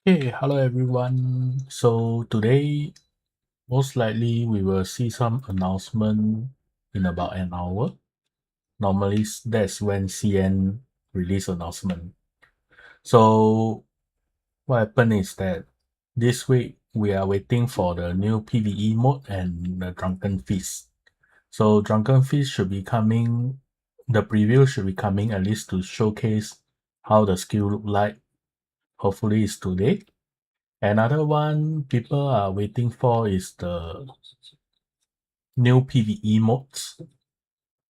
Hey, hello everyone. So today, most likely we will see some announcement in about an hour. Normally, that's when CN release announcement. So what happened is that this week we are waiting for the new PvE mode and the Drunken Feast. So Drunken Feast should be coming. The preview should be coming at least to showcase how the skill look like. Hopefully, it's today. Another one people are waiting for is the new PvE modes.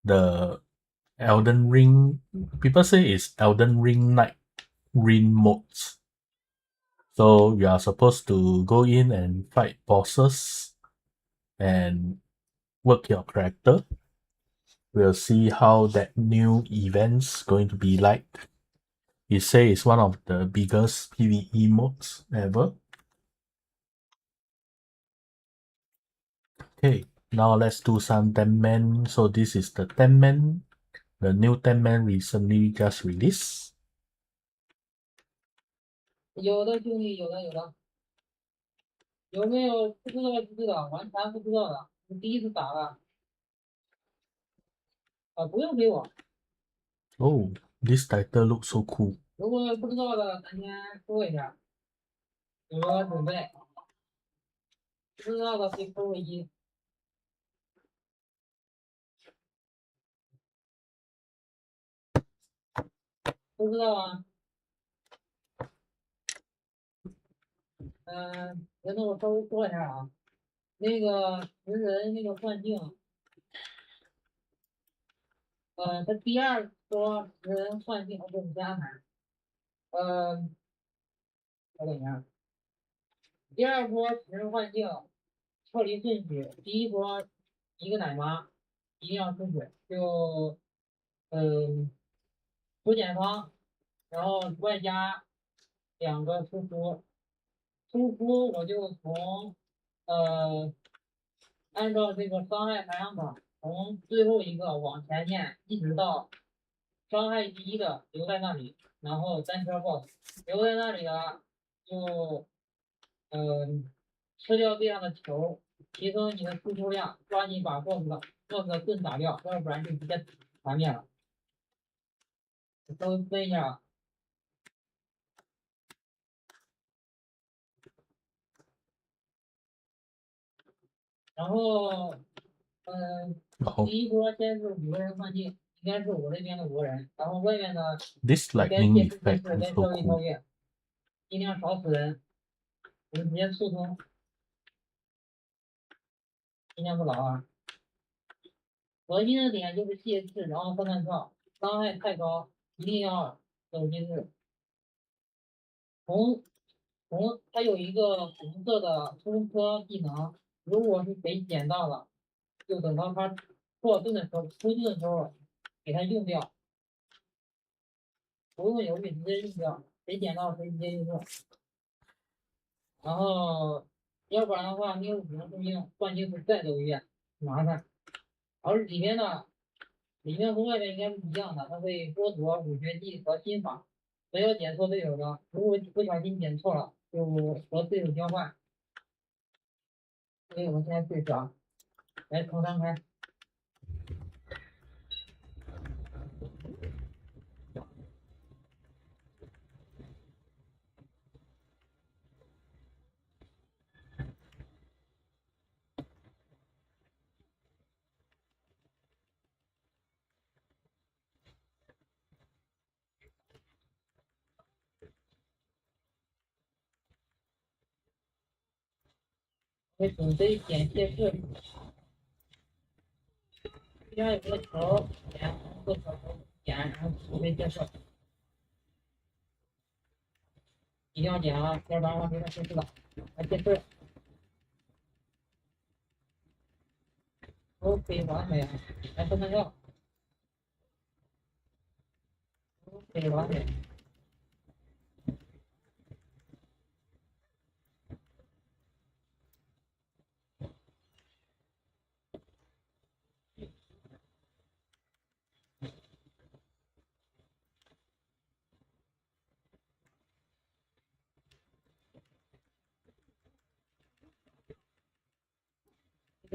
The Elden Ring, people say it's Elden Ring Night Ring modes. So you are supposed to go in and fight bosses and work your character. We'll see how that new event's going to be like. It say it's one of the biggest PvE modes ever. Okay, now let's do some 10 man. So this is the 10 man. The new 10 man recently just released. 有的就你，有的有的。有没有不知道？不知道就知道了。你第一次打了，不用给我。Oh, this title looks so cool. 然后 this lightning effect also cool.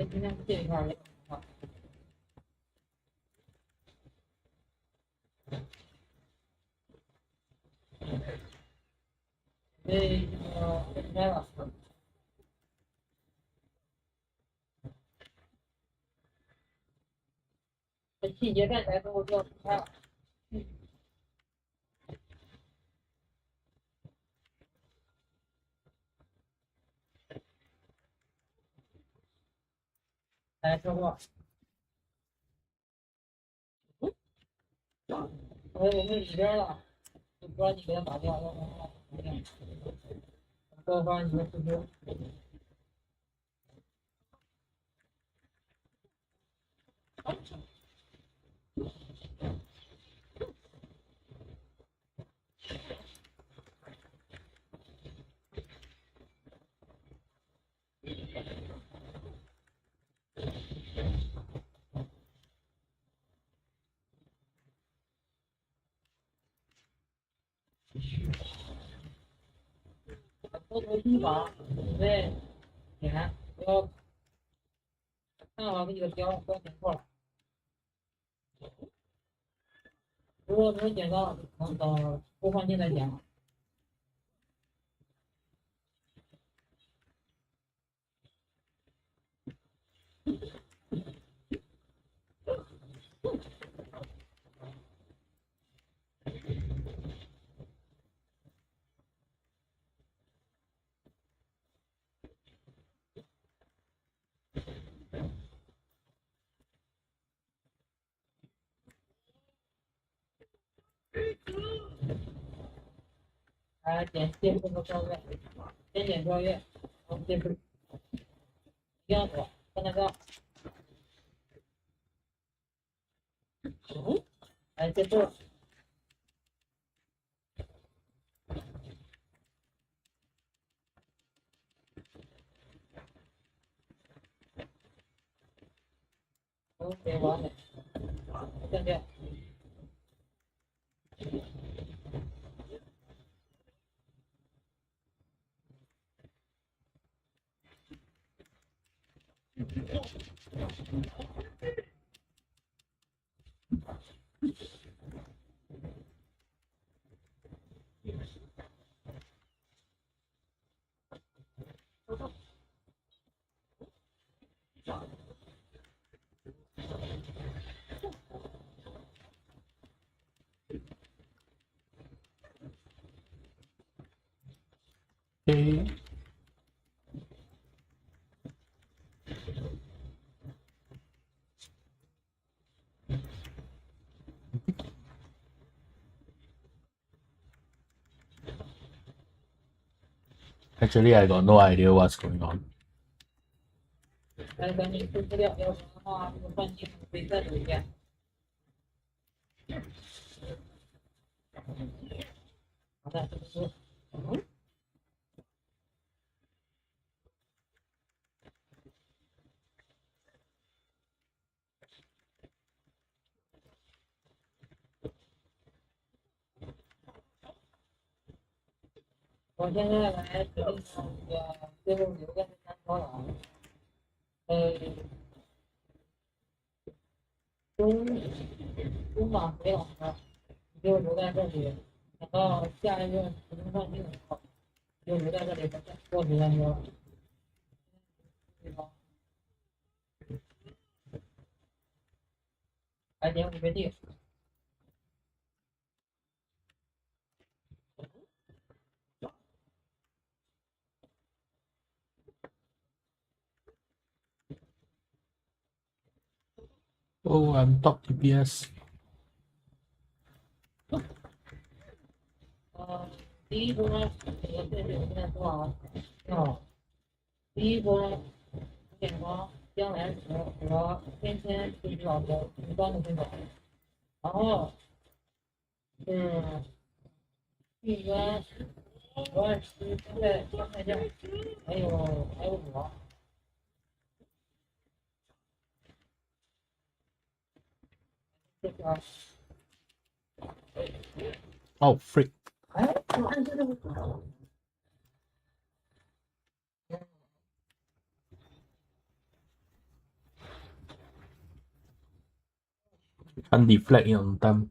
跟今天这一块也很好。所以应该了。细节站起来之后就要出拍了。来，车祸。我们里边了，就不让你给他打掉，要不然多发你的付出。多头一把，准备点，不要看好自己的标，不要点错了。如果没有点到，等播放器再点。来点接触和跳跃，先点跳跃，然后接触，一样的，跟那个，来接触，OK，完美，降掉。诶，Actually, I got no idea what's going on. 来，赶紧出资料，要不然的话，这个换机会再走一遍。好的，这是。我现在来决定这个最后留个3条了。中档回老师，你就留在这里，等到下一个时间换机的时候，就留在这里再过时间就。来点5倍地。Oh, I'm top TPS. 第一波这个对手现在多少？第一波点光江来石和天天是老师女方的对手，然后是玉渊、527现在将，还有我。这个。Oh, freak. 哎，我按这个。can't deflect it on time.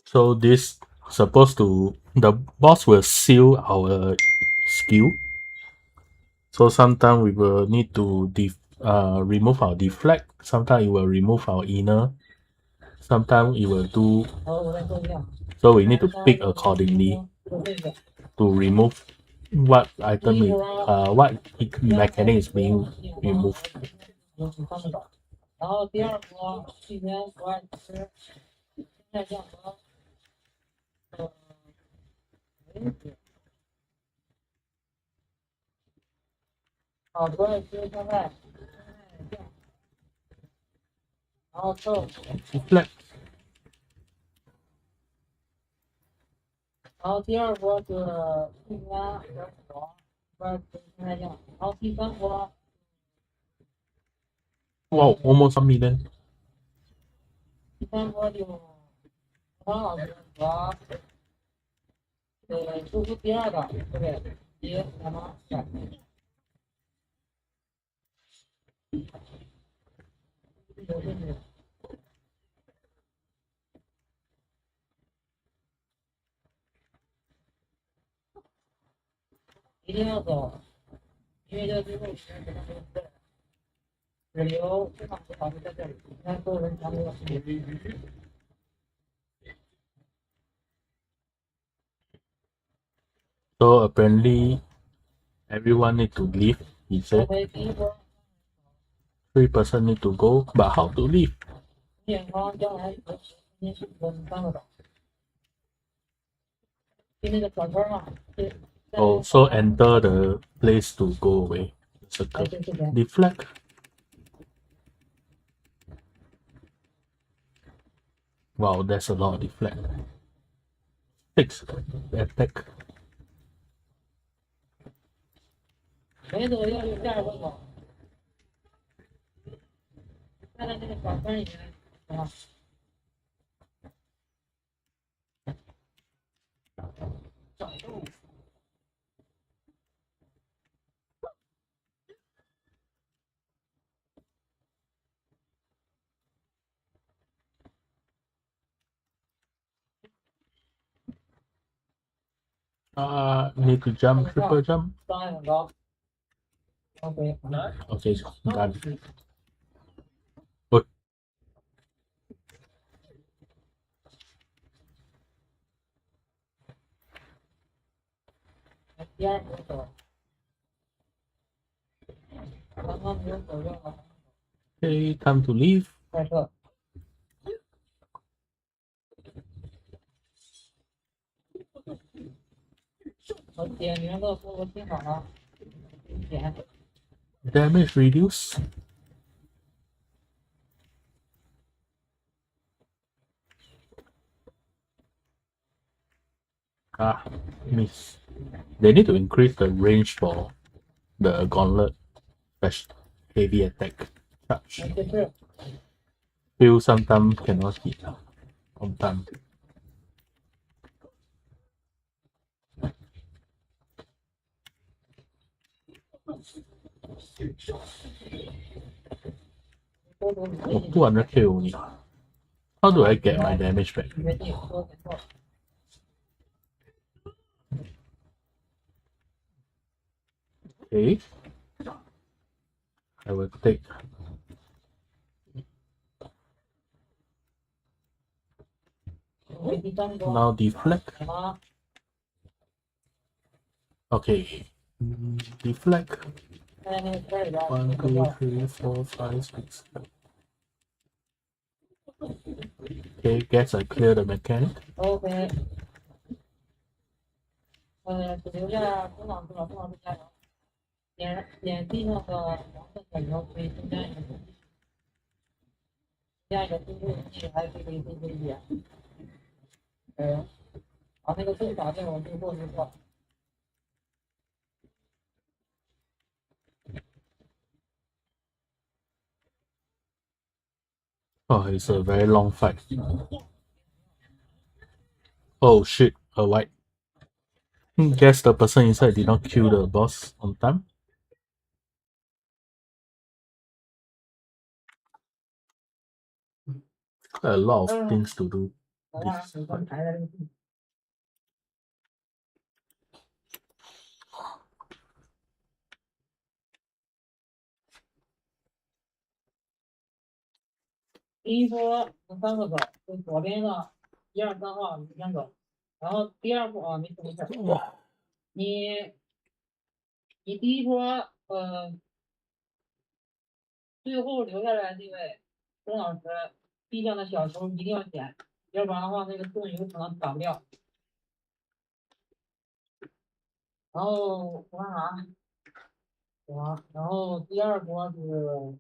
So this supposed to the boss will seal our skill. So sometimes we will need to remove our deflect. Sometimes it will remove our inner. Sometimes it will do. So we need to pick accordingly to remove what item what mechanic is being removed. 然后第二波去年我爱吃现在降和好不爱吃现在然后豆腐 Deflect. 然后第二波是去年和我不爱吃现在降然后第三波 Wow, almost 1 million. 第三波就张老师和输出第二个对不对？一什么？一定要走，因为这最后时间可能没有在，只留这场老师在这里，你看所有人全都。So apparently everyone need to leave. He said 第一波 3% need to go, but how to leave? 健康将来有你我们3个岛，就那个转圈嘛，对。Oh, so enter the place to go away. Circle. Deflect. Wow, that's a lot of deflect. 6 attack. 没走要有第二个岛，站在那个转圈里面啊。Need to jump, triple jump. 伤害很高。OK， Okay, done. 第二波走，刚刚没有走掉了。Okay, time to leave. 快撤。我点名的说我听好了，点。Damage reduce. Miss. They need to increase the range for the gauntlet special heavy attack charge. 这是 Feel sometimes cannot hit on time. Oh, 200k only. How do I get my damage back? 原地说没错。Okay. I will take. Now deflect. 什么？ Okay. Deflect. 在那个圈里边。 1, 2, 3, 4, 5, 6, 7. Okay, guess I clear the mechanic. OK。只留下中档中档加油。点地上的黄色小油可以增加一个增加一个输出能力，还可以输出一点。把那个正打电我就过去过。Oh, it's a very long fight. Oh shit, a white. Guess the person inside did not kill the boss on time. Quite a lot of things to do. 好吧，你先排在这个地。第一波从三个走，就左边的一二三号你先走，然后第二波啊没事没事，你你第一波最后留下来那位钟老师地上的小球一定要捡，要不然的话那个盾有可能打不掉。然后我看啥？我然后第二波是，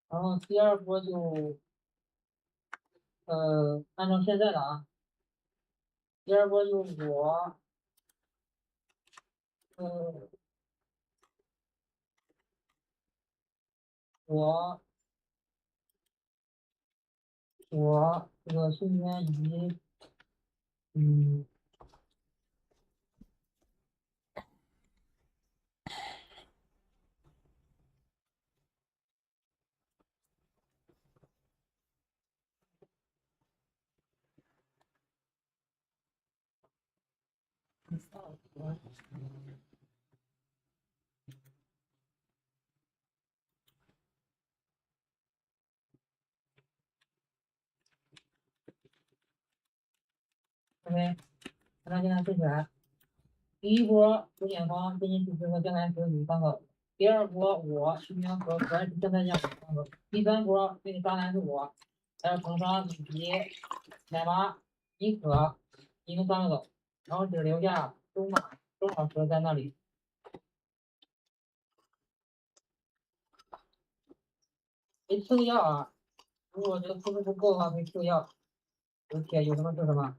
然后第二波就按照现在的啊，第二波就呃我这个瞬间移，嗯，OK，那现在对起来。第一波九点方真心去和江南石女三个，第二波我徐明和可爱是正在将三个，第三波那个渣男是我，还有彭莎、李皮、奶妈、妮可，一共三个走，然后只留下周马、周老师在那里。没吃个药啊，如果这个分数不够的话，可以吃个药。有铁有什么吃什么。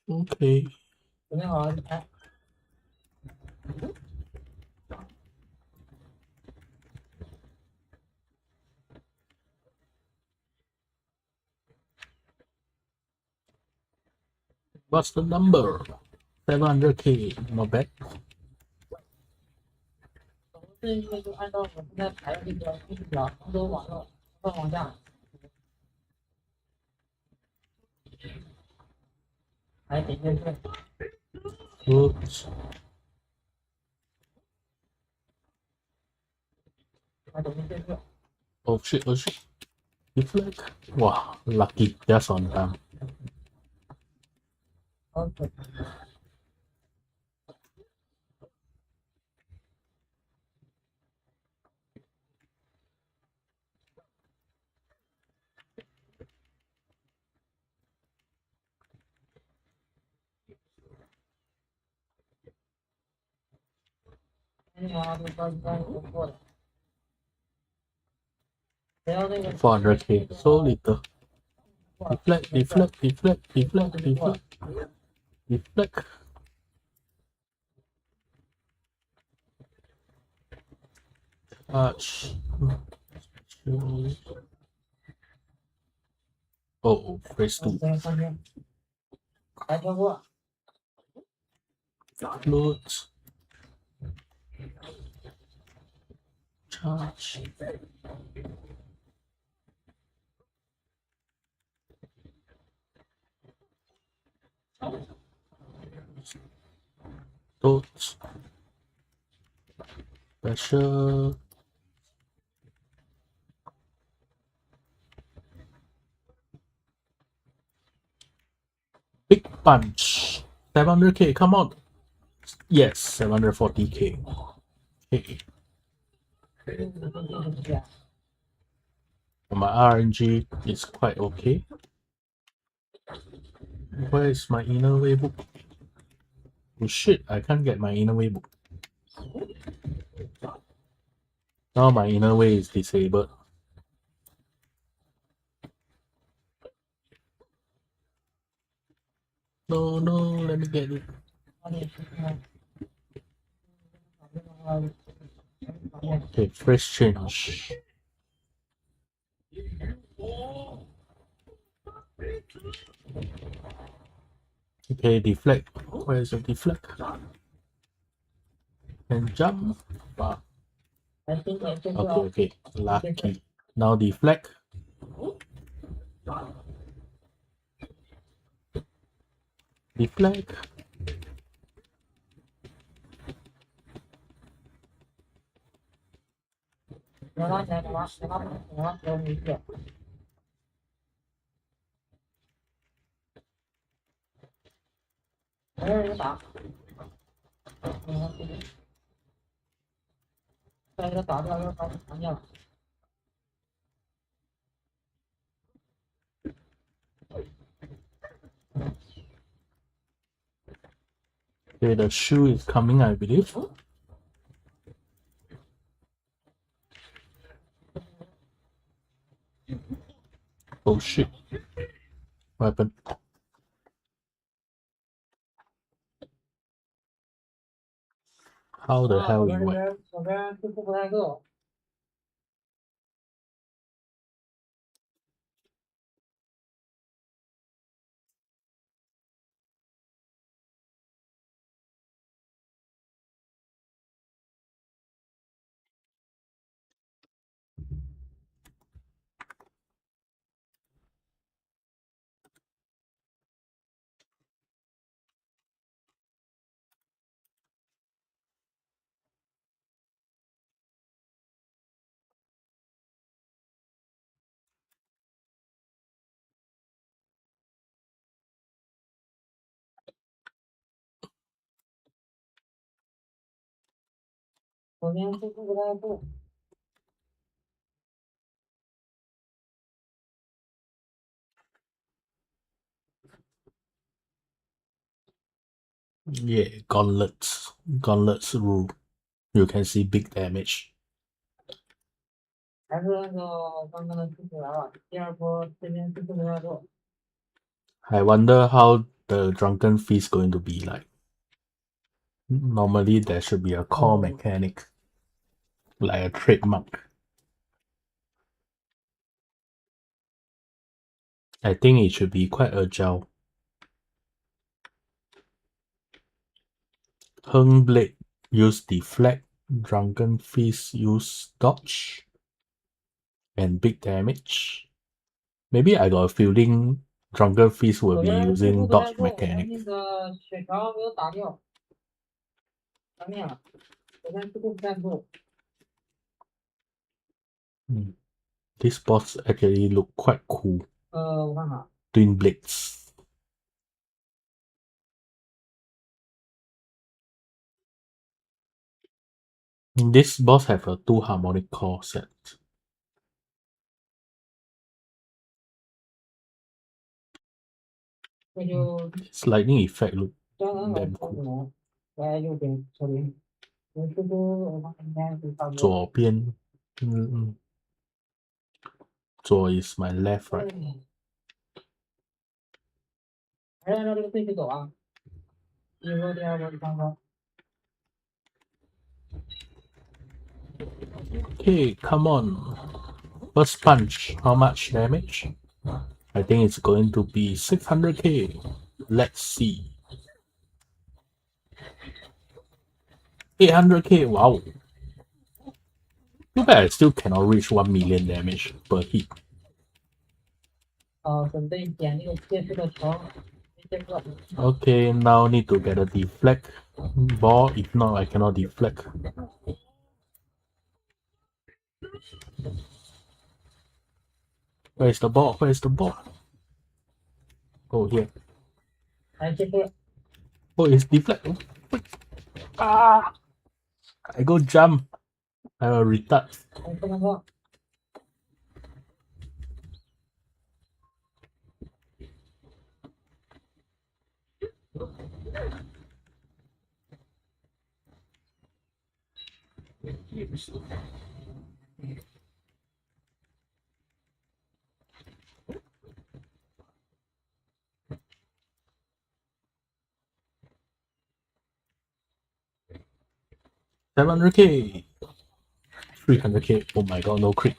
Okay. 准备好了，来。What's the number? 700K. Not bad. 这一个就按照我现在排的这个顺序表，从头往上，再往下，来点进去， Oops. 来点进去。Oh shit, oh shit. Deflect. Wow, lucky. Just on time. OK，那个这个应该是不错的。只要那个 400K. So little. Deflect, deflect, deflect, deflect, deflect. Deflect. Touch. Oh, phrase 2. 对，上去，来跳过， Float. Charge. Dot. Pressure. Big punch. 700K, come on. Yes, 740K. Okay. My RNG is quite okay. Where is my inner way book? Oh shit, I can't get my inner way book. Now my inner way is disabled. No, no, let me get it. Okay, first change. Okay, deflect. Where is the deflect? And jump. Wow. Okay, lucky. Now deflect. Deflect. Okay, the shoe is coming, I believe. Oh shit. What happened? How the hell we went? Yeah, gauntlets. Gauntlets rule. You can see big damage. I wonder how the drunken feast going to be like. Normally there should be a core mechanic, like a trademark. I think it should be quite agile. Hung Blade use deflect, Drunken Feast use dodge, and big damage. Maybe I got a feeling Drunken Feast will be using dodge mechanic. This boss actually look quite cool. Twin Blades. This boss have a 2 harmonic core set. This lightning effect look damn cool. 左边，左 is my left, right? Okay, come on. First punch, how much damage? I think it's going to be 600k. Let's see. 800k, wow. Too bad I still cannot reach 1 million damage per hit. Okay, now need to get a deflect ball. If not, I cannot deflect. Where is the ball? Where is the ball? Oh, here. Oh, it's deflect. Ah! I go jump. I will retard. 700k, 300k. Oh my god, no crit.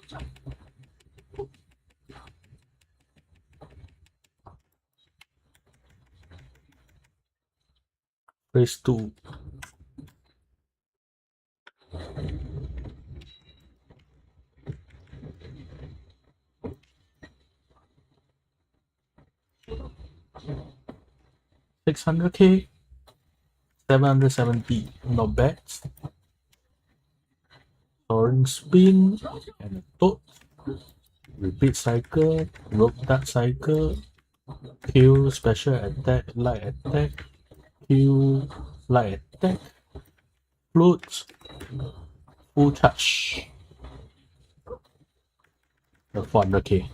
Phase 2. $600k, 770. Not bad. Soaring spin and a toad. Repeat cycle, rope dart cycle, Q special attack, light attack, Q light attack, float, full charge. The 400k.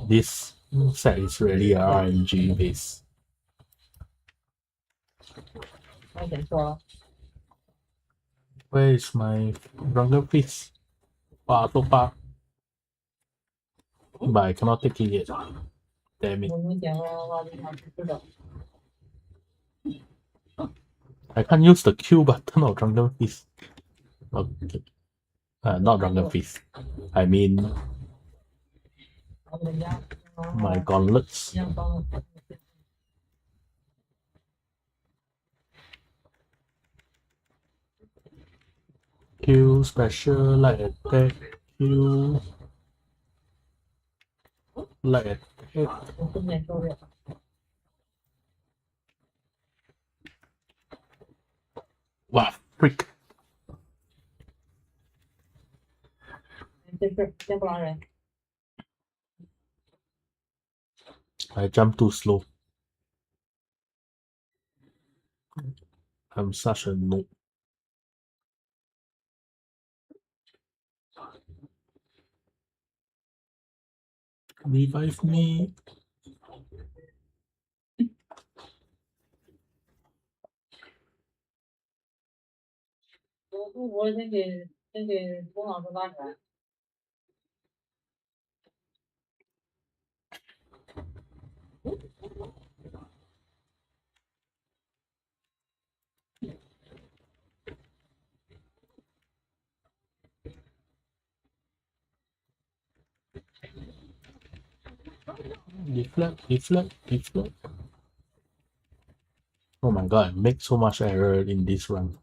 This set is really a RNG base. 我先说了， Where is my Drunken Fist? So far. But I cannot take it yet. Damn it. 我们讲了话就想吃的， I can't use the Q button of Drunken Fist. Okay. Not Drunken Fist. I mean 我们家 my gauntlets. 阳光 Q special light attack. Q light attack. 我顺便说了， Wow, freak. 这事先不让人， I jump too slow. I'm such a noob. Revive me. 我先给龚老师拉起来， Deflect, deflect, deflect. Oh my god, I make so much error in this run.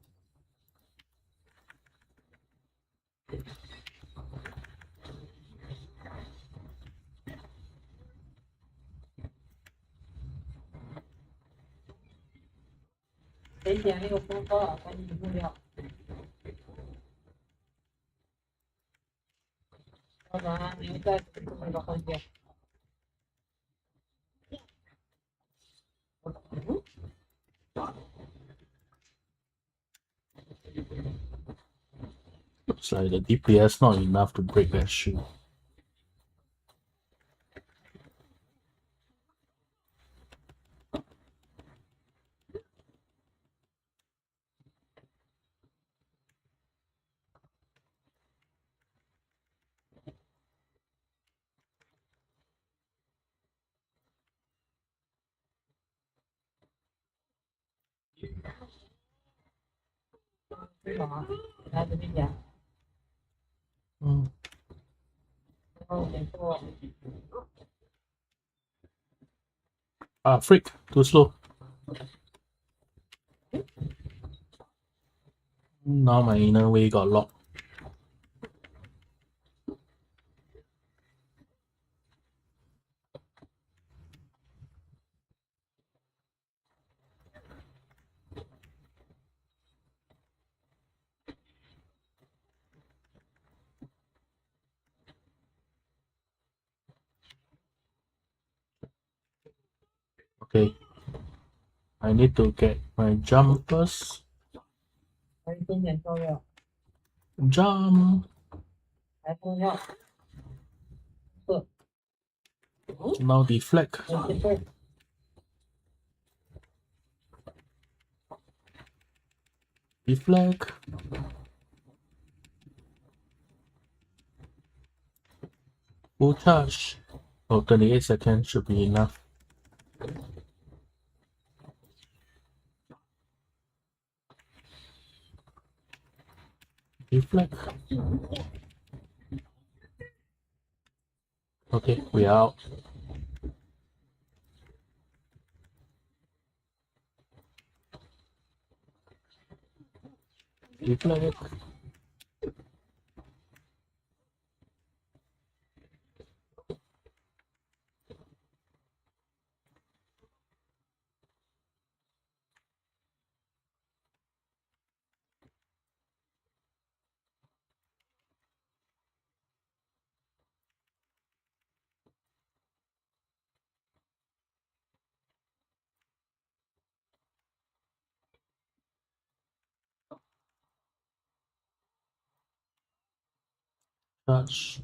谁点那个风车了，赶紧用掉，要不然你们再这么一个环节。 Looks like the DPS not enough to break that shield. Freak, too slow. Now my inner way got locked. Okay. I need to get my jump first. 还是先点跳跃， Jump. 还重要。 Now deflect. 有些事儿 Deflect. Full charge. Oh, 28 seconds should be enough. Deflect. Okay, we are out. Deflect. Touch.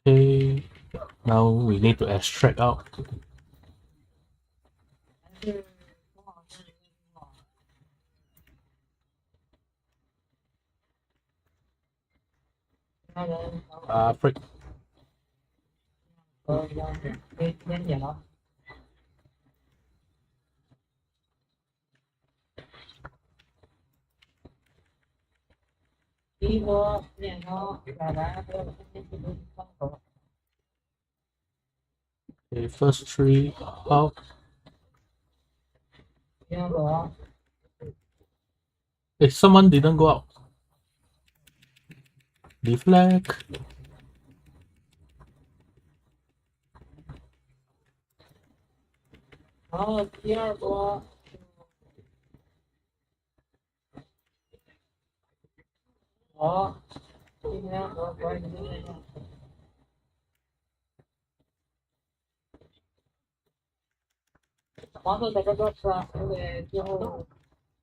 Okay. Now we need to extract out. 还是从老师那个地方，其他人Freak. 一样是给先解了。第一波练成100完，还有3天上手。Okay, first three out. 不要走啊！ Hey, someone didn't go out. Deflect. 然后第二波，好，今天和管理对象，黄色在这边吃，因为最后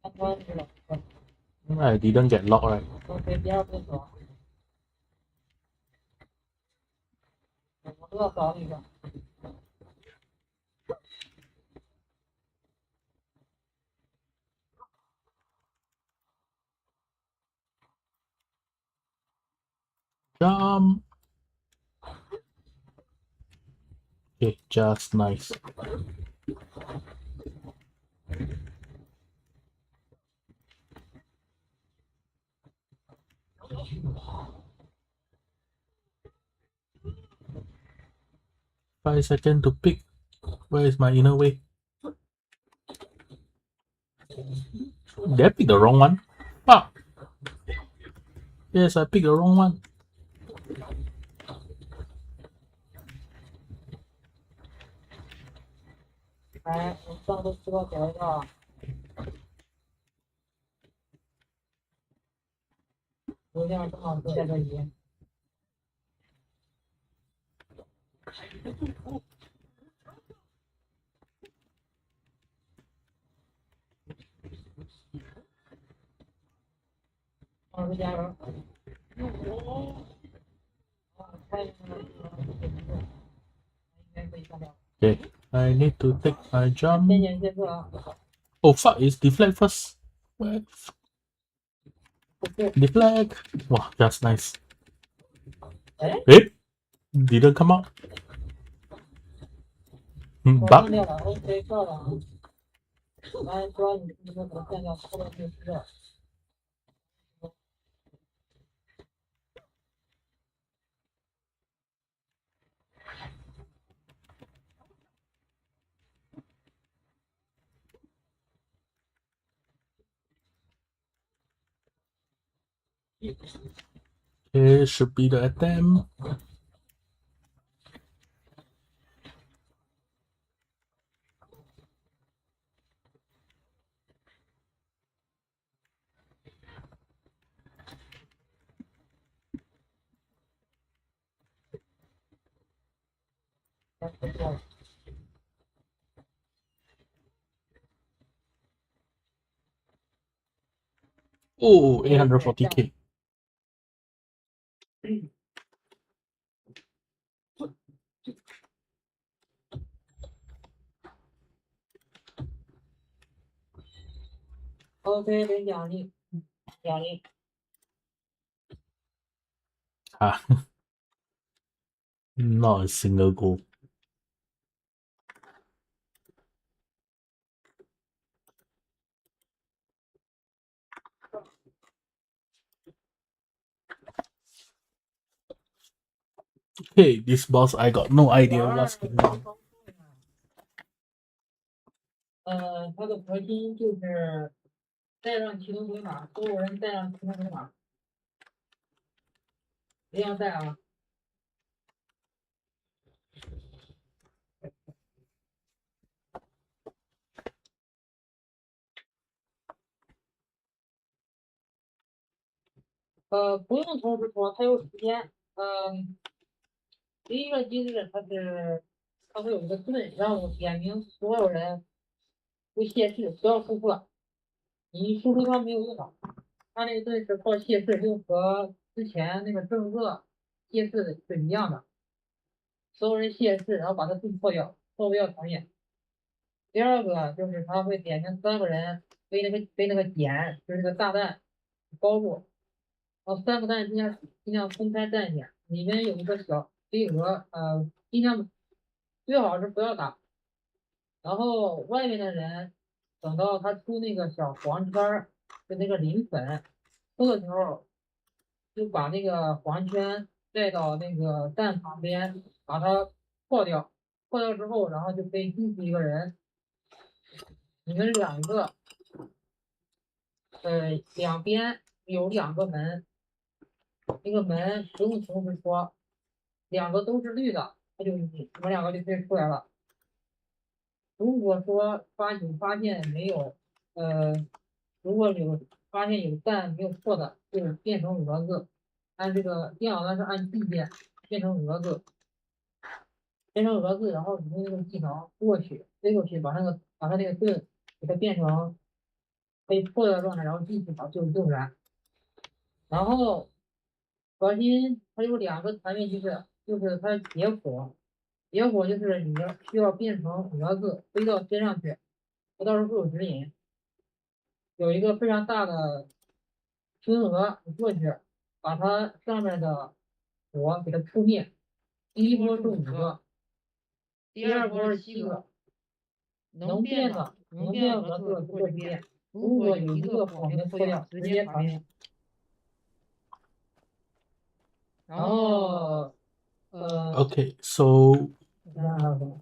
参观去了，I didn't get locked, right? 都给第二波走，我都要找一个。Jump. Okay, just nice. Five seconds to pick. Where is my inner way? Did I pick the wrong one? Fuck. Yes, I picked the wrong one. 来，我们上次吃过饺子啊，油量正好就在这里。老师加油！看一下，应该可以上掉。Okay, I need to take my jump. 先检先测啊，Oh fuck, it's deflect first. Where? 不是， Deflect. Wow, just nice. 哎， Eh? Didn't come out. 我 Bug. 上掉了，OK，漂亮。来，说你这个可能干掉后边就吃掉。Okay, should be the attempt. Oh, 840k. OK，给奖励，奖励。Ah, not a single goal. Okay, this boss I got no idea what's going on. 它的核心就是带上启动鬼马，所有人带上启动鬼马，一定要带啊。不用同时说，它有时间。第一个机制它会有一个盾，让我点名所有人不泄势，不要输出了。你输出它没有用的，它那个盾是靠泄势，就和之前那个正色泄势是一样的。所有人泄势，然后把它盾破掉，破不掉团灭。第二个就是他会点名3个人被那个茧，就是那个大弹包住，然后3个弹尽量分开站点，里面有一个小飞蛾，尽量最好是不要打。然后外面的人等到他出那个小黄圈儿，就那个磷粉出的时候，就把那个黄圈带到那个蛋旁边，把它破掉。破掉之后，然后就可以进去一个人。你们两边有2个门，那个门不用同时说，2个都是绿的，你们2个就可以出来了。如果说发现没有，如果发现有蛋没有破的，就变成蛾子。按这个电脑端是按 G 键变成蛾子，然后你用那个技能飞过去，把它那个盾给它变成可以破掉的状态，然后继续把救出来。然后核心它有2个团灭机制，就是它野火，野火就是你需要变成蛾子飞到天上去，它到时候会有指引，有一个非常大的青蛾，你过去把它上面的火给它扑灭。第一波是5个，第二波是7个，能变蛾子就过去变，如果有一个火没破掉，直接团灭。然后Okay, so 我想想还有什么？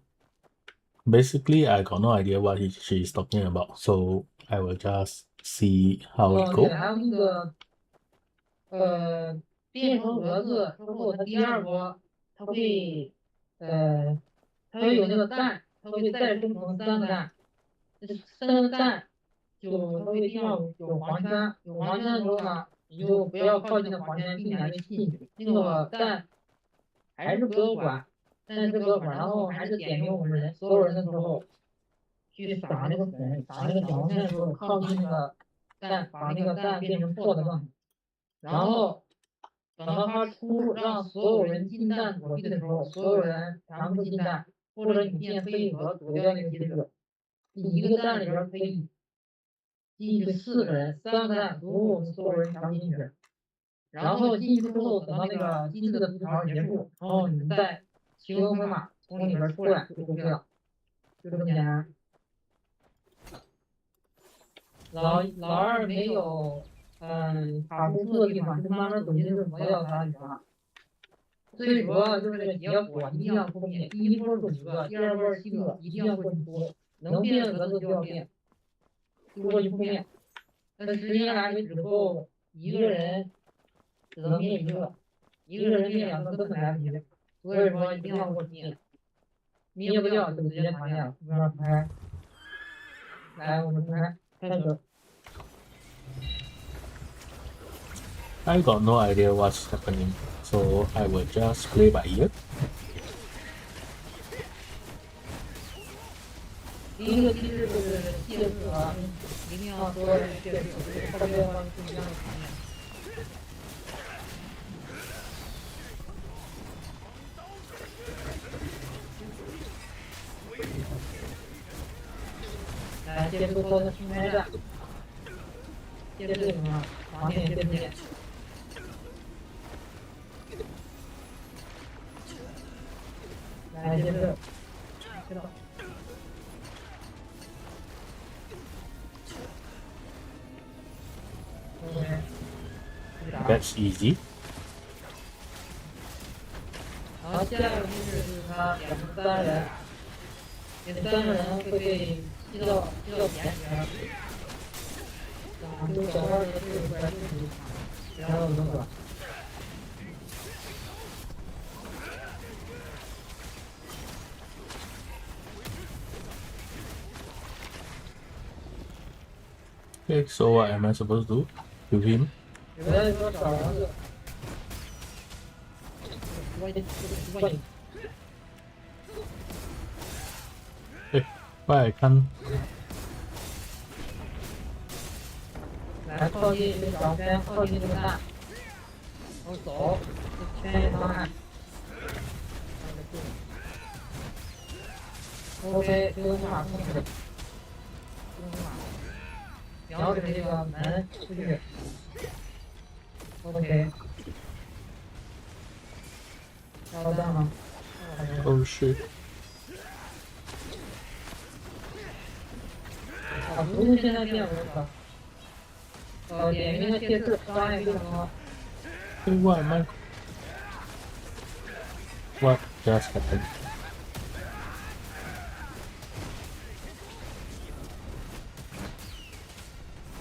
basically I got no idea what she is talking about, so I will just see how it 哦，对 go. 了，还有那个变成蛾子之后，它第二波它会呃，它会有那个蛋，它会再生成3个蛋，这3个蛋它会地上有黄圈，有黄圈的时候呢，你就不要靠近那黄圈，避免它进去。那个蛋还是不要管，然后还是点名我们人，所有人的时候去撒那个粉，撒那个小红线的时候，靠近那个蛋，把那个蛋变成破的状态。然后等到他让所有人进蛋躲避的时候，所有人全部进蛋，或者你变飞蛾躲掉那个机制。你一个蛋里边可以进去4个人，3个蛋足我们所有人全部进去。然后进去之后，等到那个机制的读条结束，然后你们再启动回马从里边出来就 OK 了，就这么简单。老2没有卡住住的地方，就慢慢走进去磨掉它就行了。最主要的就是这个结火一定要扑灭，第一波是5个，第二波是7个，一定要过去扑，能变蛾子就要变，就过去扑灭。但时间来回只够一个人，只能灭一个，一个人灭2个根本来不及，所以说一定要过去灭，灭不掉就直接团灭了。我们要重开，来我们重开，开始。I got no idea what's happening, so I will just play by ear. 第一个机制就是泄势啊，一定要多人泄势，特别要不一样的场面。来，接触后的平台战，接触什么？盲点接触点。来，接触，知道。OK， That's easy. 然然后下一个机制就是他点3人，点3个人会被吸到点里边，就小号的队出来就是然后轮转。Okay, so what am I supposed to do? Kill him? 有的说找王子，我你 Hey, why I can't? 来靠近这个小圈，靠近这个蛋，然后走，这圈一方案。OK，这个木马控制，这个木马瞄准这个门出去。OK，要蛋吗？ Oh shit. 啊，不是现在变为了。点名的贴士，伤害非常高。Hey, what am I? What just happened?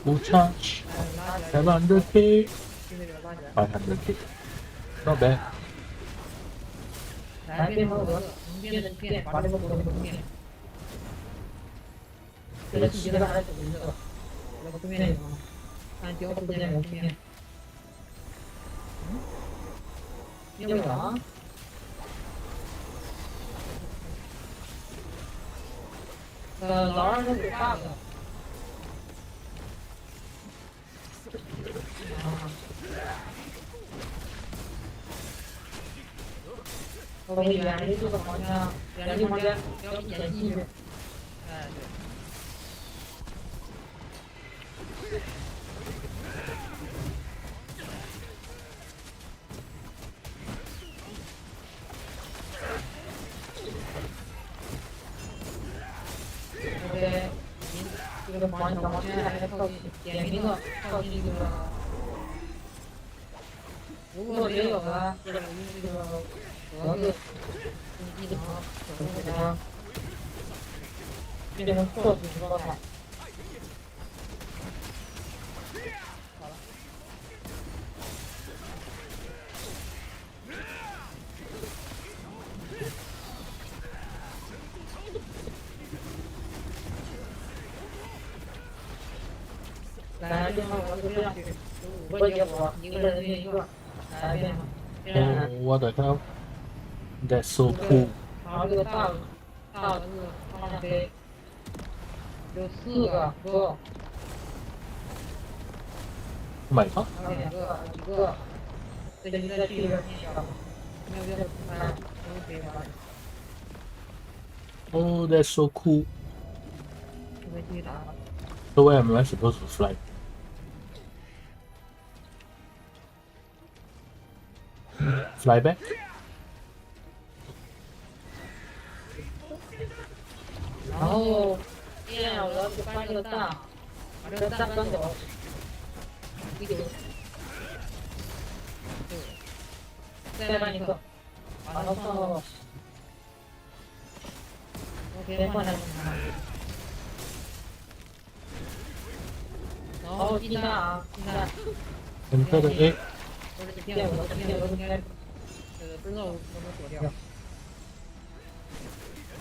Full charge. 700k. 500k. Not bad. 来变成蛾子，能变的变，把这个蛾子封灭。这个细节的还是红色，这个封灭有吗？看雕塑键有封灭。灭不了啊！老二是有 bug 的。我们远离这个房间，远离房间，不要点进去。哎，对。OK，这个房间还靠近，点名的靠近这个。如果没有了，这个用这个盒子，用技能手动给它变成错视状态。好了。来，变成我就这样去，5个结果，一个人对1个，来变成。Oh, what the hell? That's so cool. 然后这个大蛾子往上飞，有4个，go， Oh my god. 还有2个，几个，这就再去一个小，没有别的出来，都可以玩。Oh, that's so cool. 就可以继续打了。So where am I supposed to fly? Fly back? 然后变蛾子搬这个蛋，把这个蛋搬走，一丢，再搬一个，把它放到 OK 换下去。然后鸡蛋啊，鸡蛋， Enter the egg. 不是变蛾子，变蛾子应该不知道能不能躲掉。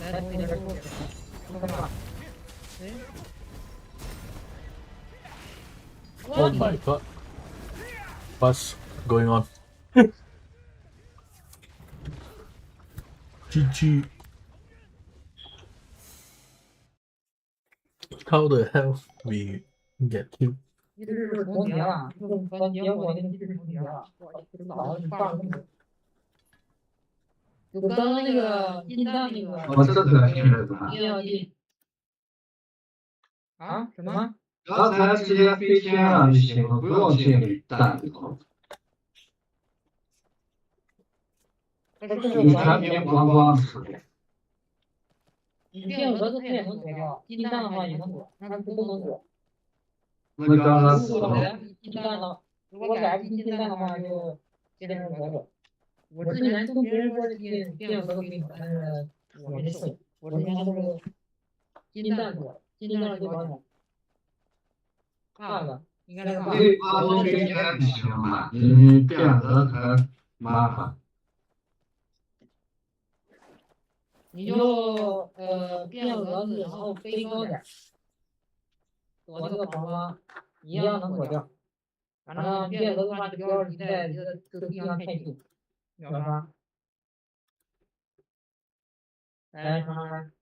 来，从你这出，出干嘛？哎。 Oh my god. What's going on? GG. How the hell we get killed? 机制是重叠了，这个结果那个机制重叠了，我不知道，你放了就刚刚那个金蛋那个，我这可进了吧？一定要进啊？什么？刚才直接飞天了就行了，不用进蛋里头。你产品光光的时候，你变蛾子它也能躲掉，金蛋的话也能躲，但是不能躲。那刚刚如果来不及金蛋的，如果来不及金蛋的话，就变成蛾子。我之前听别人说是变额比我，但是我没试过。我之前都是金蛋多，金蛋是最保险。bug 应该是 bug。对 bug 飞天比较慢，因为变额它麻烦。你就变蛾子，然后飞高点，躲这个黄瓜，一样能躲掉。反正变蛾子的话，就不要离的这个地方太近，秒杀。来，尝尝看。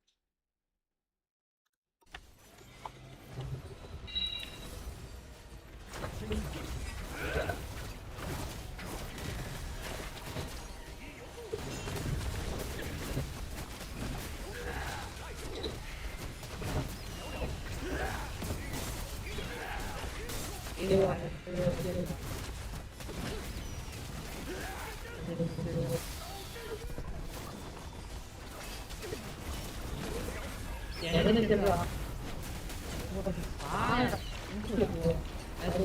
点的那些个，我的啥呀？真是多，来多。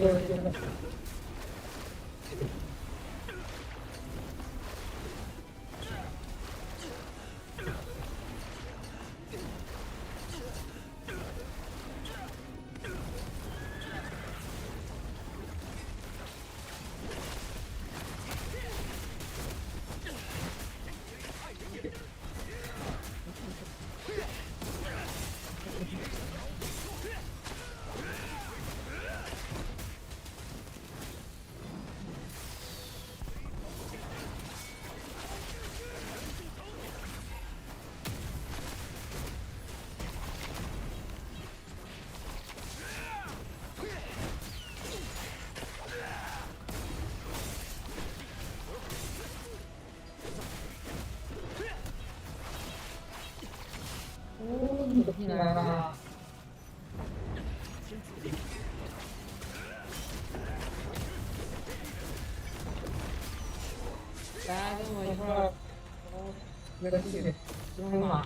哦，你进来了。来，跟我一块儿约个去，中马，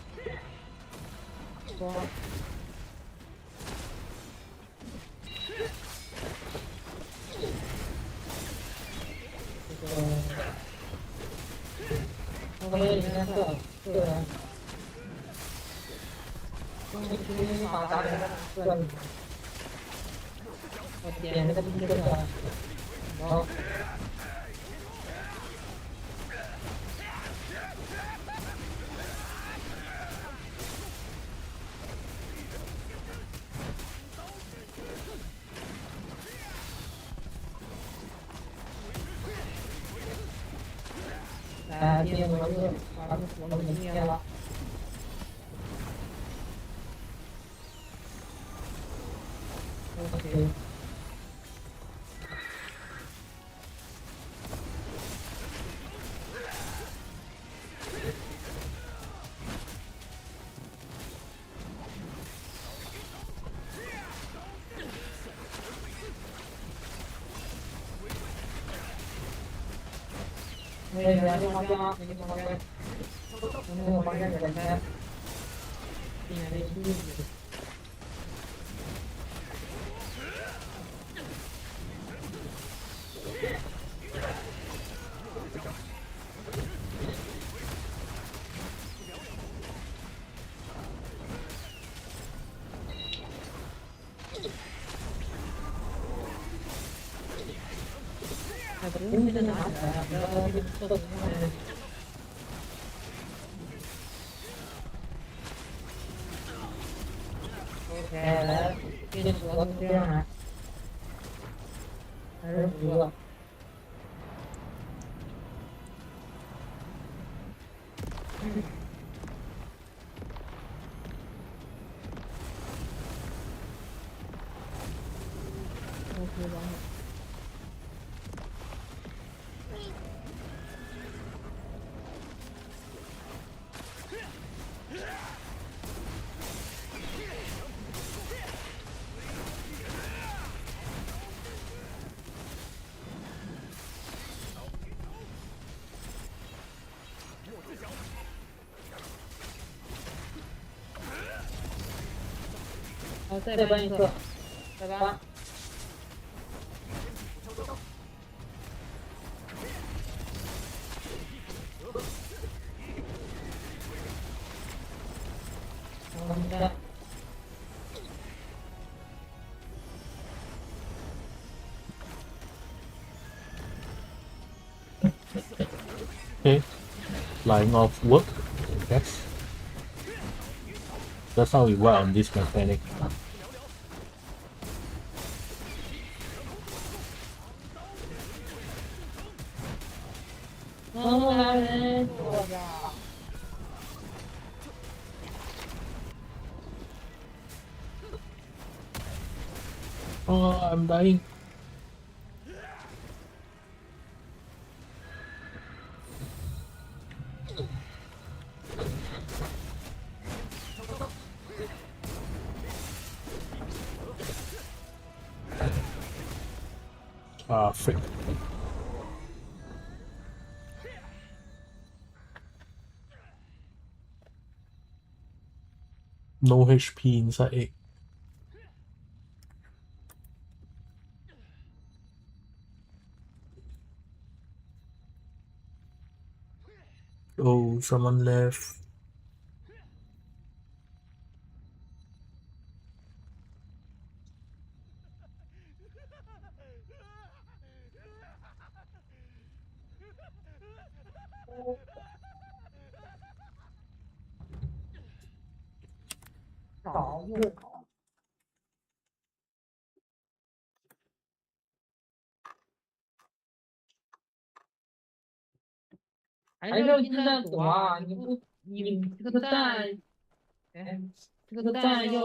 说。我也里面是人，中马打人个里，我点这个第一个，好。来，变蛾子，把我们灭了。OK。我也来这旁边啊，那个旁边，那个旁边有人开，进来没注意。哎，不用现在拿起来，不要这个OK，来，变盒子这样来，还是不要。OK，完了。好，再搬一个，再搬。Okay, flying off work. Yes, that's how we work on this mechanic. Oh, I'm dying. Ah, frick. No HP inside it. Oh, someone left.还是要进站躲啊！你这个站，哎，这个站要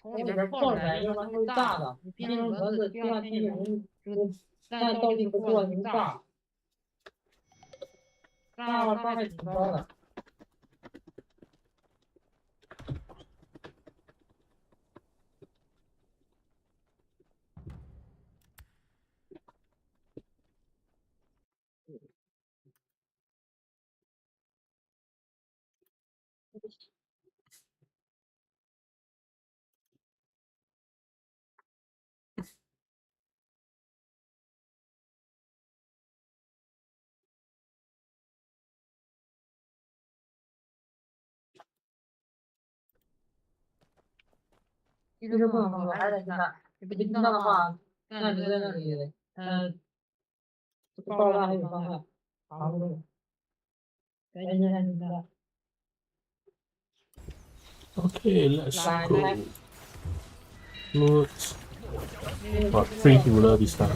从里边破出来，要不然它会炸的。你变成蚊子，第二天就容易这个蛋倒进不过能炸，炸了伤害挺高的。其实不能说，还得进蛋。你不进蛋的话，蛋留在那里，爆炸还有伤害，扛不住。赶紧进蛋。Okay, let's go. Loot. What, free healer this time.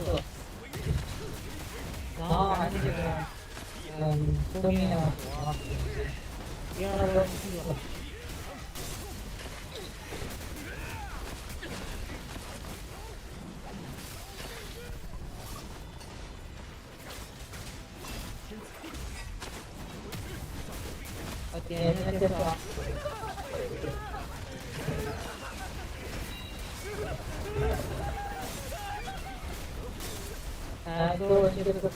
然后还是这个，后面要第二个去了。点那个啥。给我这个。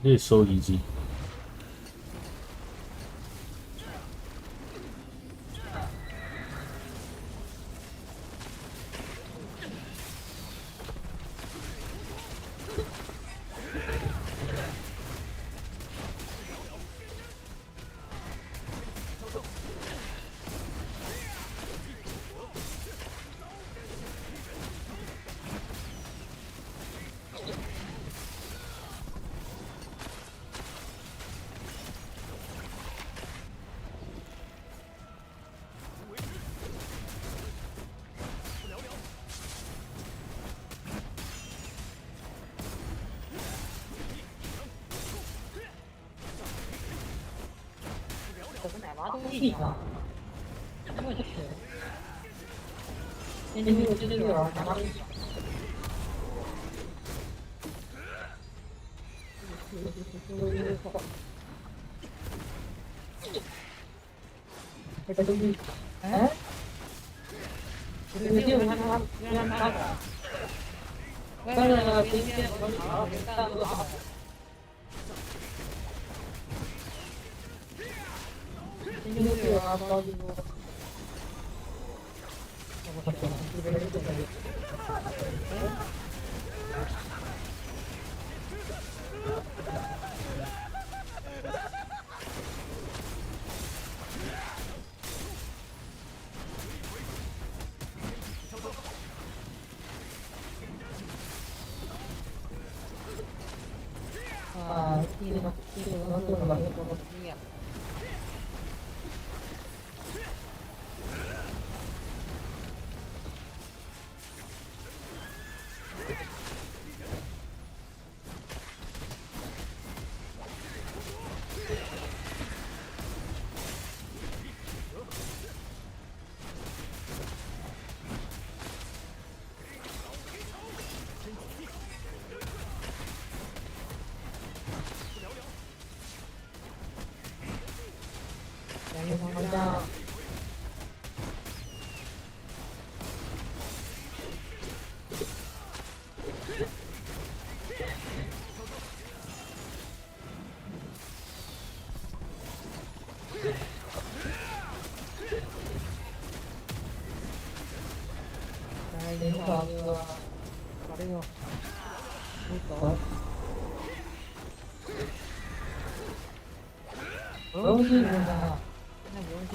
This is so easy.地方，我去，今天我这个女儿拿了。哎，这个地方他让他搞，外面的兵线和长干不好。今天这个高级多。我天，这边这个。这个能做了一个经验。感觉好像来引导这个把这个扶走。不用进是吧？现在不用进。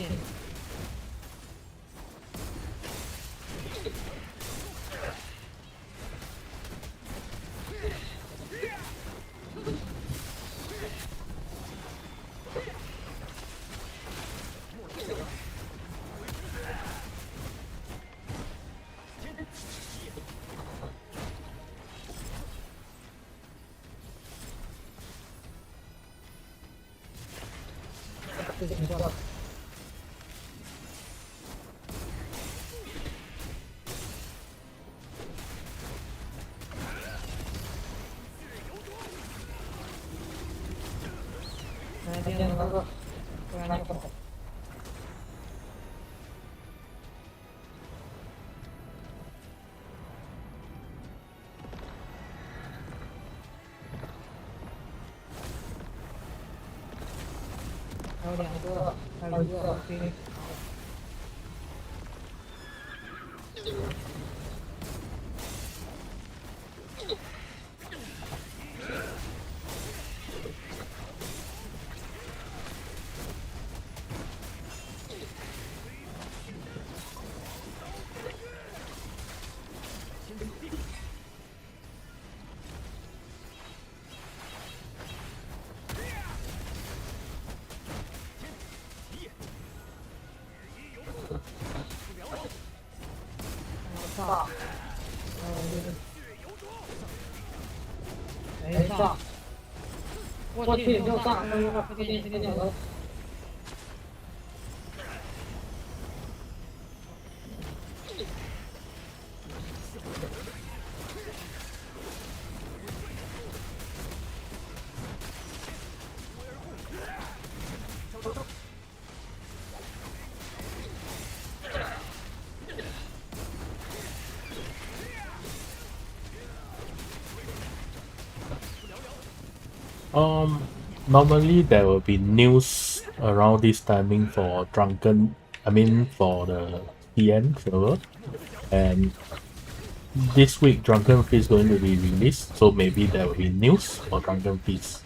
这个情况。来，这两个，不然那个。还有两个，还有一个，对。上，没上，我去，没有上，这个两个。Normally there will be news around this timing for for the TN server, and this week Drunken Feast is going to be released, so maybe there will be news for Drunken Feast.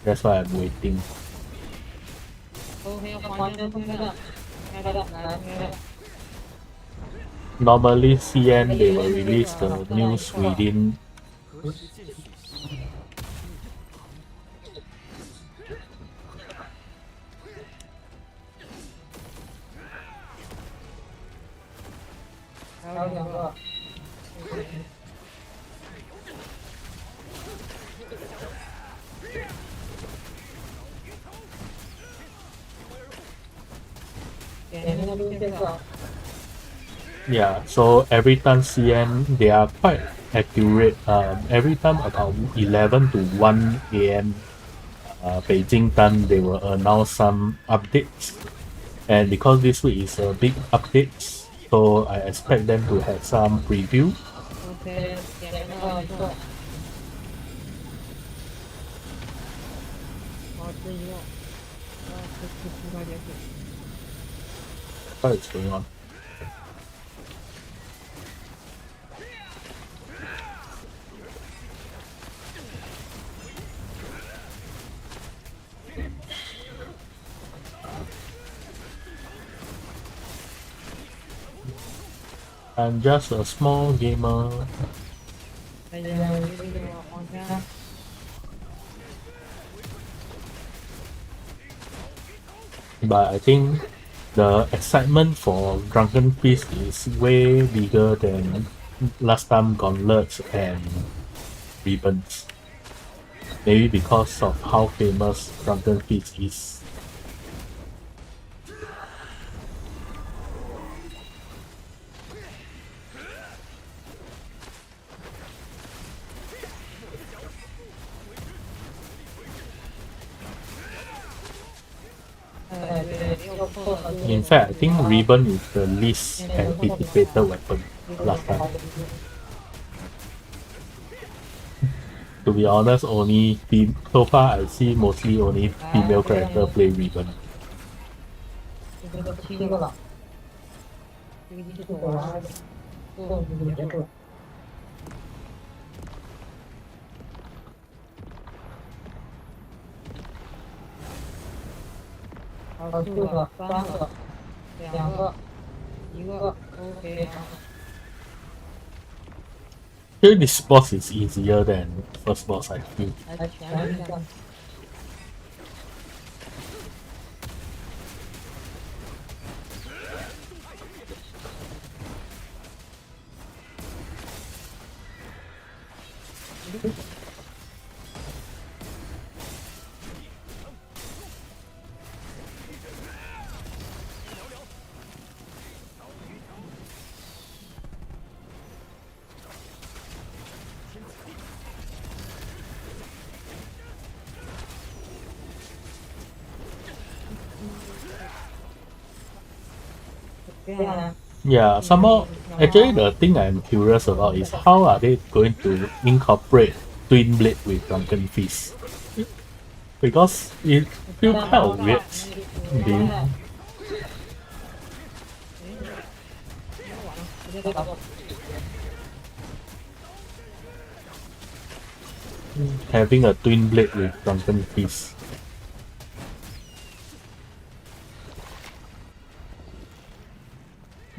That's why I'm waiting. Normally CN they will release the news within. Yeah, so every time CN they are quite accurate. Every time about 11 to 1 a.m. Beijing time they will announce some updates, and because this week is a big updates, so I expect them to have some preview. Okay, 快存啊！I'm just a small gamer. But I think the excitement for Drunken Feast is way bigger than last time Gauntlets and Ribbons. Maybe because of how famous Drunken Feast is. In fact, I think Ribbon is the least anticipated weapon last time. To be honest, so far I see mostly only female character play Ribbon. 这个7个了，这个1做完了，做结束了。4个、3个、2个、1个 ，OK。This boss is easier than first boss, I feel. 来前一个。Yeah, somehow, actually the thing I'm curious about is how are they going to incorporate Twin Blade with Drunken Fist? Because it feels kind of weird being having a Twin Blade with Drunken Fist.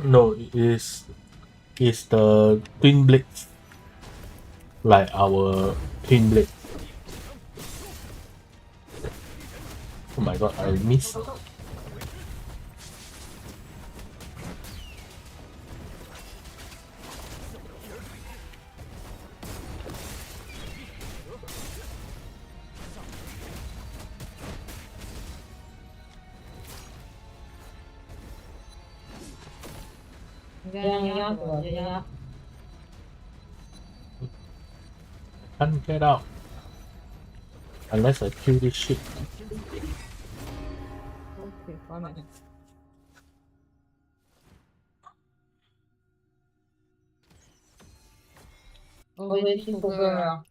No, is the Twin Blade like our Twin Blade? Oh my god, I missed. Can't get out unless I kill this shit. OK， 完美。OK， 辛苦各位了，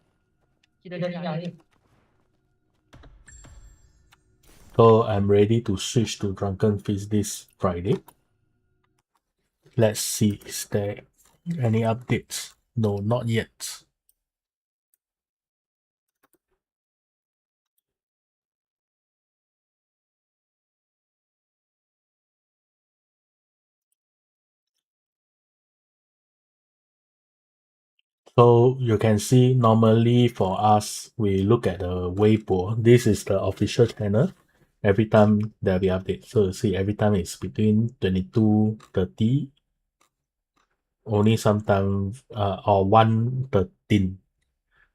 记得点奖励。So I'm ready to switch to Drunken Fist this Friday. Let's see, is there any updates? No, not yet. So you can see normally for us, we look at the Weibo. This is the official channel. Every time there'll be update. So you see every time it's between 22:30, only sometimes or 1:13.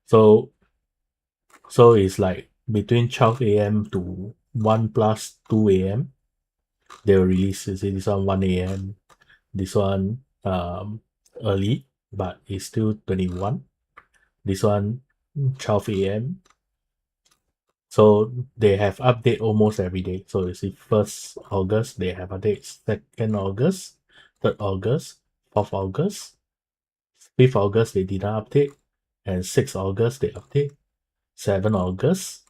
So it's like between 12 a.m. to 1 plus 2 a.m. They'll release. You see this one 1 a.m. This one early, but it's still 21. This one 12 a.m. So they have update almost every day. So you see 1st August they have updates, 2nd August, 3rd August, 4th August, 5th August they didn't update, and 6th August they update, 7th August,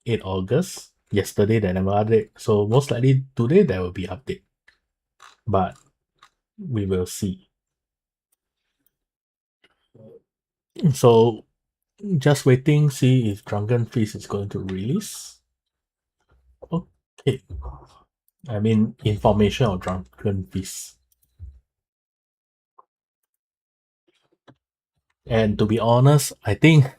8th August, yesterday they never update. So most likely today there will be update. But we will see. So just waiting, see if Drunken Feast is going to release. Okay. I mean information on Drunken Feast. And to be honest, I think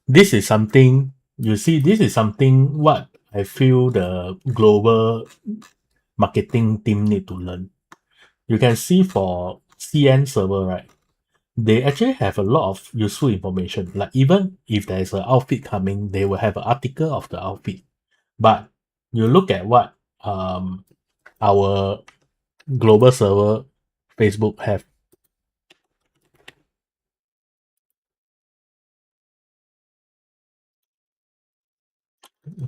this is something, you see, this is something what I feel the global marketing team need to learn. You can see for CN server, right? They actually have a lot of useful information. Like even if there is an outfit coming, they will have an article of the outfit. But you look at what our global server Facebook have.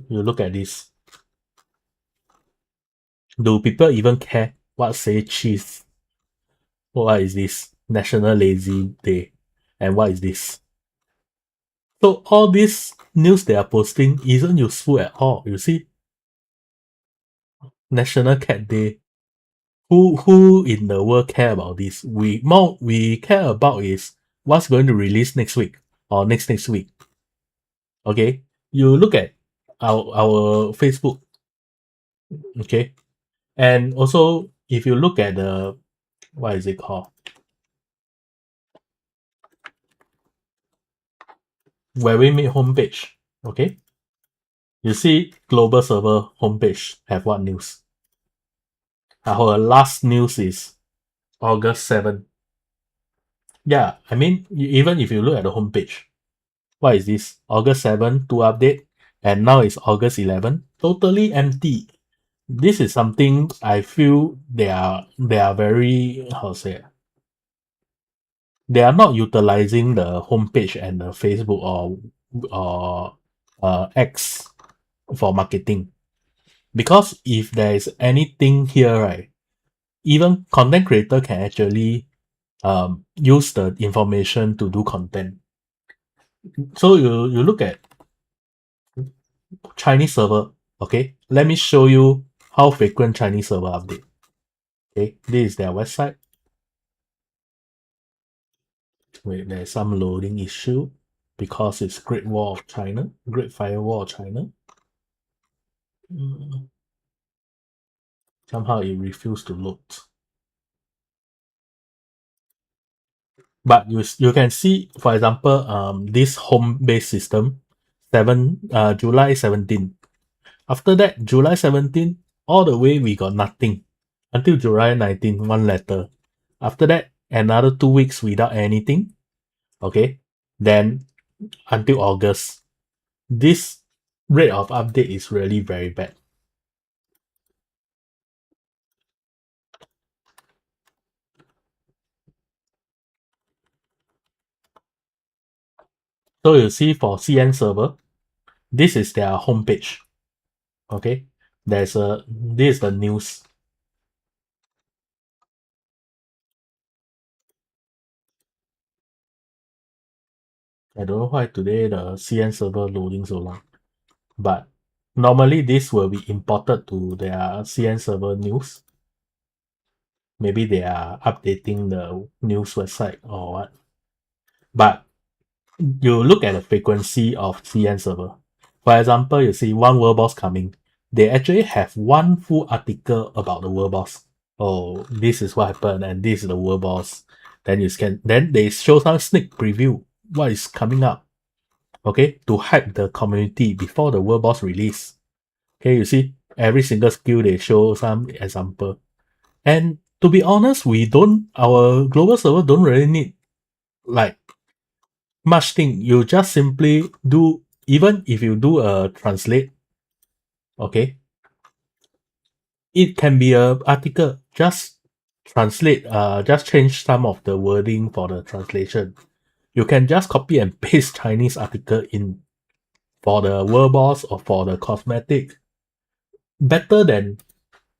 You look at this. Do people even care what say cheese? What is this? National Lazy Day. And what is this? So all this news they are posting isn't useful at all. You see, National Cat Day. Who in the world care about this? We care about is what's going to release next week or next week. Okay, you look at our Facebook. Okay, and also if you look at the what is it called? Where we made homepage. Okay, you see global server homepage have what news? Our last news is August 7th. Yeah, I mean, even if you look at the homepage, what is this? August 7th to update, and now it's August 11th. Totally empty. This is something I feel they are very, how to say, they are not utilizing the homepage and the Facebook or X for marketing. Because if there is anything here, right, even content creator can actually use the information to do content. So you look at Chinese server, okay? Let me show you how frequent Chinese server update. Okay, this is their website. Wait, there's some loading issue because it's Great Wall of China, Great Firewall of China. Somehow it refused to load. But you can see, for example, this home-based system, July 17. After that, July 17, all the way we got nothing. Until July 19, one letter. After that, another 2 weeks without anything. Okay. Then until August. This rate of update is really very bad. So you see for CN server, this is their homepage. Okay. This is the news. I don't know why today the CN server loading so long. But normally this will be imported to their CN server news. Maybe they are updating the news website or what. But you look at the frequency of CN server. For example, you see one world boss coming. They actually have one full article about the world boss. Oh, this is what happened and this is the world boss. Then they show some sneak preview what is coming up. Okay, to hype the community before the world boss release. Okay, you see every single skill they show some example. And to be honest, our global server don't really need like much thing. You just simply do, even if you do a translate, okay, it can be a article. Just translate, just change some of the wording for the translation. You can just copy and paste Chinese article in for the world boss or for the cosmetic. Better than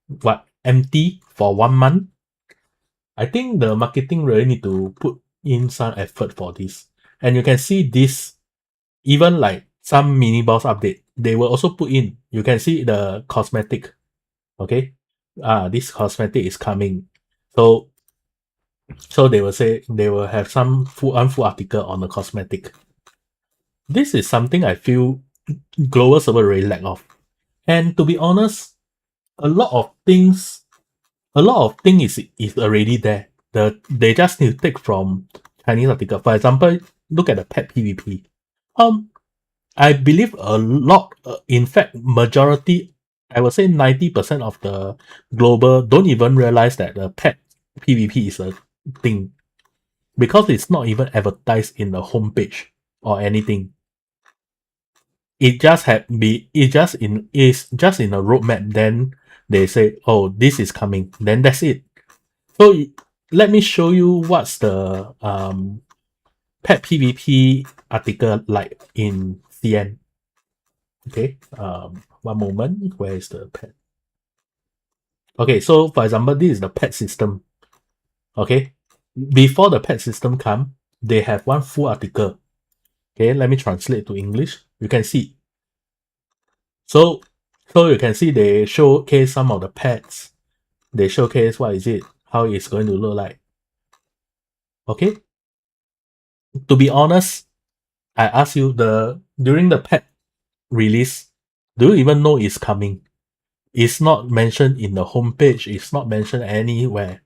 what empty for 1 month. I think the marketing really need to put in some effort for this. And you can see this, even like some mini boss update, they will also put in. You can see the cosmetic. Okay. This cosmetic is coming. So they will say they will have some full article on the cosmetic. This is something I feel global server really lack of. And to be honest, a lot of things is already there. They just need to take from Chinese article. For example, look at the pet PvP. I believe a lot, in fact, majority I would say 90% of the global don't even realize that the pet PvP is a thing because it's not even advertised in the homepage or anything. It's just in a roadmap. Then they say, oh, this is coming. Then that's it. So let me show you what's the pet PvP article like in CN. Okay. One moment. Where is the pet? Okay, so for example, this is the pet system. Okay. Before the pet system come, they have one full article. Okay, let me translate to English. You can see. So you can see they showcase some of the pets. They showcase what is it, how it's going to look like. Okay. To be honest, I ask you during the pet release, do you even know it's coming? It's not mentioned in the homepage. It's not mentioned anywhere.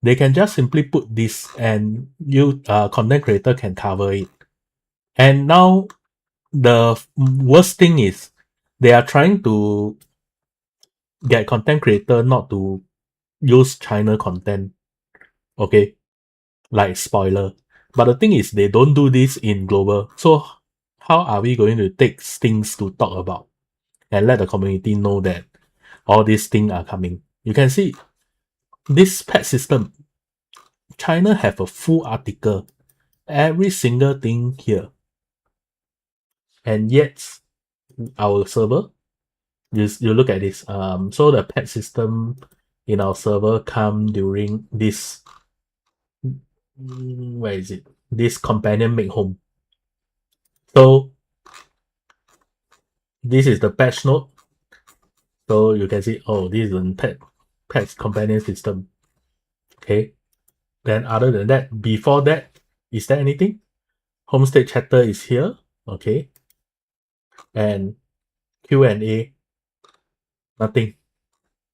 They can just simply put this and you content creator can cover it. And now the worst thing is they are trying to get content creator not to use China content. Okay. Like spoiler. But the thing is they don't do this in global. So how are we going to take things to talk about and let the community know that all these things are coming? You can see this pet system. China have a full article. Every single thing here. And yet our server, you look at this. So the pet system in our server come during this where is it? This companion make home. So this is the patch note. So you can see, oh, this is a pet companion system. Okay. Then other than that, before that, is there anything? Homestead chatter is here. Okay. And Q&A, nothing.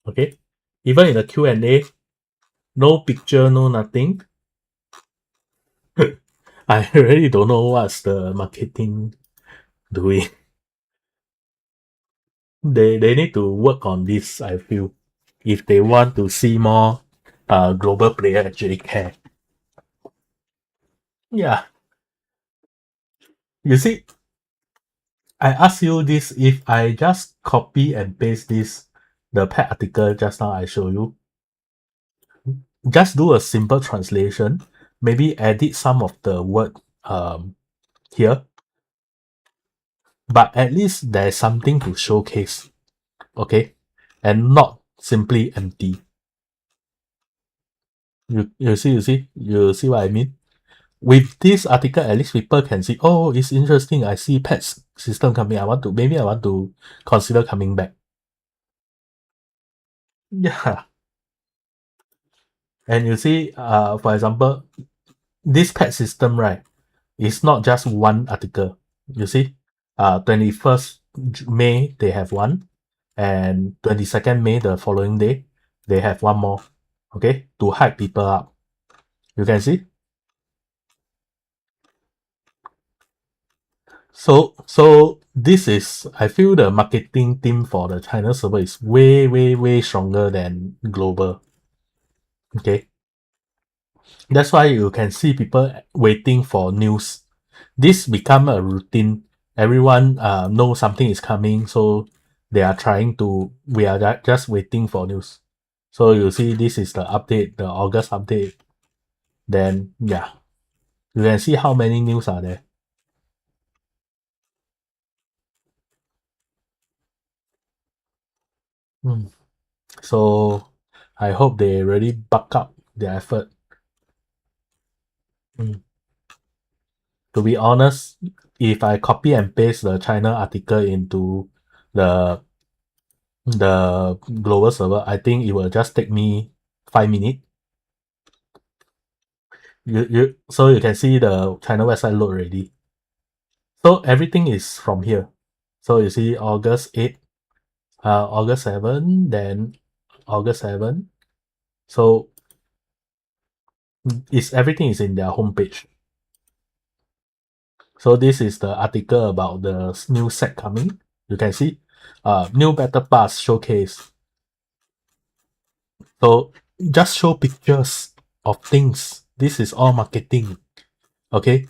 Okay. Even in the Q&A, no picture, no nothing. I really don't know what's the marketing doing. They need to work on this, I feel, if they want to see more global player actually care. Yeah. You see, I ask you this, if I just copy and paste this, the pet article just now I show you, just do a simple translation, maybe edit some of the word here, but at least there's something to showcase, okay? And not simply empty. You see what I mean? With this article, at least people can see, oh, it's interesting. I see pets system coming. I want to consider coming back. Yeah. And you see, for example, this pet system, right, is not just one article. You see, 21st May, they have one, and 22nd May, the following day, they have one more, okay, to hype people up. You can see. So this is, I feel the marketing team for the China server is way, way, way stronger than global. Okay. That's why you can see people waiting for news. This become a routine. Everyone knows something is coming, so we are just waiting for news. So you see this is the update, the August update. Then yeah, you can see how many news are there. So I hope they really buck up their effort. To be honest, if I copy and paste the China article into the global server, I think it will just take me 5 minutes. So you can see the China website load already. So everything is from here. So you see August 8, August 7, then August 7. So everything is in their homepage. So this is the article about the new set coming. You can see new battle pass showcase. So just show pictures of things. This is all marketing. Okay,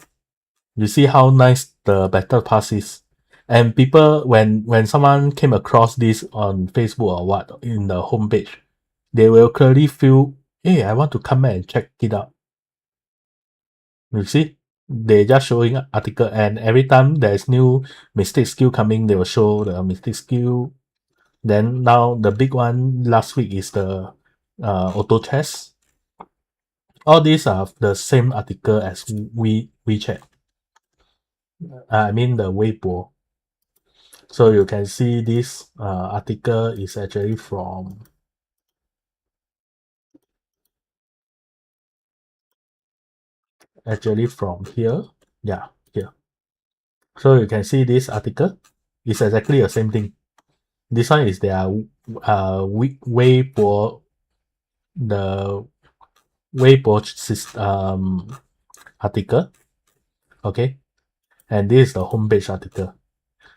you see how nice the battle pass is. And people, when someone came across this on Facebook or what in the homepage, they will clearly feel, hey, I want to come back and check it out. You see, they just showing article, and every time there's new mystic skill coming, they will show the mystic skill. Then now the big one last week is the auto chess. All these are the same article as WeChat. I mean the Weibo. So you can see this article is actually from here. Yeah, here. So you can see this article is exactly the same thing. This one is their Weibo, the Weibo article. Okay, and this is the homepage article.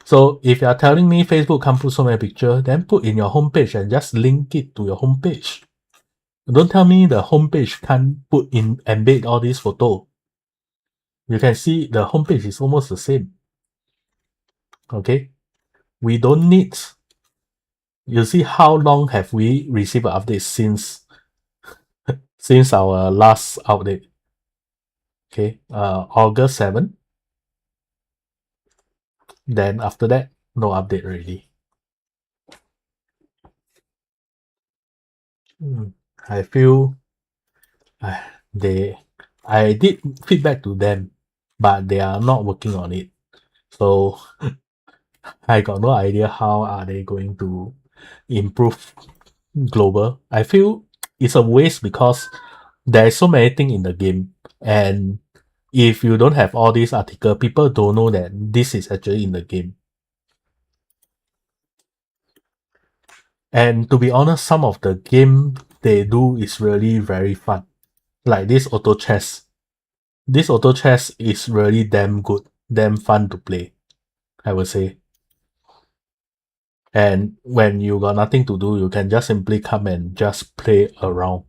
So if you are telling me Facebook can't put so many pictures, then put in your homepage and just link it to your homepage. Don't tell me the homepage can't put in embed all these photo. You can see the homepage is almost the same. Okay, we don't need. You see how long have we received an update since our last update? Okay, August 7. Then after that, no update already. I feel I did feedback to them, but they are not working on it. So I got no idea how are they going to improve global. I feel it's a waste because there's so many things in the game, and if you don't have all these article, people don't know that this is actually in the game. And to be honest, some of the game they do is really very fun. Like this auto chess. This auto chess is really damn good, damn fun to play, I would say. And when you got nothing to do, you can just simply come and just play around.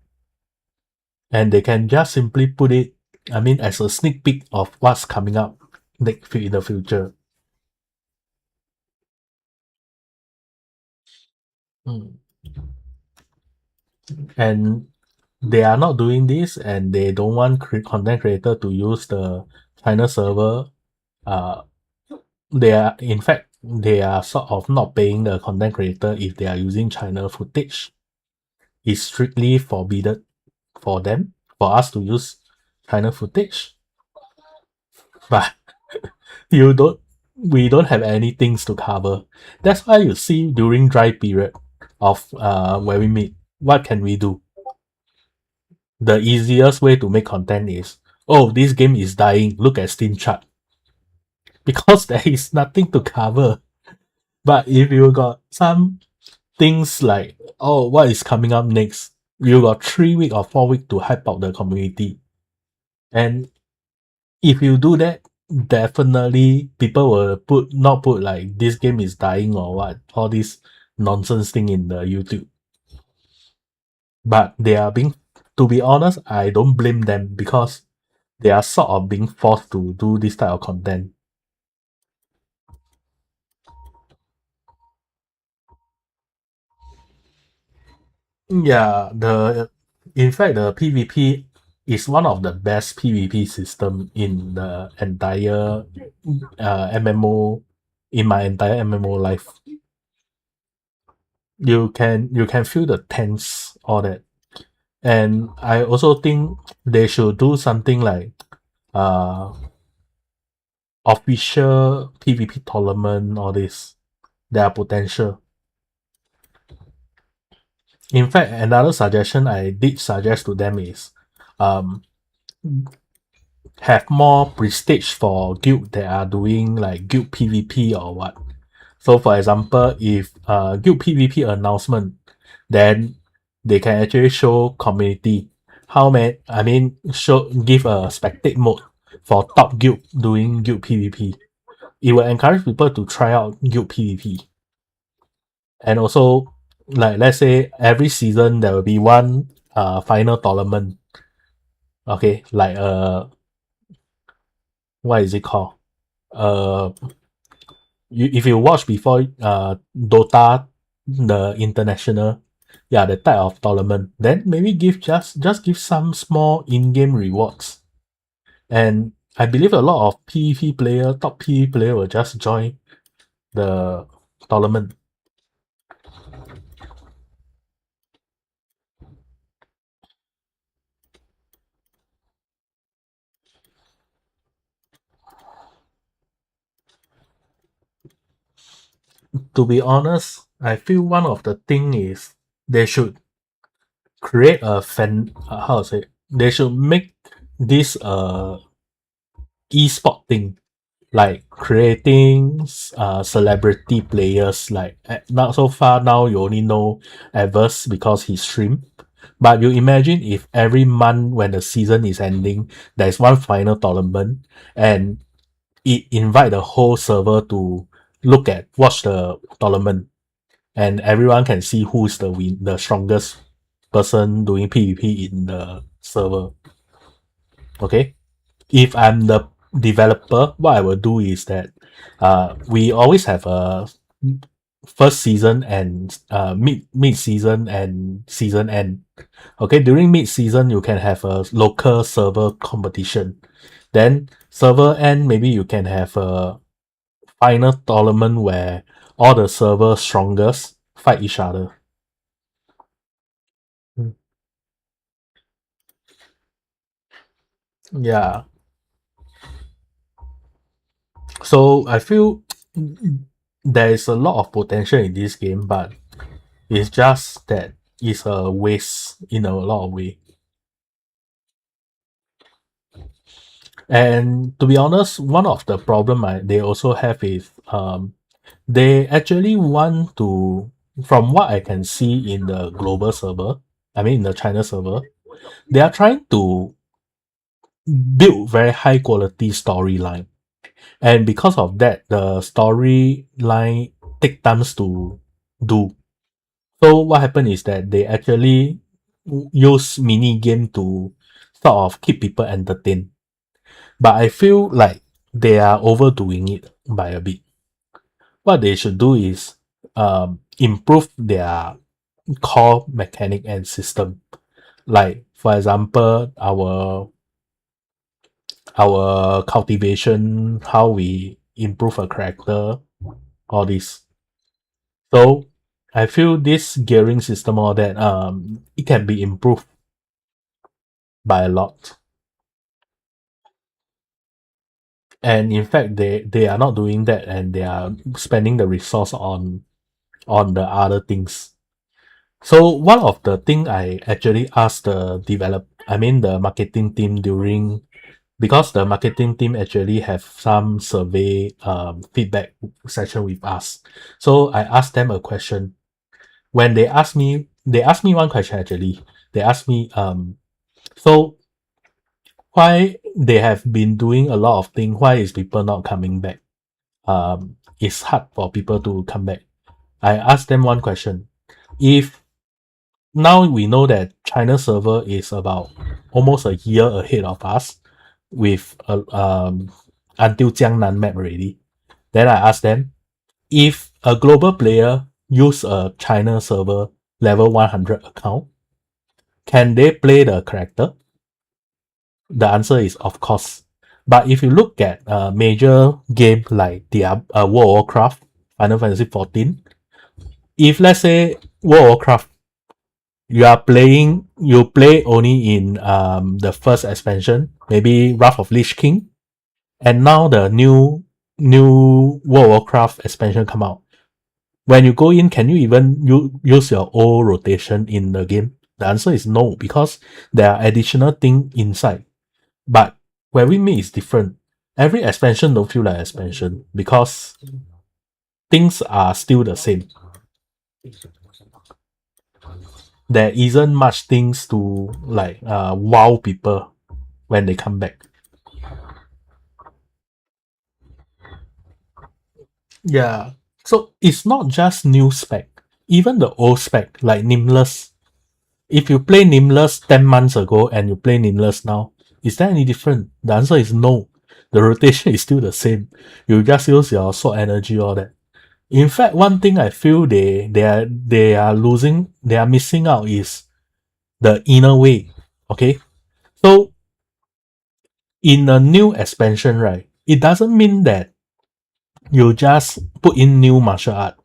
And they can just simply put it, I mean, as a sneak peek of what's coming up next in the future. And they are not doing this, and they don't want content creator to use the China server. They are, in fact, they are sort of not paying the content creator if they are using China footage. It's strictly forbidden for them, for us to use China footage. But we don't have any things to cover. That's why you see during dry period of where we meet, what can we do? The easiest way to make content is, oh, this game is dying, look at Steam chart. Because there is nothing to cover. But if you got some things like, oh, what is coming up next, you got 3 weeks or 4 weeks to hype out the community. And if you do that, definitely people will not put like this game is dying or what, all this nonsense thing in the YouTube. But they are being, to be honest, I don't blame them because they are sort of being forced to do this type of content. Yeah, in fact the PvP is one of the best PvP system in the entire MMO, in my entire MMO life. You can feel the tense, all that. And I also think they should do something like official PvP tournament, all this. There are potential. In fact, another suggestion I did suggest to them is have more prestige for guild that are doing like guild PvP or what. So for example, if guild PvP announcement, then they can actually show community how many, I mean, give a spectate mode for top guild doing guild PvP. It will encourage people to try out guild PvP. And also, like let's say every season there will be one final tournament. Okay, like what is it called? Uh if you watch before Dota, the international, yeah, the type of tournament, then maybe give just give some small in-game rewards. And I believe a lot of PvP player, top PvP player will just join the tournament. To be honest, I feel one of the thing is they should create a how to say, they should make this e-sport thing, like creating celebrity players. Like not so far now you only know Evers because he stream, but you imagine if every month when the season is ending there's one final tournament, and it invite the whole server to watch the tournament, and everyone can see who's the strongest person doing PvP in the server. Okay, if I'm the developer, what I will do is that we always have a first season and mid season and season end. Okay, during mid season you can have a local server competition. Then server end, maybe you can have a final tournament where all the server strongest fight each other. Mm. Yeah. So I feel there is a lot of potential in this game, but it's just that it's a waste in a lot of way. And to be honest, one of the problem they also have is they actually want to, from what I can see in the global server, I mean in the China server, they are trying to build very high quality storyline. And because of that, the storyline take times to do. So what happened is that they actually use mini game to sort of keep people entertained. But I feel like they are overdoing it by a bit. What they should do is improve their core mechanic and system. Like for example, our cultivation, how we improve a character, all this. So I feel this gearing system, all that, it can be improved by a lot. And in fact, they are not doing that, and they are spending the resource on the other things. So one of the thing I actually asked the marketing team during, because the marketing team actually have some survey feedback session with us. So I asked them a question. When they asked me one question actually. They asked me so why they have been doing a lot of things, why is people not coming back? It's hard for people to come back. I asked them one question. If now we know that China server is about almost a year ahead of us with until Jiangnan map already. Then I asked them, if a global player use a China server level 100 account, can they play the character? The answer is of course. But if you look at a major game like the World of Warcraft, Final Fantasy 14, if let's say World of Warcraft, you play only in the first expansion, maybe Wrath of Lich King, and now the new World of Warcraft expansion come out. When you go in, can you even use your old rotation in the game? The answer is no, because there are additional thing inside. But where we meet is different. Every expansion don't feel like expansion because things are still the same. There isn't much things to like wow people when they come back. Yeah. So it's not just new spec. even the old spec like Nimless, if you play Nimless 10 months ago and you play Nimless now, is there any different? The answer is no. The rotation is still the same. You just use your sword energy, all that. In fact, one thing I feel they are missing out is the inner way. Okay, so in a new expansion, right, it doesn't mean that you just put in new martial art.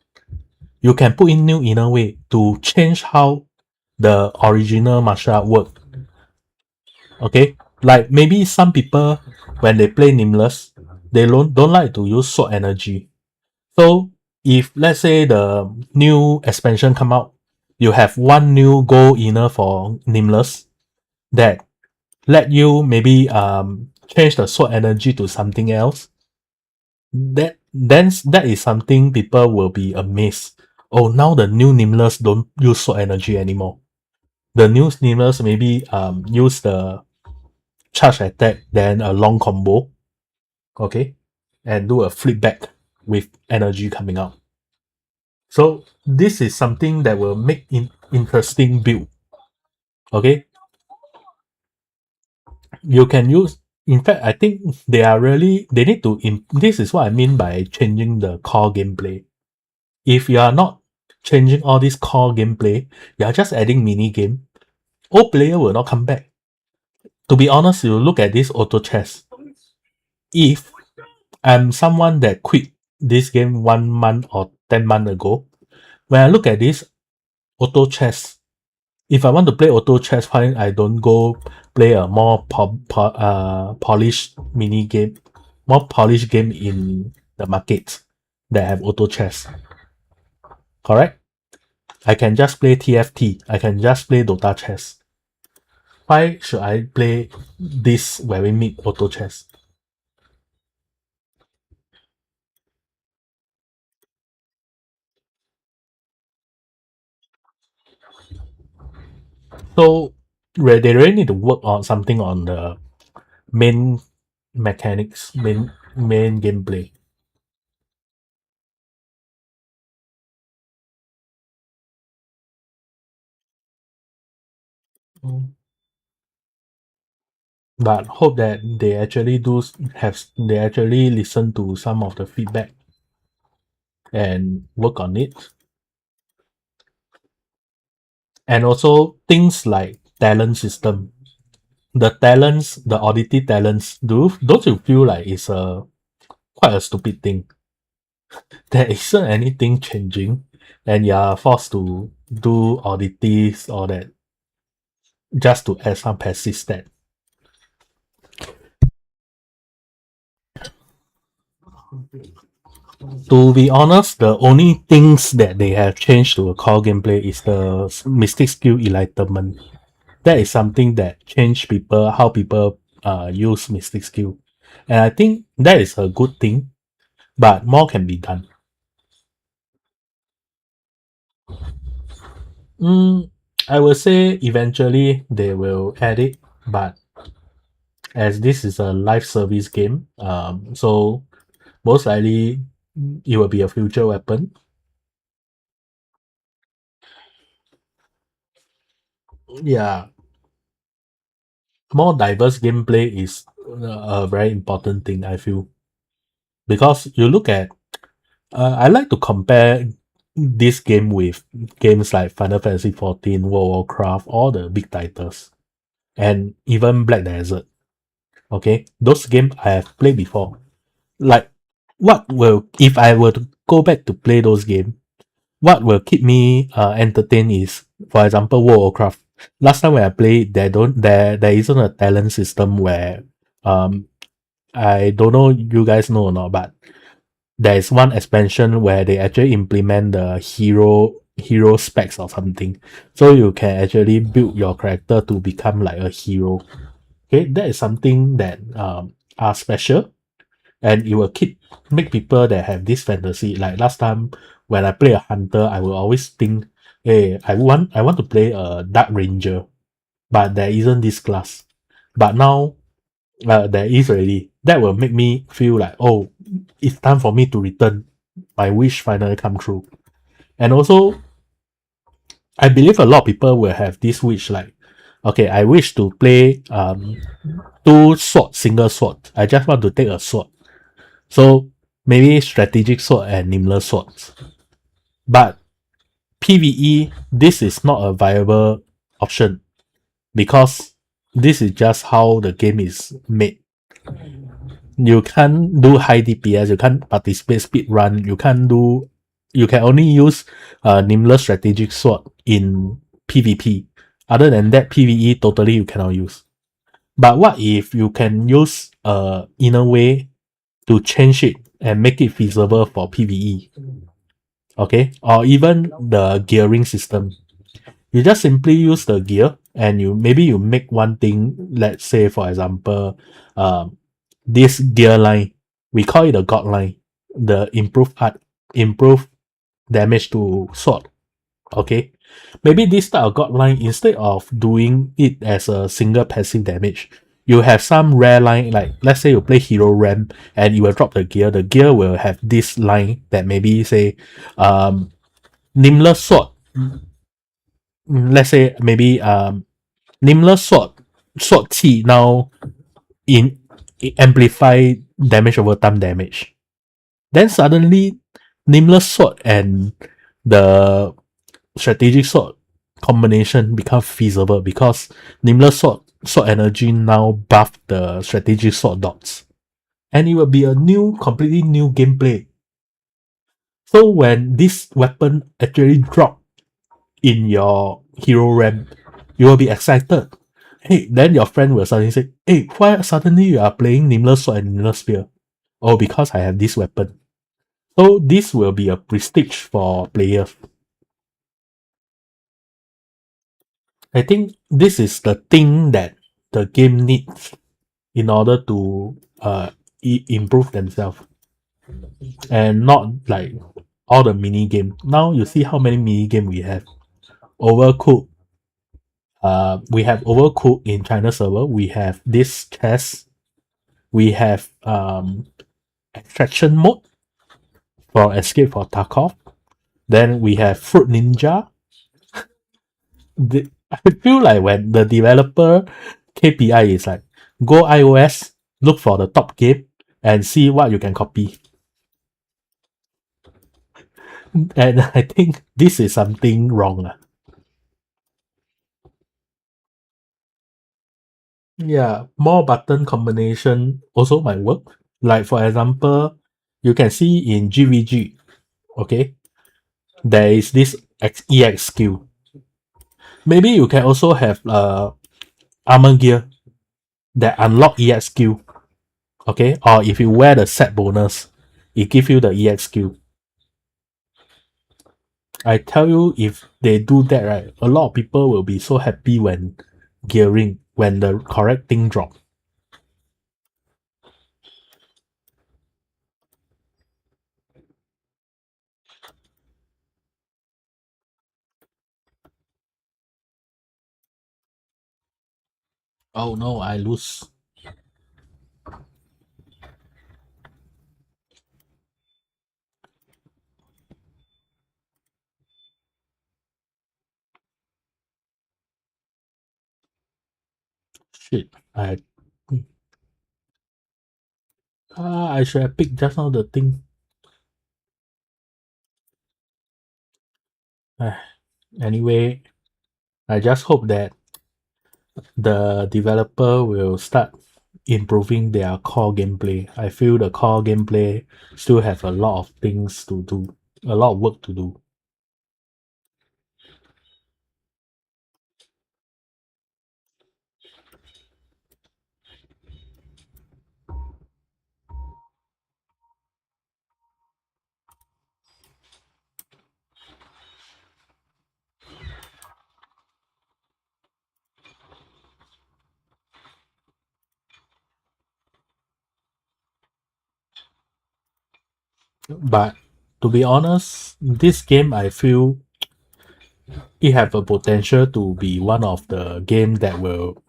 You can put in new inner way to change how the original martial art work. Okay, like maybe some people when they play Nimless, they don't like to use sword energy. So if let's say the new expansion come out, you have one new gold inner for Nimless that let you maybe change the sword energy to something else. That is something people will be amazed. Oh, now the new Nimless don't use sword energy anymore. The new Nimless maybe use the charge attack, then a long combo, okay, and do a flip back with energy coming out. So this is something that will make interesting build. Okay, you can use. In fact, I think they need to. This is what I mean by changing the core gameplay. If you are not changing all this core gameplay, you are just adding mini game. Old player will not come back. To be honest, you look at this auto chess. If I'm someone that quit this game 1 month or 10 months ago, when I look at this auto chess, if I want to play auto chess, fine, I don't go play a more polished mini game, more polished game in the market that have auto chess. Correct? I can just play TFT. I can just play Dota chess. Why should I play this where we meet auto chess? So where they really need to work on something on the main mechanics, main gameplay. But hope that they actually they actually listen to some of the feedback and work on it. And also things like talent system. The talents, the oddity talents, don't you feel like it's a quite a stupid thing? There isn't anything changing and you're forced to do oddities or that just to add some passive stat. To be honest, the only things that they have changed to a core gameplay is the mystic skill enlightenment. That is something that changed how people use mystic skill. And I think that is a good thing, but more can be done. I will say eventually they will add it, but as this is a live service game, so most likely it will be a future weapon. Yeah, more diverse gameplay is a very important thing, I feel, because you look at I like to compare this game with games like Final Fantasy 14, World of Warcraft, all the big titles, and even Black Desert. Okay, those games I have played before. Like, what will if I were to go back to play those games? What will keep me entertained is, for example, World of Warcraft. Last time when I played, there isn't a talent system where um I don't know you guys know or not, but there is one expansion where they actually implement the hero specs or something, so you can actually build your character to become like a hero. Okay, that is something that are special, and it will make people that have this fantasy. Like last time when I play a hunter, I will always think, hey, I want to play a dark ranger, but there isn't this class. But now there is already. That will make me feel like, oh, it's time for me to return. My wish finally come true. And also I believe a lot of people will have this wish like, okay, I wish to play two sword, single sword. I just want to take a sword. So maybe strategic sword and nameless swords. But PvE, this is not a viable option because this is just how the game is made. You can't do high DPS, you can't participate speed run, you can only use nameless strategic sword in PvP. Other than that, PvE totally you cannot use. But what if you can use in a way to change it and make it feasible for PvE? Okay, or even the gearing system. You just simply use the gear and you make one thing, let's say for example, this gear line, we call it a god line, the improve damage to sword. Okay, maybe this type of god line, instead of doing it as a single passive damage, you have some rare line, like let's say you play hero ramp and you will drop the gear will have this line that maybe say nameless sword. Let's say maybe nameless sword key now in amplify damage over time damage. Then suddenly nameless sword and the strategic sword combination become feasible because nameless sword energy now buff the strategic sword dots. And it will be a completely new gameplay. So when this weapon actually drop in your hero ramp, you will be excited. Hey, then your friend will suddenly say, hey, why suddenly you are playing Nameless Sword and Nameless Spear? Oh, because I have this weapon. So this will be a prestige for players. I think this is the thing that the game needs in order to improve themselves. And not like all the mini game. Now you see how many mini game we have. Overcooked. We have Overcooked in China server. We have this chess. We have extraction mode for Escape for Tarkov. Then we have Fruit Ninja. I feel like when the developer KPI is like, go iOS, look for the top game, and see what you can copy. And I think this is something wrong. Yeah, more button combination also might work. Like for example, you can see in GVG, okay, there is this EX skill. Maybe you can also have armor gear that unlock EX skill. Okay, or if you wear the set bonus, it give you the EX skill. I tell you, if they do that, right, a lot of people will be so happy when gearing, when the correct thing drop. Oh no, I lose. Shit, I should have picked just now the thing. Anyway, I just hope that the developer will start improving their core gameplay. I feel the core gameplay still have a lot of things to do, a lot of work to do. But to be honest, this game I feel it have a potential to be one of the game that will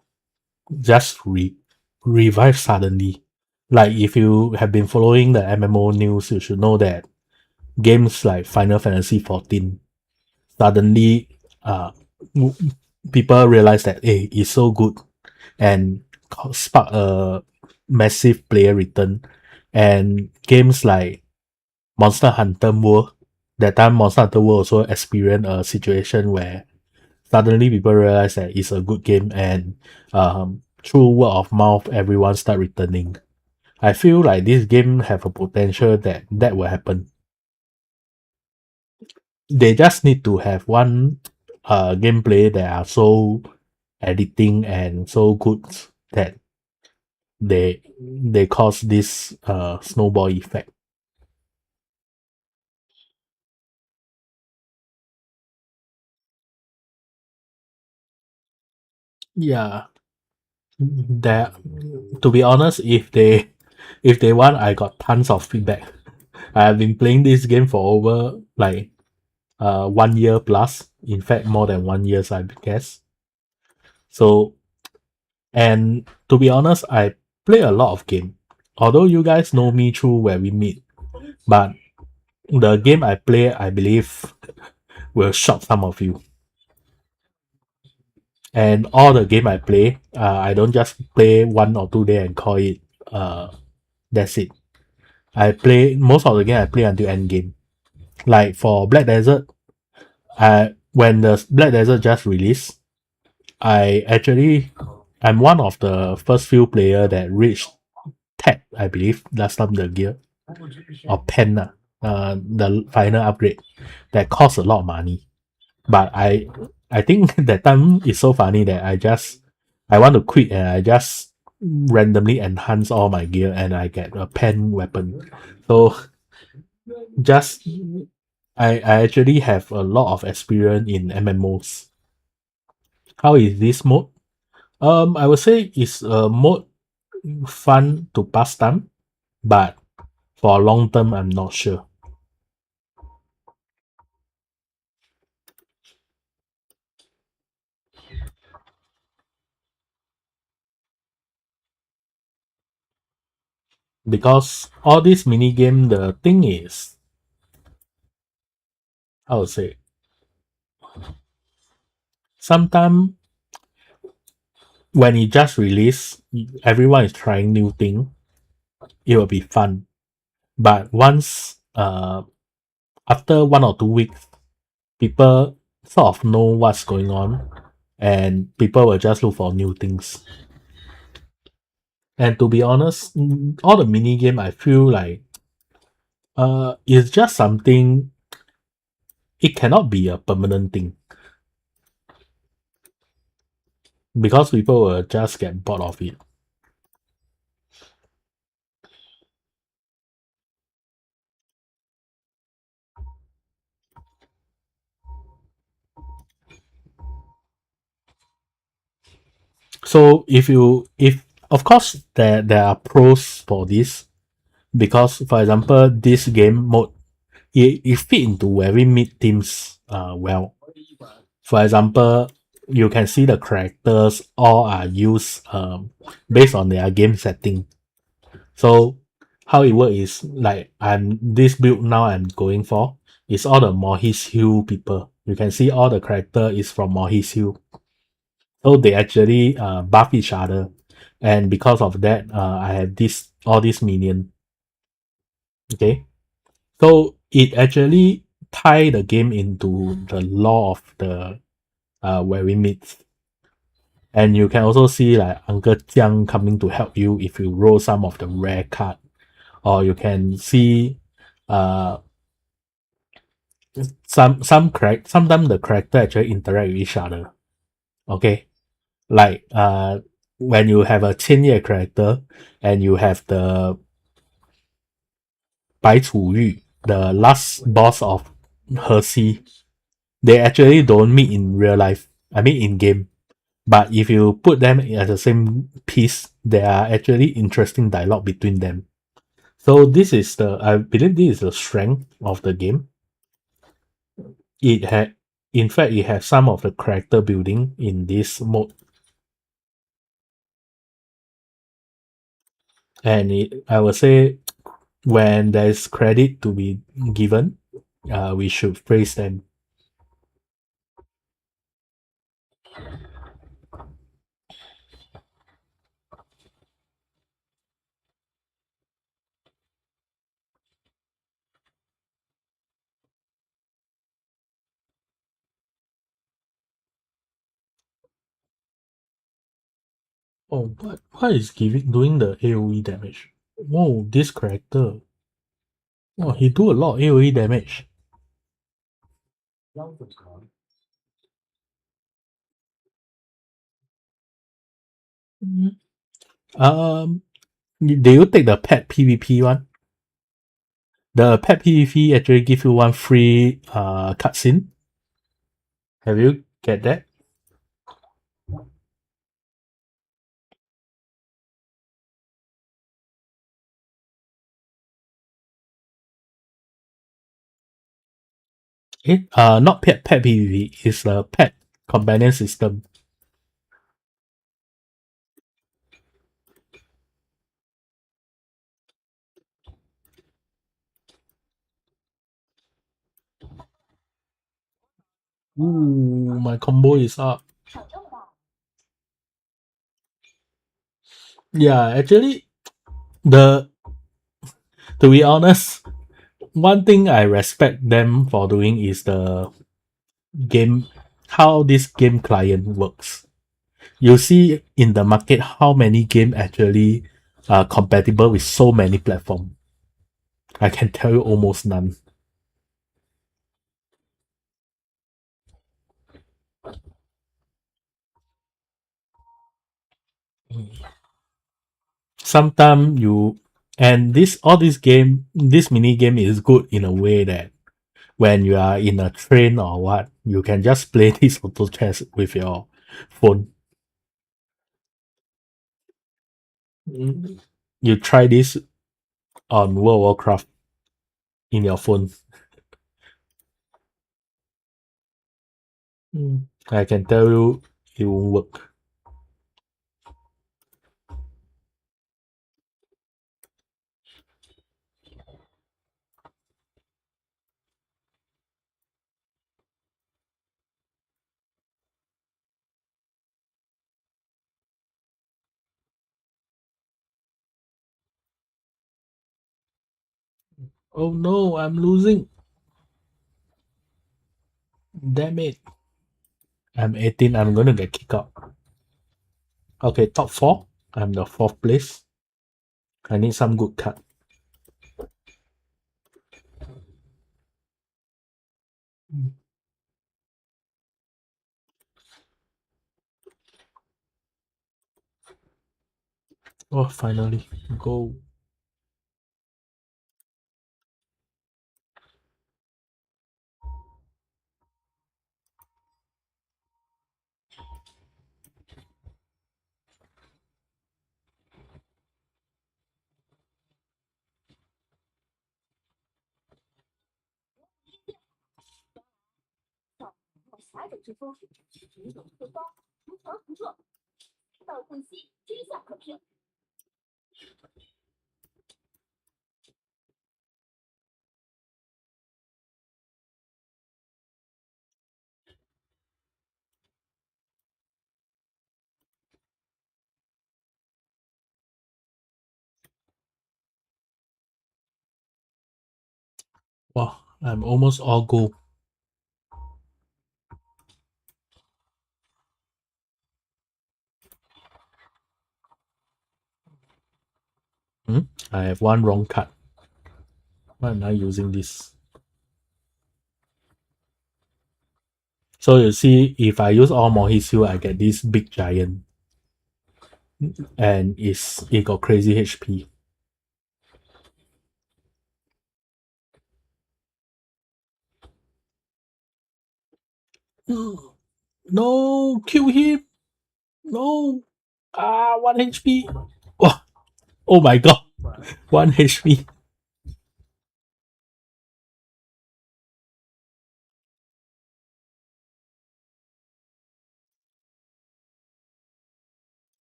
just revive suddenly. Like if you have been following the MMO news, you should know that games like Final Fantasy 14 suddenly uh w- people realize that hey, it's so good and spark a massive player return. And games like Monster Hunter World, that time Monster Hunter World also experienced a situation where suddenly people realize that it's a good game, and through word of mouth everyone start returning. I feel like this game have a potential that will happen. They just need to have one gameplay that are so editing and so good that they cause this snowball effect. Yeah, that to be honest, if they want, I got tons of feedback. I have been playing this game for over like 1 year plus. In fact, more than 1 year, I guess. So, and to be honest, I play a lot of game. Although you guys know me through where we meet, but the game I play, I believe, will shock some of you. And all the game I play, I don't just play 1 or 2 day and call it. That's it. I play most of the game. I play until end game. Like for Black Desert, when the Black Desert just released, I'm one of the first few player that reached tech, I believe, last time the gear or pen, the final upgrade that costs a lot of money. But I think that time is so funny that I want to quit and I just randomly enhance all my gear and I get a pen weapon. So just I actually have a lot of experience in MMOs. How is this mode? I would say it's a mode fun to pass time, but for long term, I'm not sure. Because all this mini game, the thing is, I would say, sometimes when it just released, everyone is trying new thing. It will be fun, but once after 1 or 2 weeks, people sort of know what's going on, and people will just look for new things. And to be honest, all the mini game, I feel like it's just something. It cannot be a permanent thing because people will just get bored of it. So if of course there are pros for this, because for example this game mode, it fit into every mid teams well. For example, you can see the characters all are used based on their game setting. So how it works is like I'm this build now I'm going for is all the Mohis Hill people. You can see all the character is from Mohis Hill. So they actually buff each other. And because of that, I have this all these minion. Okay. So it actually tie the game into the law of the where we meet. And you can also see like Uncle Jiang coming to help you if you roll some of the rare card. Or you can see uh sometimes the character actually interact with each other. Okay. Like when you have a 千叶 character and you have the 白楚玉, the last boss of Hershey, they actually don't meet in real life. I mean in game. But if you put them as the same piece, there are actually interesting dialogue between them. So I believe this is the strength of the game. It had, in fact, it has some of the character building in this mode, and I would say when there's credit to be given, we should praise them. Oh, what is doing the AoE damage? Whoa, this character. Oh, he do a lot of AoE damage. Mhm. Do you take the pet PvP one? The pet PvP actually give you one free cutscene. Have you get that? Not pet PvP. It's a pet companion system. Ooh, my combo is up. Yeah, actually, the to be honest, one thing I respect them for doing is the game, how this game client works. You see in the market how many game actually are compatible with so many platforms. I can tell you almost none. Sometimes you and this mini game is good in a way that when you are in a train or what, you can just play this auto chess with your phone. Mm. You try this on World of Warcraft in your phone. I can tell you it won't work. Oh no, I'm losing. Damn it. I'm 18. I'm gonna get kicked out. Okay, top 4. I'm the 4th place. I need some good card. Oh, finally. Go. Wow, I'm almost all gold. I have one wrong card. Why am I using this? So you see, if I use all Mohisu, I get this big giant. And it got crazy HP. No, kill him. No. 1 HP. Oh, oh my god. 1 HP.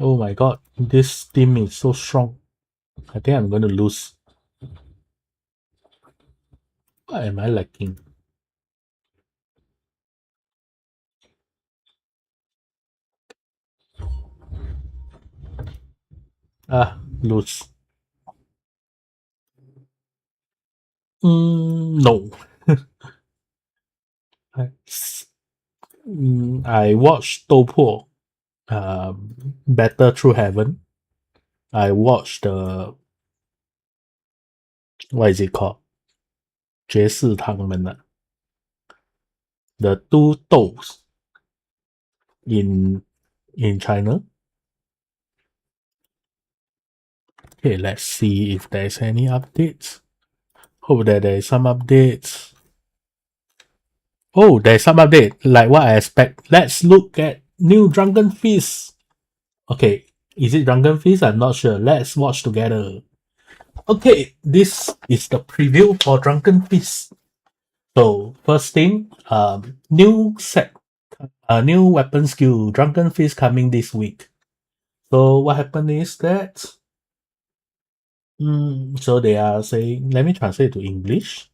Oh my god, this team is so strong. I think I'm going to lose. What am I lacking? Lose. No. I watched 斗破 Better Through Heaven. I watched the what is it called? 绝世唐门 the two Dou's in China. Okay, let's see if there's any updates. Hope that there's some updates. Oh, there's some update, like what I expect. Let's look at new Drunken Feast. Okay, is it Drunken Feast? I'm not sure. Let's watch together. Okay, this is the preview for Drunken Feast. So first thing, new set, new weapon skill, Drunken Feast coming this week. So what happened is that, so they are saying, let me translate to English.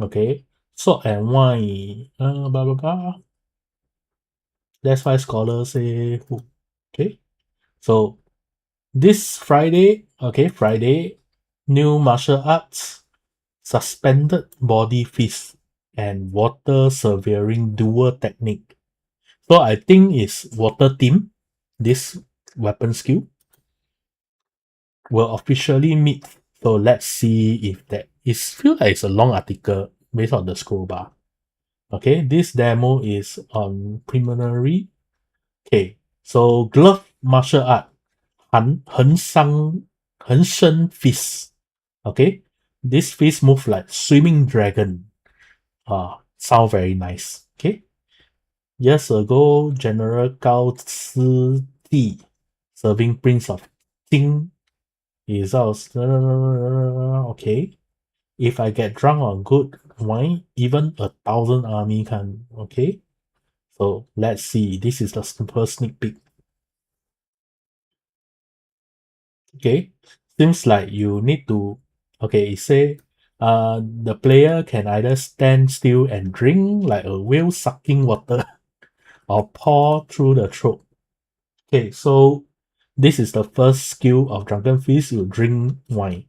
Okay, sword and wine, blah blah blah. That's why scholars say who. Okay, so this Friday, new martial arts, suspended body fist and water severing dual technique. So I think it's water team. This weapon skill will officially meet. So let's see if that is feel like it's a long article based on the scroll bar. Okay, this demo is on preliminary. Okay, so glove martial art, 横生 fist. Okay, this fist move like swimming dragon. Sound very nice. Okay, years ago, General Gao Di, serving Prince of Jing, is also okay. If I get drunk on good wine, even 1,000 army can. Okay, so let's see. This is the first sneak peek. Okay, seems like you need to. Okay, it say, the player can either stand still and drink like a whale sucking water, or pour through the throat. Okay, so this is the first skill of Drunken Feast. You drink wine.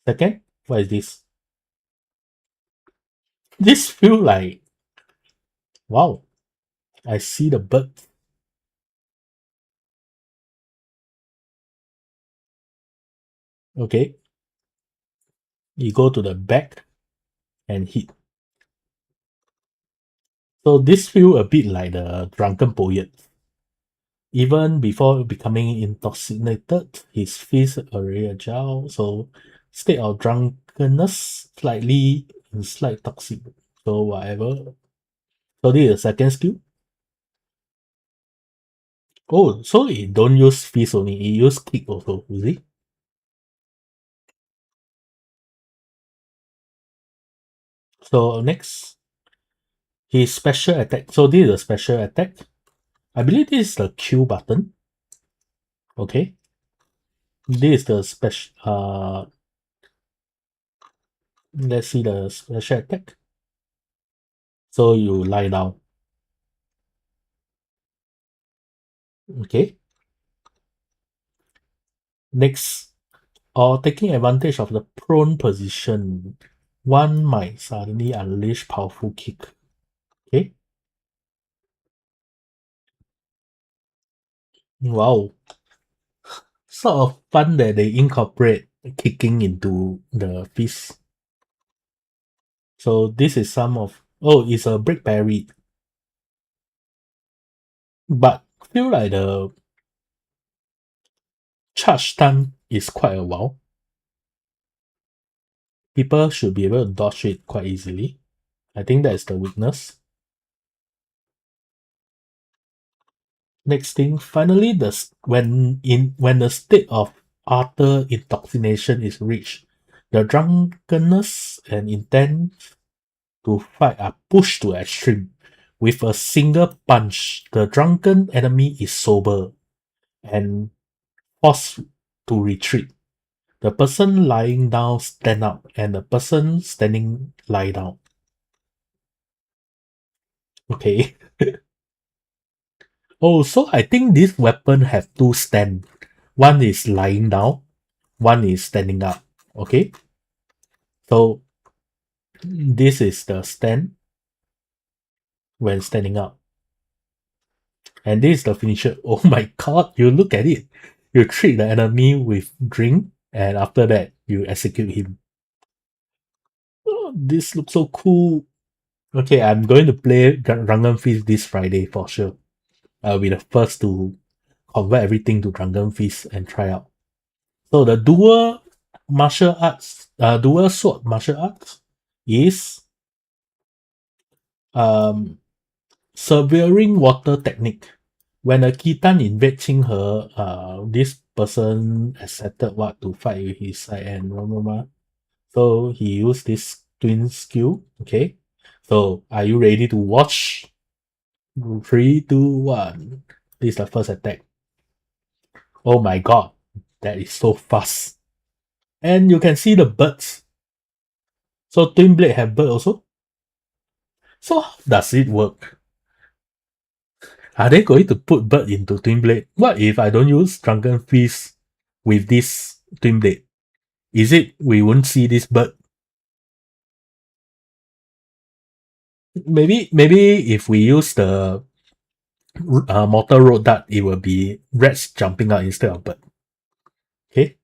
Second, what is this? This feel like, wow. I see the bird. Okay, you go to the back and hit. So this feel a bit like the Drunken Poet. Even before becoming intoxicated, his fist already agile. So state of drunkenness, slight toxic. So whatever. So this is the second skill. Oh, so it don't use fist only, it use kick also, you see? So next, his special attack. So this is a special attack. I believe this is the Q button. Okay. This is the special let's see the special attack. So you lie down. Okay. Next, or taking advantage of the prone position, one might suddenly unleash powerful kick. Okay. Wow. Sort of fun that they incorporate kicking into the fist. So this is some of, it's a break parry. But feel like the charge time is quite a while. People should be able to dodge it quite easily. I think that is the weakness. Next thing, finally, when the state of utter intoxication is reached, the drunkenness and intent to fight are pushed to extreme. With a single punch, the drunken enemy is sober, and forced to retreat. The person lying down stand up, and the person standing lie down. Okay. Oh, so I think this weapon have two stand. One is lying down, one is standing up. Okay. So this is the stand when standing up. And this is the finisher. Oh my god, you look at it. You treat the enemy with drink, and after that, you execute him. Oh, this looks so cool. Okay, I'm going to play Drunken Feast this Friday for sure. I'll be the first to convert everything to Drunken Feast and try out. So the dual sword martial arts is um severing water technique. When a Khitan invades Qinghe, this person accepted what to fight with his side and blah, blah, blah. So he used this twin skill. Okay. So are you ready to watch? 3, 2, 1. This is the first attack. Oh my god. That is so fast. And you can see the birds. So twin blade have bird also. So how does it work? Are they going to put bird into twin blade? What if I don't use Drunken Feast with this twin blade? Is it we won't see this bird? Maybe if we use the mortar road dart, it will be rats jumping out instead of bird. Okay.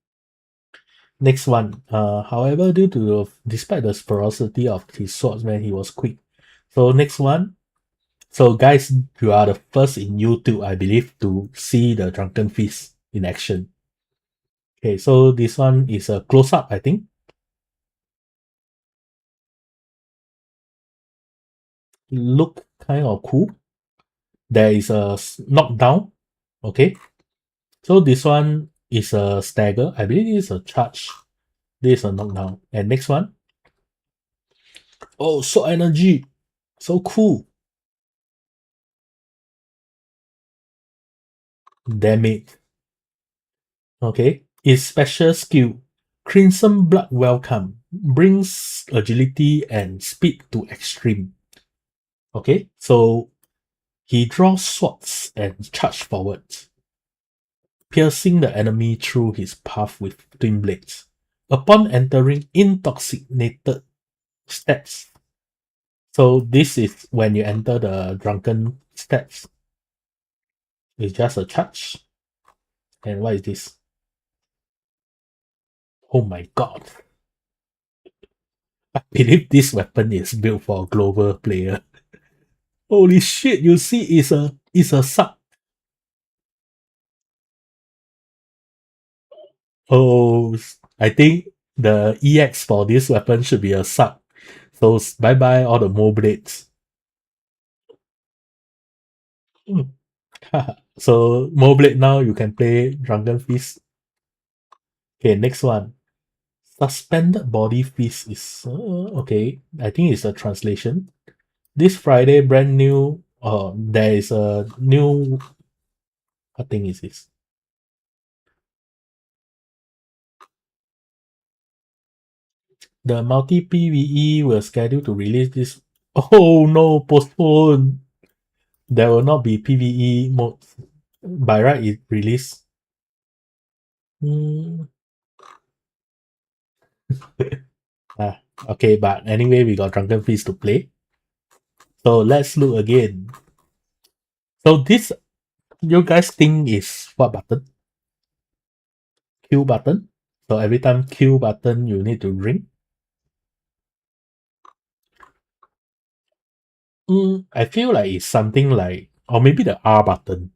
Next one. However, despite the ferocity of his swordsman, he was quick. So next one. So guys, you are the first in YouTube, I believe, to see the Drunken Feast in action. Okay, so this one is a close-up, I think. Look kind of cool. There is a knockdown. Okay. So this one is a stagger. I believe it's a charge. This is a knockdown. And next one. Oh, so energy. So cool. Damage. Okay. Its special skill. Crimson Blood Welcome. Brings agility and speed to extreme. Okay. So he draws swords and charge forward, piercing the enemy through his path with twin blades. Upon entering intoxicated steps. So this is when you enter the drunken steps. It's just a charge. And what is this? Oh my god. I believe this weapon is built for a global player. Holy shit, you see it's a sub. Oh, I think the EX for this weapon should be a sub. So bye bye all the more blades. So more blade now you can play Drunken Fist. Okay, next one. Suspended Body Feast is okay. I think it's a translation. This Friday, brand new. There is a new. What thing is this? The multi PVE was scheduled to release this. Oh no, postpone. There will not be PVE modes. By right, it released. Hmm. Okay, but anyway, we got Drunken Feast to play. So let's look again. So this, you guys think is what button? Q button. So every time Q button, you need to ring. I feel like it's something like, or maybe the R button.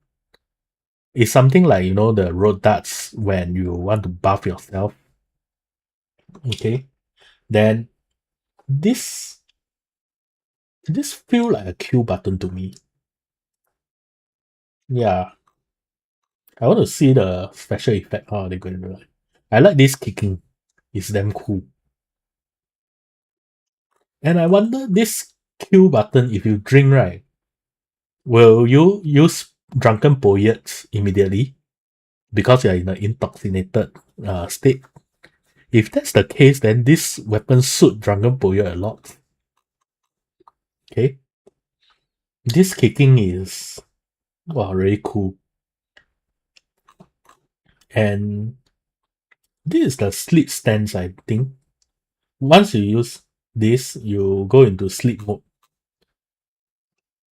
It's something like, the road darts when you want to buff yourself. Okay. Then this feel like a Q button to me. Yeah. I want to see the special effect. How they're going to do it. I like this kicking. It's damn cool. And I wonder this Q button, if you drink, right, will you use Drunken Poets immediately? because you're in an intoxicated state. If that's the case, then this weapon suit Drunken Poet a lot. Okay. This kicking is really cool. And this is the sleep stance, I think. Once you use this, you go into sleep mode.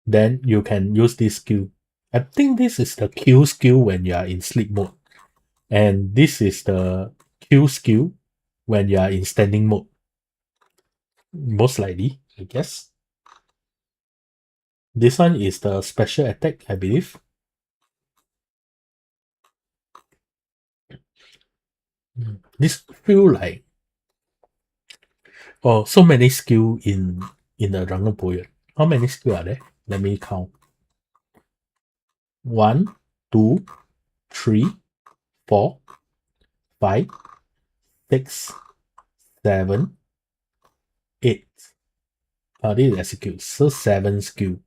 Then you can use this skill. I think this is the Q skill when you are in sleep mode. And this is the Q skill when you are in standing mode. Most likely, I guess. This one is the special attack, I believe. This feel like so many skill in the Drunken Poet. How many skill are there? Let me count. 1, 2, 3, 4, 5, 6, 7, 8. This is execute. So 7 skill.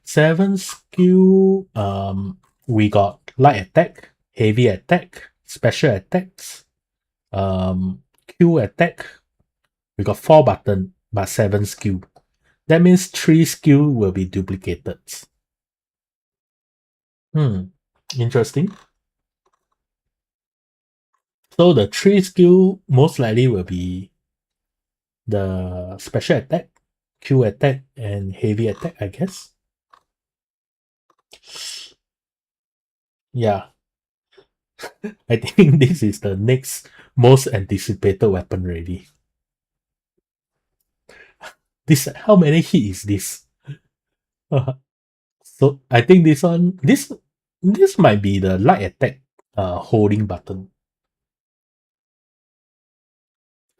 7 skill. We got light attack, heavy attack, special attacks, Q attack. We got 4 button, but 7 skill. That means 3 skill will be duplicated. Interesting. So the 3 skill most likely will be the special attack, Q attack, and heavy attack, I guess. Yeah. I think this is the next most anticipated weapon already. This how many hit is this? So I think this one this might be the light attack holding button.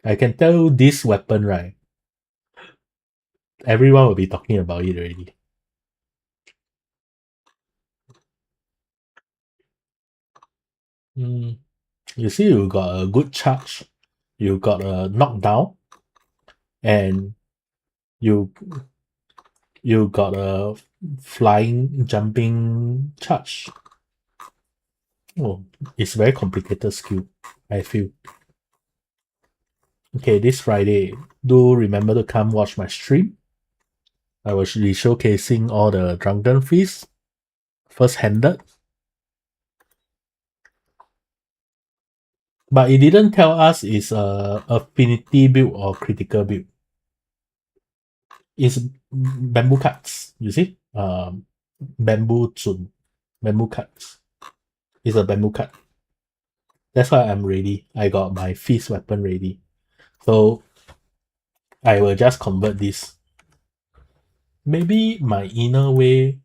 I can tell this weapon, right? Everyone will be talking about it already. You see, you got a good charge, you got a knockdown, and you got a flying jumping charge. Oh, it's very complicated skill, I feel. Okay, this Friday, do remember to come watch my stream. I will be showcasing all the Drunken Feast first-handed. But it didn't tell us it's a affinity build or critical build. It's bamboo cuts, you see? Bamboo chun. Bamboo cuts. It's a bamboo cut. That's why I'm ready. I got my feast weapon ready. So I will just convert this. Maybe my inner way,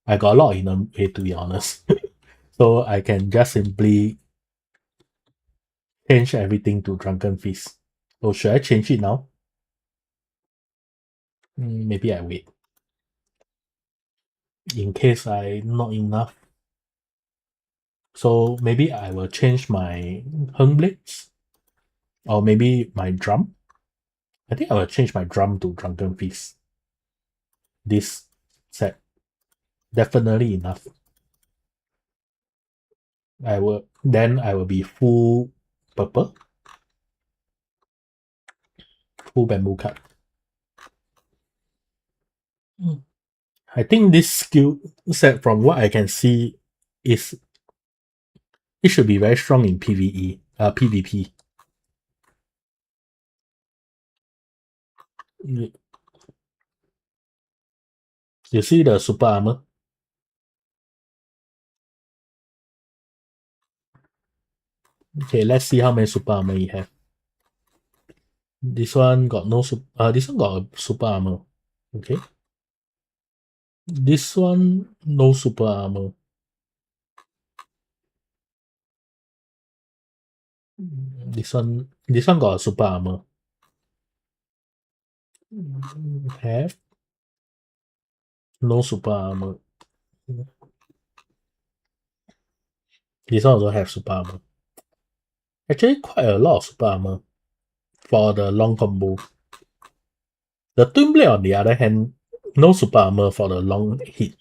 I got a lot of inner way to be honest. So I can just simply change everything to Drunken Feast. So should I change it now? Maybe I wait. In case I not enough. So maybe I will change my Hung Blades. Or maybe my drum. I think I will change my drum to Drunken Feast. This set. Definitely enough. I will be full purple. Full bamboo cut. I think this skill set from what I can see it should be very strong in PvP. You see the super armor? Okay, let's see how many super armor you have. This one got no this one got a super armor. Okay. This one no super armor. This one got a super armor. Have no super armor. This one also have super armor. Actually, quite a lot of super armor for the long combo. The Twin Blade, on the other hand, no super armor for the long hit.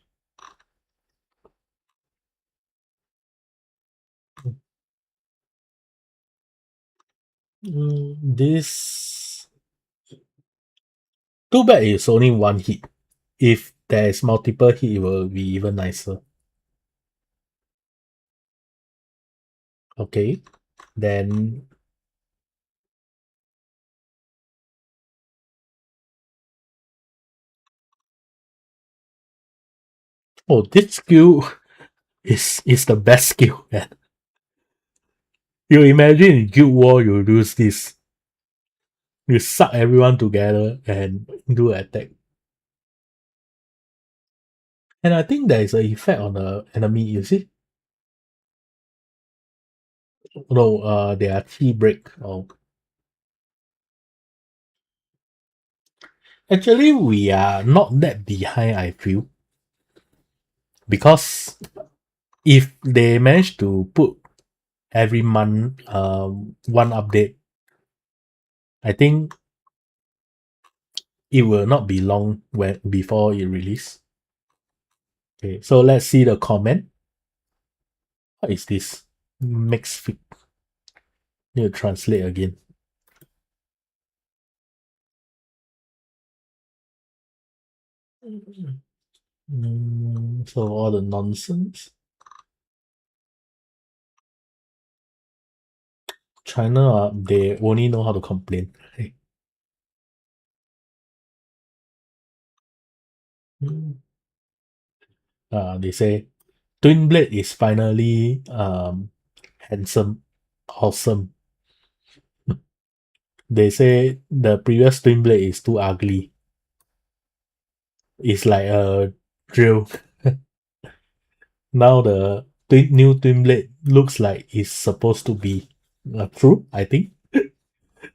This too bad it's only one hit. If there's multiple hit, it will be even nicer. Okay, then this skill is the best skill. Man. You imagine in Guild War you use this, you suck everyone together and do attack. And I think there is an effect on the enemy. You see? No, they are T break. Oh, actually, we are not that behind. I feel because if they manage to put every month one update, I think it will not be long when before it release. Okay, so let's see the comment. What is this? Mixed fit. Need to translate again. So all the nonsense. China, they only know how to complain. They say Twin Blade is finally handsome, awesome. They say the previous Twin Blade is too ugly. It's like a drill. Now the new Twin Blade looks like it's supposed to be true, I think.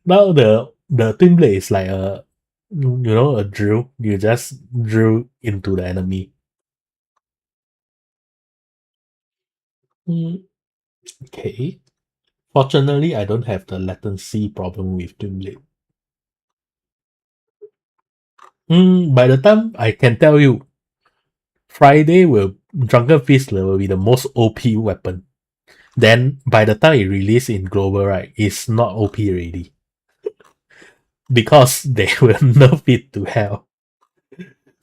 Now the Twin Blade is like a drill. You just drill into the enemy. Okay. Fortunately, I don't have the latency problem with Twin Blade. By the time I can tell you, Friday will Drunken Fist will be the most OP weapon. Then by the time it release in global, right, it's not OP already. Because they will nerf it to hell.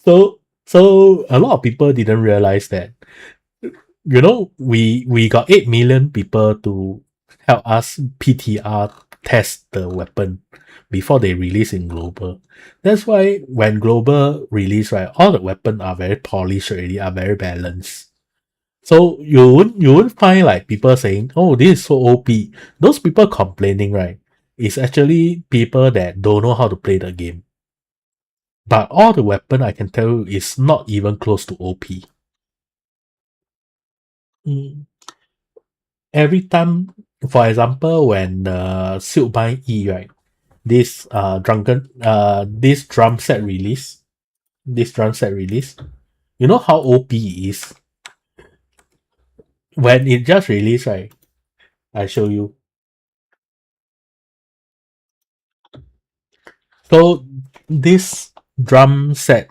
So a lot of people didn't realize that. We got 8 million people to help us PTR test the weapon before they release in global. That's why when global release, right, all the weapons are very polished already, are very balanced. So you won't find like people saying, "Oh, this is so OP." Those people complaining, right, is actually people that don't know how to play the game. But all the weapon I can tell you is not even close to OP. Every time, for example, when the Silk Bind E, right, this drum set release, you know how OP it is? When it just released, right, I show you. So this drum set,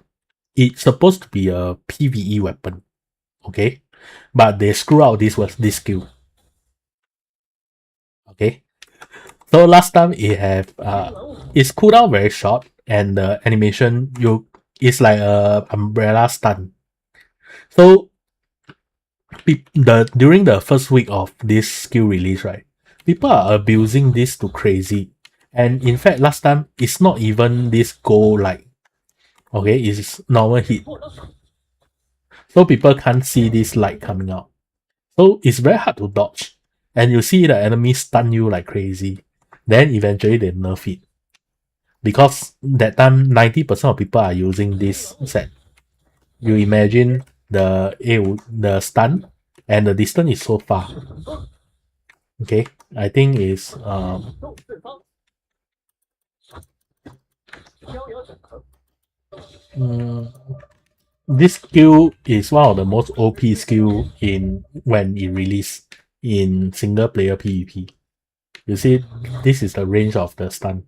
it's supposed to be a PvE weapon, okay? But they screw out this skill. Okay. So last time it have its cooldown very short and the animation it's like a umbrella stun. So during the first week of this skill release, right, people are abusing this to crazy. And in fact, last time it's not even this goal like okay, it's normal hit. So people can't see this light coming out. So it's very hard to dodge. And you see the enemy stun you like crazy. Then eventually they nerf it. Because that time 90% of people are using this set. You imagine the stun and the distance is so far. Okay, I think is this skill is one of the most OP skill in when it released in single player PvP. You see, this is the range of the stun.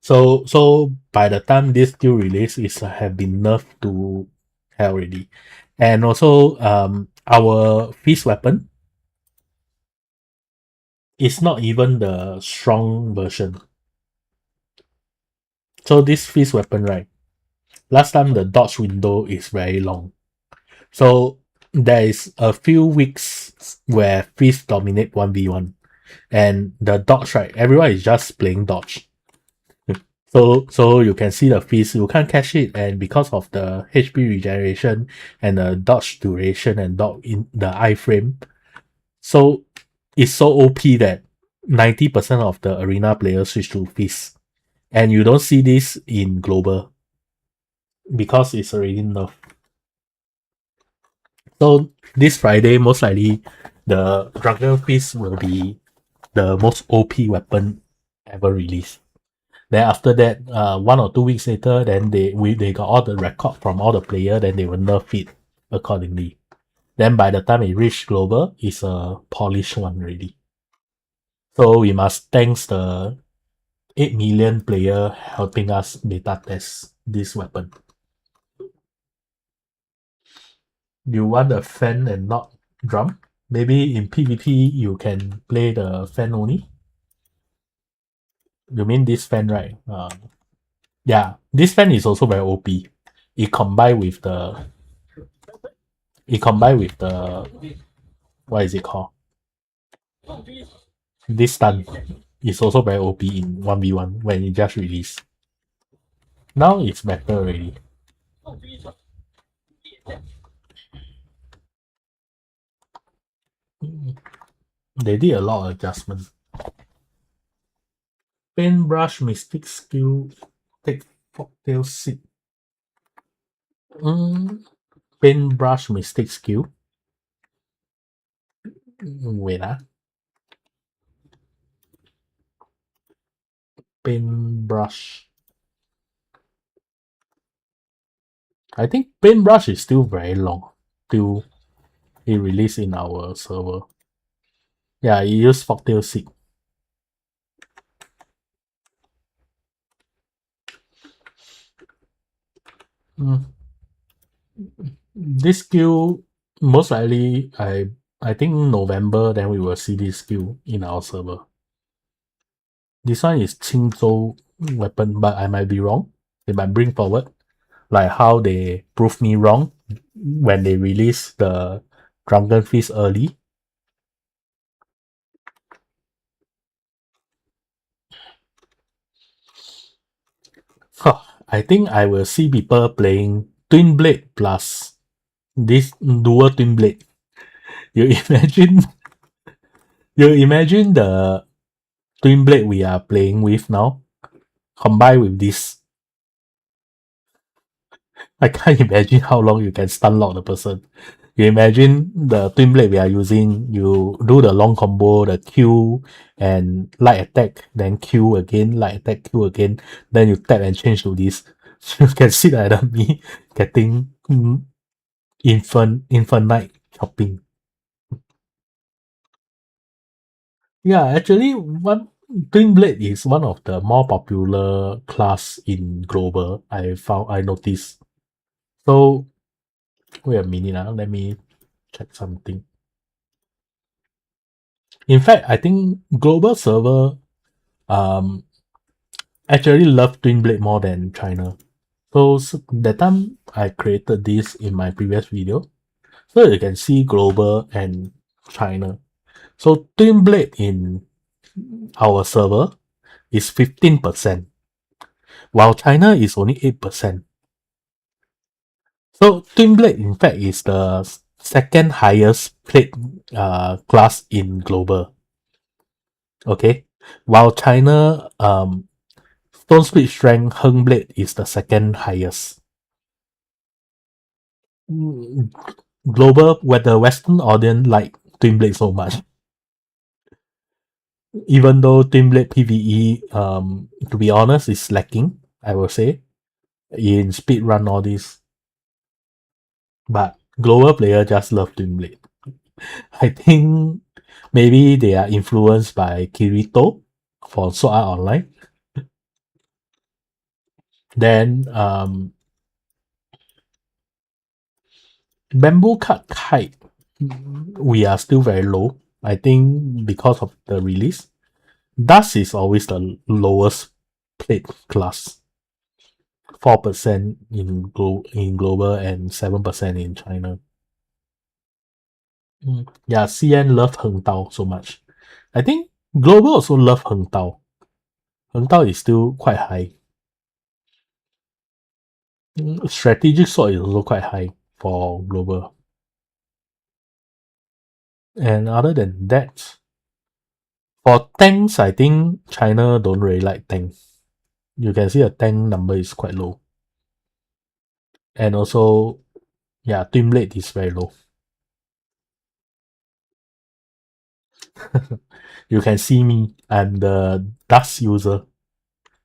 So by the time this skill release is have been nerfed to hell already. And also our fist weapon, It's not even the strong version. So this fist weapon, right? Last time the dodge window is very long. So there is a few weeks where fist dominate 1v1. And the dodge, right? Everyone is just playing dodge. So you can see the fist, you can't catch it, and because of the HP regeneration and the dodge duration and dodge in the iframe, so it's so OP that 90% of the arena players switch to fist. And you don't see this in global because it's already nerfed. So this Friday, most likely the Dragon Fist will be the most OP weapon ever released. Then after that, 1 or 2 weeks later, then they got all the record from all the player, then they will nerf it accordingly. Then by the time it reach global, it's a polished one already. So we must thanks the 8 million player helping us beta test this weapon. You want the fan and not drum? Maybe in PvP you can play the fan only. You mean this fan, right? Yeah, this fan is also very OP. It combined with the what is it called? This stun is also very OP in 1v1 when it just released. Now it's better already. They did a lot of adjustments. Paintbrush Mystic skill take cocktail seed. Paintbrush Mystic skill. Wait Paintbrush. I think Paintbrush is still very long till it released in our server. Yeah, it used Folktale Seed. This skill, most likely, I think November, then we will see this skill in our server. This one is Qingzhou weapon, but I might be wrong. They might bring forward, like how they proved me wrong when they released the Drunken Fist early. I think I will see people playing Twin Blade plus this dual Twin Blade. You imagine, you imagine the Twin Blade we are playing with now, combined with this. I can't imagine how long you can stun lock the person. You imagine the twin blade we are using, you do the long combo, the Q and light attack, then Q again, light attack, Q again, then you tap and change to this. You can see the enemy getting infinite chopping. Yeah, actually one twin blade is one of the more popular class in global. I noticed. So wait a minute now, let me check something. In fact, I think global server um actually love Twin Blade more than China. So that time I created this in my previous video. So you can see global and China. So Twin Blade in our server is 15%, while China is only 8%. So Twin Blade in fact is the second highest played class in global. Okay. While China Stone Split Strength Heng Blade is the second highest. Global, where the Western audience like Twin Blade so much. Even though Twin Blade PvE, to be honest, is lacking, I will say, in speed run all this. But global player just love Twin Blade. I think maybe they are influenced by Kirito for Sword Art Online. Then Bamboo Cut Kite, we are still very low. I think because of the release, Dust is always the lowest played class. 4% in global and 7% in China. Yeah, CN loved Heng Dao so much. I think global also love Heng Dao. Heng Dao is still quite high. Strategic sword is also quite high for global. And other than that, for tanks, I think China don't really like tanks. You can see the tank number is quite low. And also, yeah, twin blade is very low. You can see me, I'm the dust user.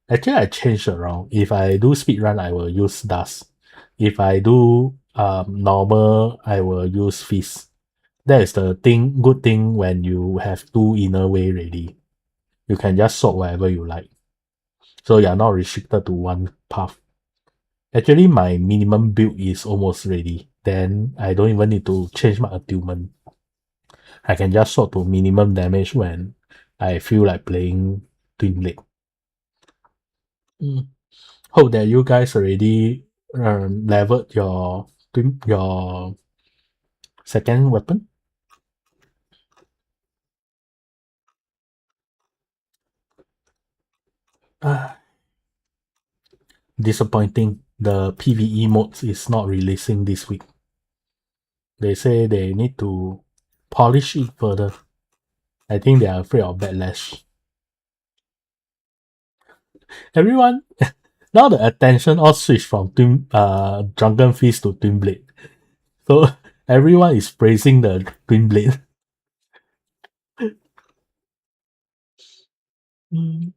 Actually, I changed around. If I do speed run, I will use dust. If I do normal, I will use fist. That is the good thing when you have two inner way ready. You can just swap wherever you like. So you are not restricted to one path. Actually, my minimum build is almost ready. Then I don't even need to change my attunement. I can just swap to minimum damage when I feel like playing Twin Blade. Hope that you guys already leveled your second weapon. Disappointing. The PvE modes is not releasing this week. They say they need to polish it further. I think they are afraid of backlash. Everyone now the attention all switch from Drunken Fist to Twin Blade. So everyone is praising the Twin Blade. Mm.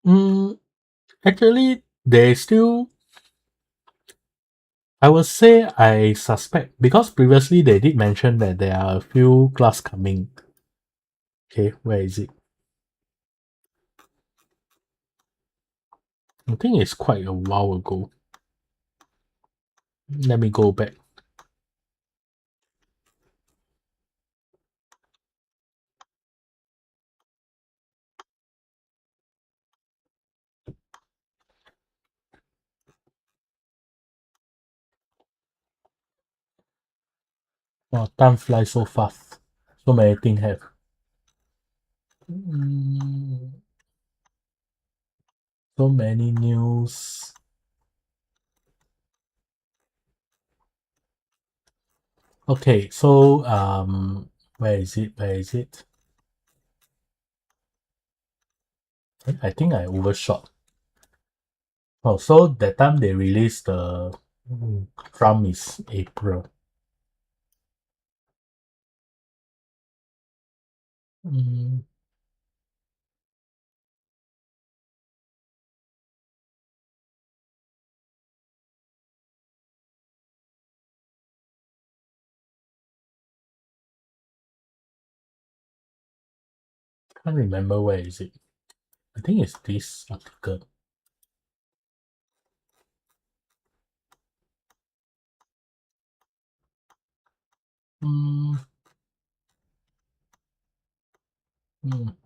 Mm. Actually, they still. I would say I suspect because previously they did mention that there are a few class coming. Okay, where is it? I think it's quite a while ago. Let me go back. Oh, time flies so fast. So many things have. So many news. Okay, so where is it? Where is it? I think I overshot. Oh, so that time they released the drum is April. Mm, can't remember where is it. I think it's this article.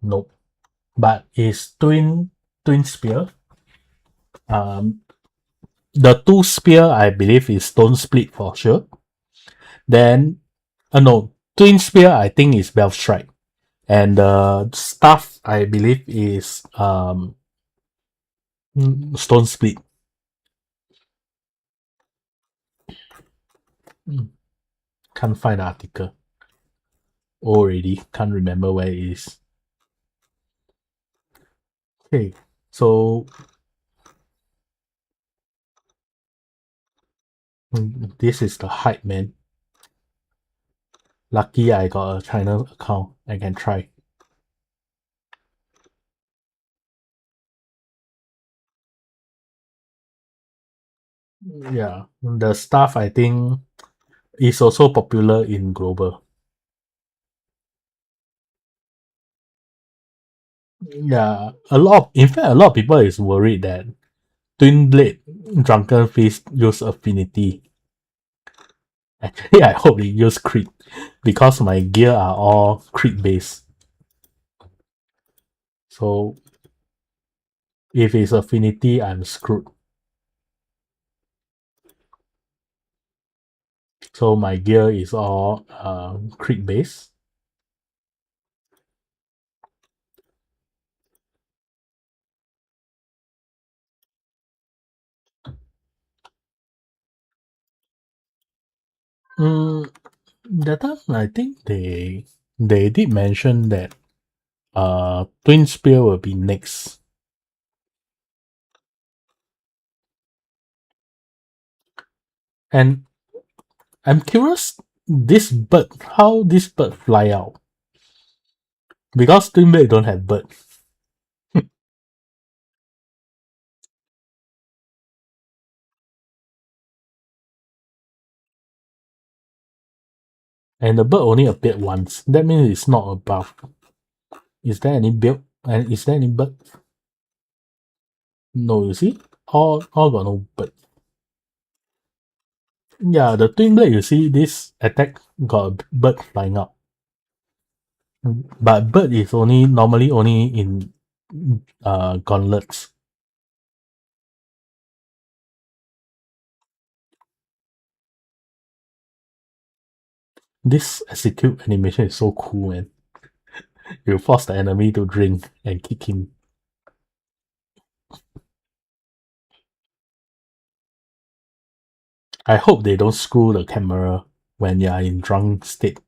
Nope. But it's twin spear. Um, the two spear I believe is stone split for sure. Then, no, twin spear I think is bell strike, and the staff I believe is stone split. Can't find the article. Already can't remember where it is. Okay, so this is the hype, man. Lucky I got a China account. I can try. Yeah, the staff I think is also popular in global. Yeah, in fact, a lot of people is worried that Twin Blade Drunken Fist use affinity. Actually, I hope they use crit because my gear are all crit based. So if it's affinity, I'm screwed. So my gear is all crit based. That time I think they did mention that Twin Spear will be next. And I'm curious how this bird fly out. Because Twin Blade don't have bird. And the bird only appeared once. That means it's not a buff. Is there any build? And is there any bird? No, you see? All got no bird. Yeah, the Twin Blade, you see this attack got a bird flying out. But bird is normally only in gauntlets. This execute animation is so cool, man. You force the enemy to drink and kick him. I hope they don't screw the camera when you are in drunk state.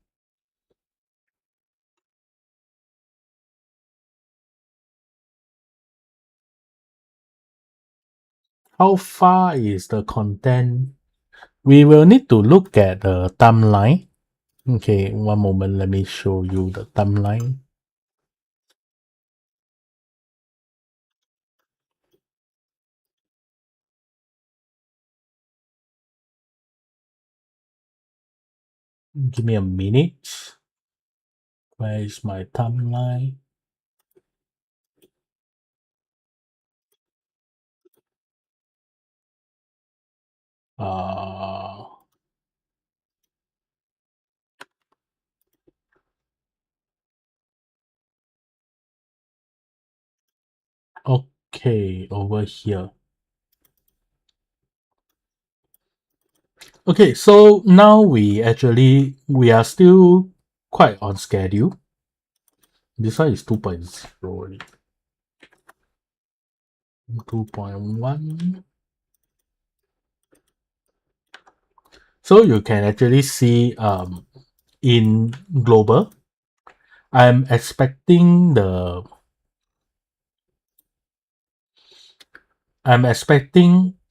How far is the content? We will need to look at the timeline. Okay, one moment, let me show you the timeline. Give me a minute. Where is my timeline? Uh, okay, over here. Okay, so now we are still quite on schedule. This one is 2.0. 2.1. So you can actually see in global, I'm expecting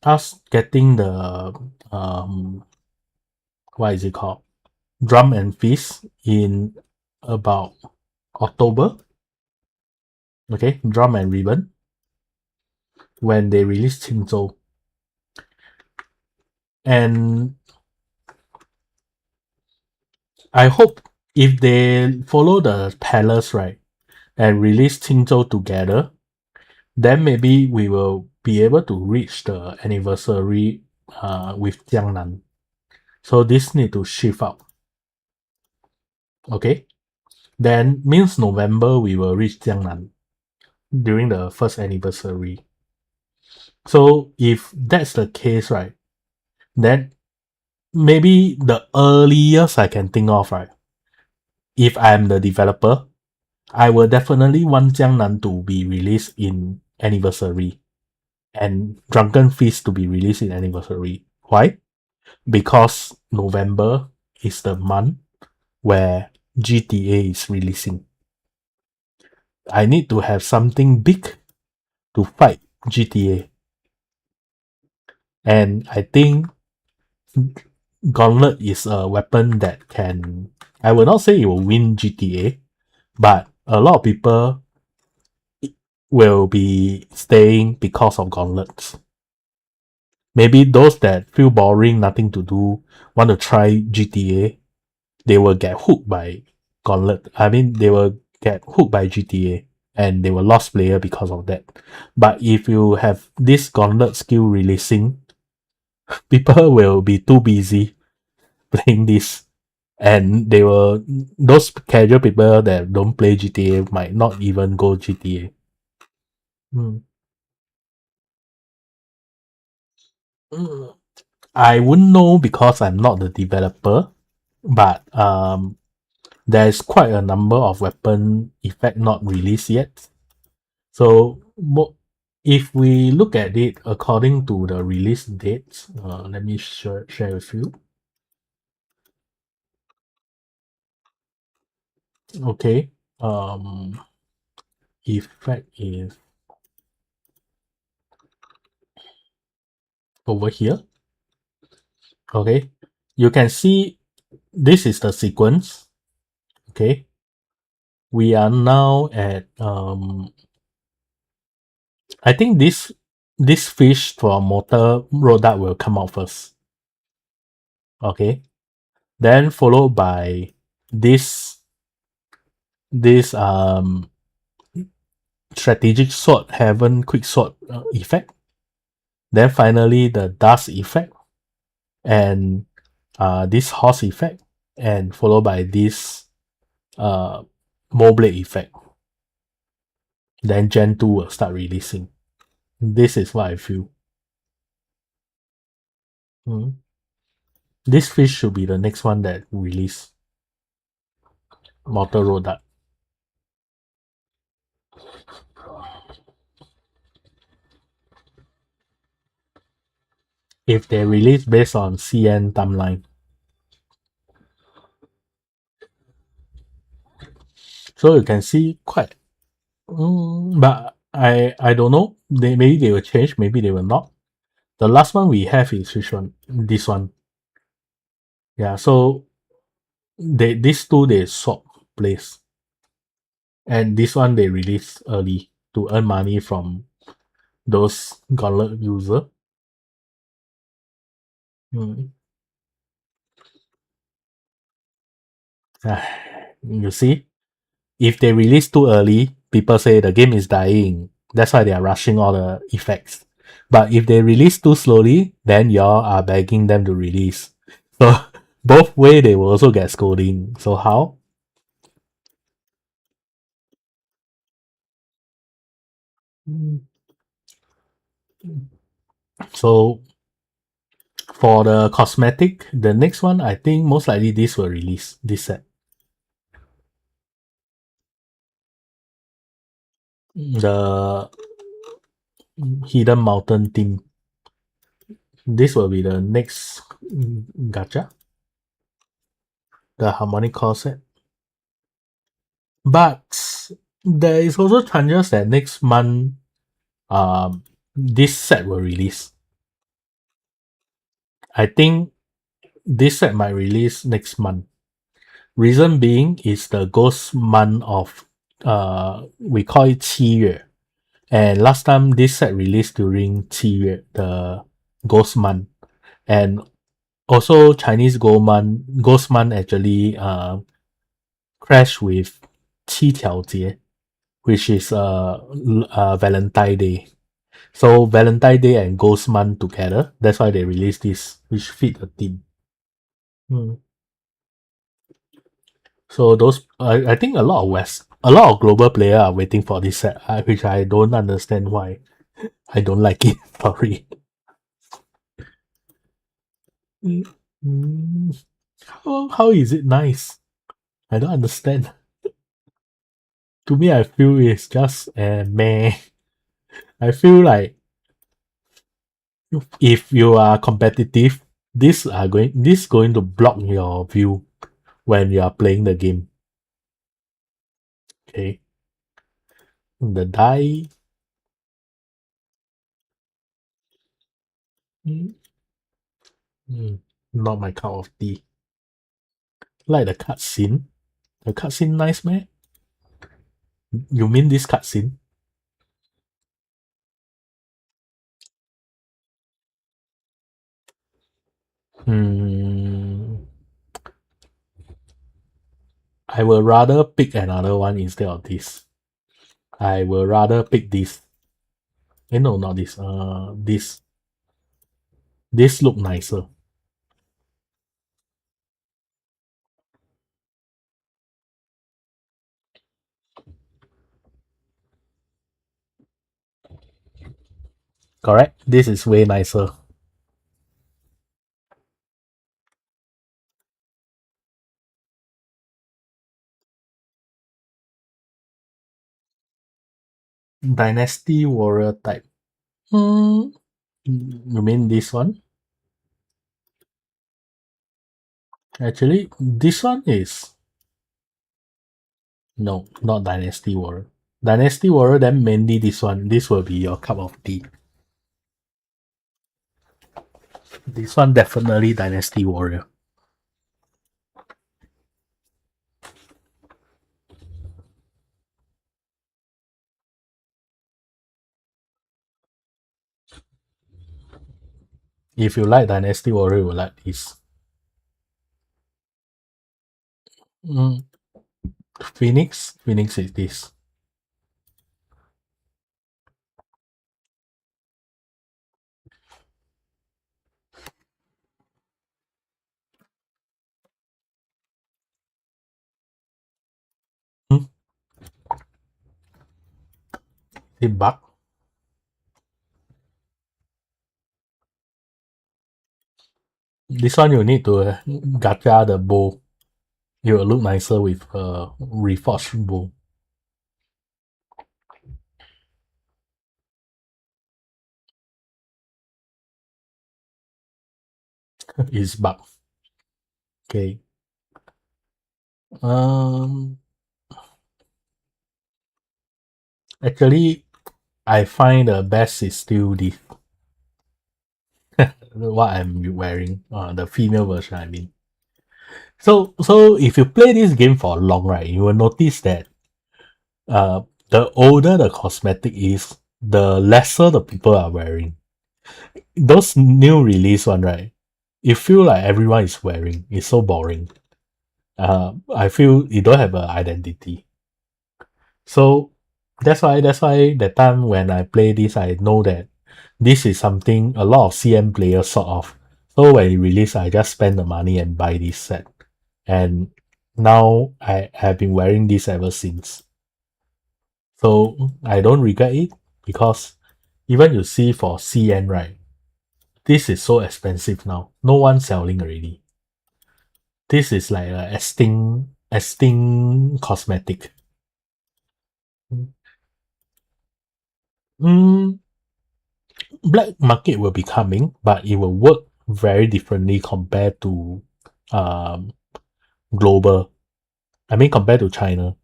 us getting the what is it called? Drum and Fist in about October. Okay, Drum and Ribbon when they release Qingzhou. And I hope if they follow the palace, right, and release Qingzhou together, then maybe we will be able to reach the anniversary with Jiangnan. So this need to shift out. Okay. Then means November we will reach Jiangnan during the first anniversary. So if that's the case, right, then maybe the earliest I can think of, right, if I'm the developer, I will definitely want Jiangnan to be released in anniversary and Drunken Feast to be released in anniversary. Why? Because November is the month where GTA is releasing. I need to have something big to fight GTA. And I think Gauntlet is a weapon that can, I will not say it will win GTA, but a lot of people will be staying because of gauntlets. maybe those that feel boring, nothing to do, want to try GTA, they will get hooked by Gauntlet. I mean, they will get hooked by GTA and they will lost player because of that. But if you have this Gauntlet skill releasing, people will be too busy playing this. And they will, those casual people that don't play GTA might not even go GTA. Mm. Mm. I wouldn't know because I'm not the developer, but there's quite a number of weapon effect not released yet. So if we look at it according to the release dates, let me share with you. Okay, effect is over here. Okay, you can see this is the sequence. Okay, we are now at I think this fish for motor product will come out first. Okay, then followed by this strategic sword heaven quick sword effect. Then finally the dust effect and this horse effect, and followed by this uh blade effect. Then Gen 2 will start releasing. This is what I feel. Mm. This fish should be the next one that release. Motor Road. If they release based on CN timeline. So you can see quite but I don't know. Maybe they will change, maybe they will not. The last one we have is which one? This one. Yeah, so these two they swap place. And this one they release early to earn money from those Gauntlet user. Mm. You see, if they release too early, people say the game is dying. That's why they are rushing all the effects. But if they release too slowly, then y'all are begging them to release. So both way they will also get scolding. So how? So for the cosmetic, the next one I think most likely this will release this set. The hidden mountain theme. This will be the next gacha. The harmonic core set. But there is also chances that next month this set will release. I think this set might release next month. Reason being is the ghost month of we call it 7月. And last time this set released during 7月, the ghost month. And also Chinese ghost month actually crash with 7条节, which is Valentine Day. So Valentine Day and Ghost Month together. That's why they released this, which fit the theme. Hmm. So those, I think a lot of global player are waiting for this set, which I don't understand why. I don't like it. Sorry. Mm, how is it nice? I don't understand. To me, I feel it's just meh. I feel like if you are competitive, this going to block your view when you are playing the game. Okay. The die. mm, Not my cup of tea. Like the cutscene. The cutscene nice, man. You mean this cutscene? Hmm, I will rather pick another one instead of this. I will rather pick this. No, not this. This. This look nicer. Correct? This is way nicer. Dynasty warrior type. Hmm. You mean this one? Actually, this one is no, not Dynasty Warrior. Dynasty Warrior, then mainly this one. This will be your cup of tea. This one definitely Dynasty Warrior. If you like Dynasty Warrior, you will like this. Mm, Phoenix is this. Hmm? It bug. This one you need to gacha the bow. It will look nicer with a reforged bow. It's bug. Okay. Um. Actually, I find the best is still this. What I'm wearing. The female version, I mean. So if you play this game for long, right, you will notice that uh the older the cosmetic is, the lesser the people are wearing. Those new release one, right? You feel like everyone is wearing. It's so boring. I feel you don't have an identity. So that's why that time when I play this, I know that this is something a lot of CM players sort of. So when it release, I just spend the money and buy this set. And now I have been wearing this ever since. So I don't regret it because even you see for CN, right, this is so expensive now. No one selling already. This is like a Esting cosmetic. Mm, Black market will be coming, but it will work very differently compared to um, global. I mean, compared to China.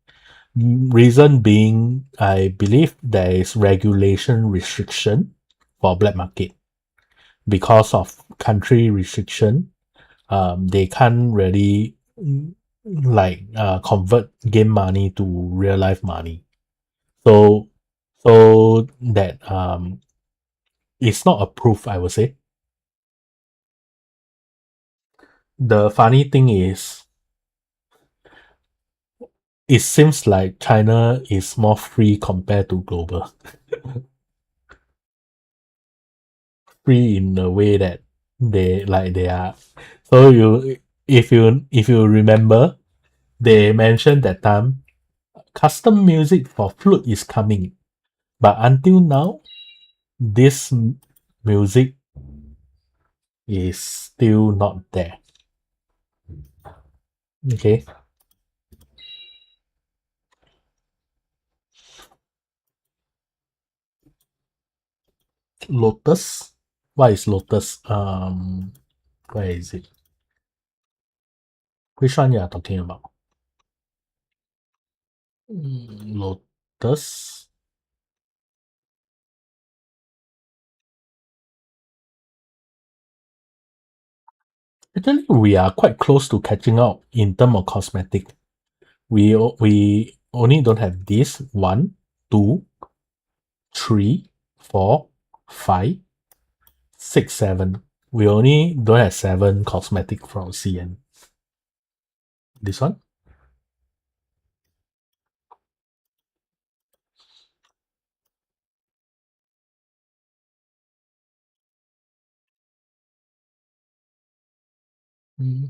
Reason being, I believe there is regulation restriction for black market because of country restriction. They can't really convert game money to real life money. So so that it's not approved, I would say. The funny thing is, it seems like China is more free compared to global. Free in the way that they are. So if you remember, they mentioned that time custom music for flute is coming, but until now, this music is still not there. Okay, Lotus. What is Lotus? Where is it? Which one you are talking about? Lotus. Actually, we are quite close to catching up in terms of cosmetic. We only don't have this 1, 2, 3, 4, 5, 6, 7. We only don't have 7 cosmetic from CN. This one? Mm.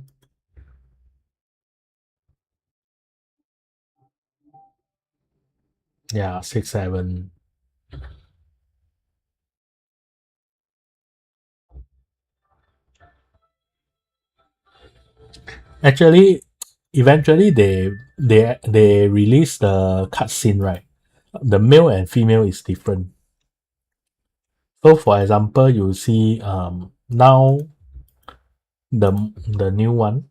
Yeah, 6, 7. Actually, eventually they release the cutscene, right? The male and female is different. So for example, you see now the new one,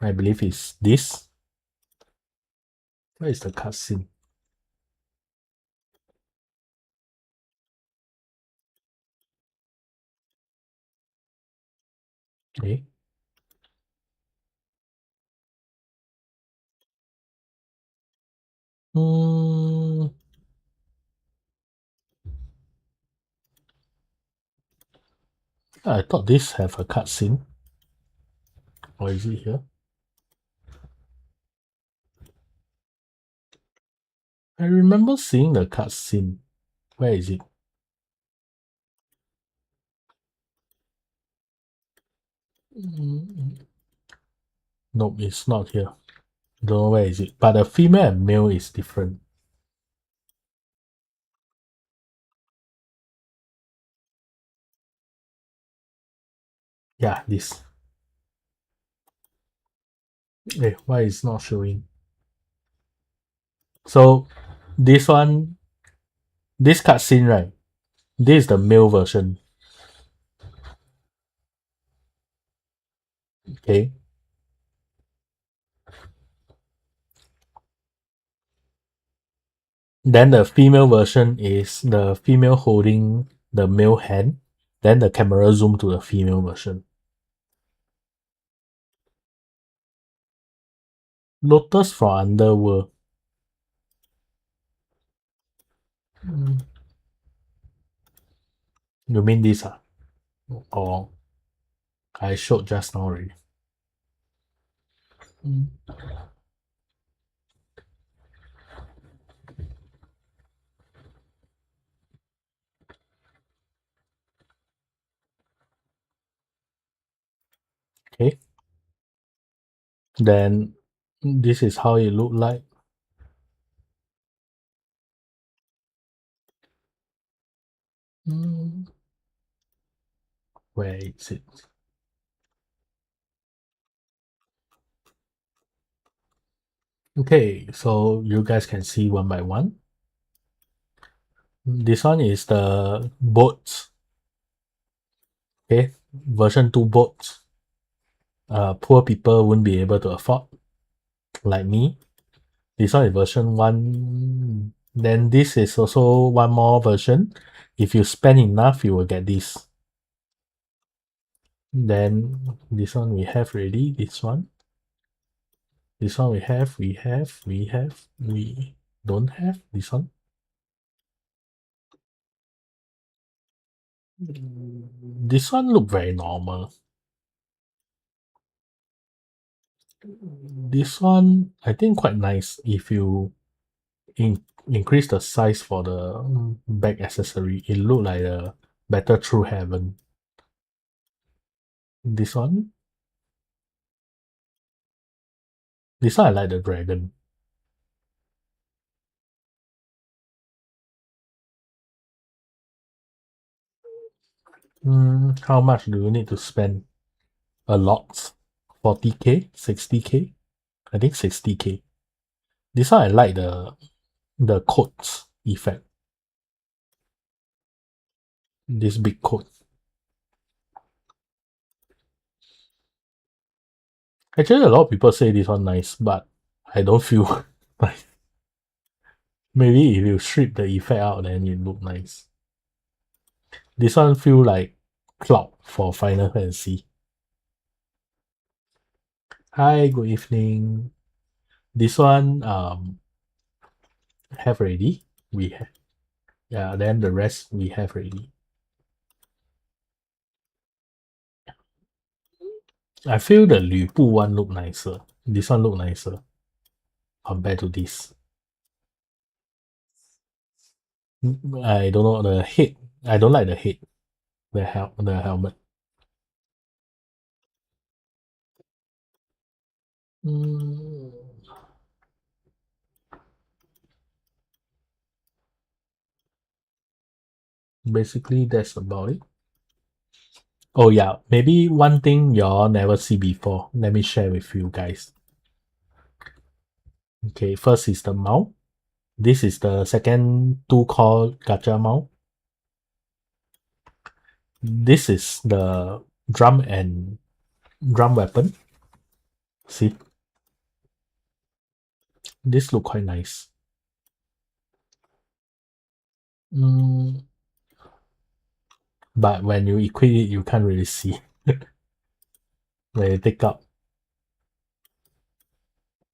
I believe is this. Where is the cutscene? Okay. Hmm. I thought this have a cutscene. Or is it here? I remember seeing the cutscene. Where is it? Mm, nope, it's not here. Don't know where is it. But the female and male is different. Yeah, this. Why is not showing? So this one, this cutscene, right? This is the male version. Okay. Then the female version is the female holding the male hand. Then the camera zoom to the female version. Lotus from Underworld. Mm, you mean this? Or I showed just now already. Mm, okay. Then this is how it look like. Mm, where is it? Okay, so you guys can see one by one. This one is the boats. Okay, version 2 boats. Poor people won't be able to afford, like me. This one is version 1. Then this is also one more version. If you spend enough, you will get this. Then this one we have already. This one. This one we don't have this one. This one look very normal. This one I think quite nice if you increase the size for the back accessory. It look like a better true heaven. This one I like the dragon. How much do you need to spend? A lot. 40k, 60k. I think 60k. This one I like the coats effect. This big coat. Actually, a lot of people say this one nice, but I don't feel nice. Maybe if you strip the effect out, then it look nice. This one feel like Cloud for Final Fantasy. Hi, good evening. This one have already. We have, yeah. Then the rest we have already. I feel the 吕布 one look nicer. This one look nicer compared to this. I don't know the head. I don't like the head. The helmet. Mm, basically, that's about it. Oh yeah, maybe one thing y'all never see before. Let me share with you guys. Okay, first is the mount. This is the second two called gacha mount. This is the drum weapon. See, this look quite nice. Mm, but when you equip it, you can't really see. When you take up,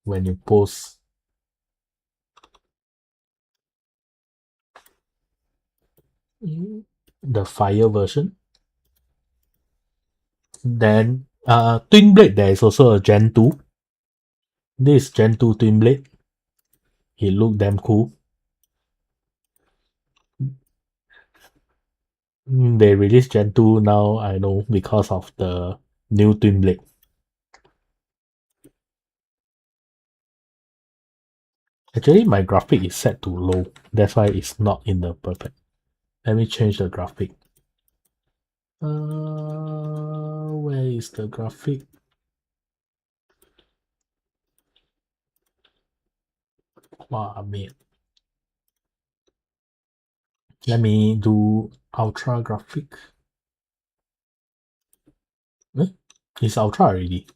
when you pose. The fire version. Then twin blade, there is also a Gen 2. This is Gen 2 twin blade. It look damn cool. They released Gen 2 now, I know, because of the new twin blade. Actually, my graphic is set to low. That's why it's not in the perfect. Let me change the graphic. Where is the graphic? Wow, man. Let me do ultra graphic. It's ultra already.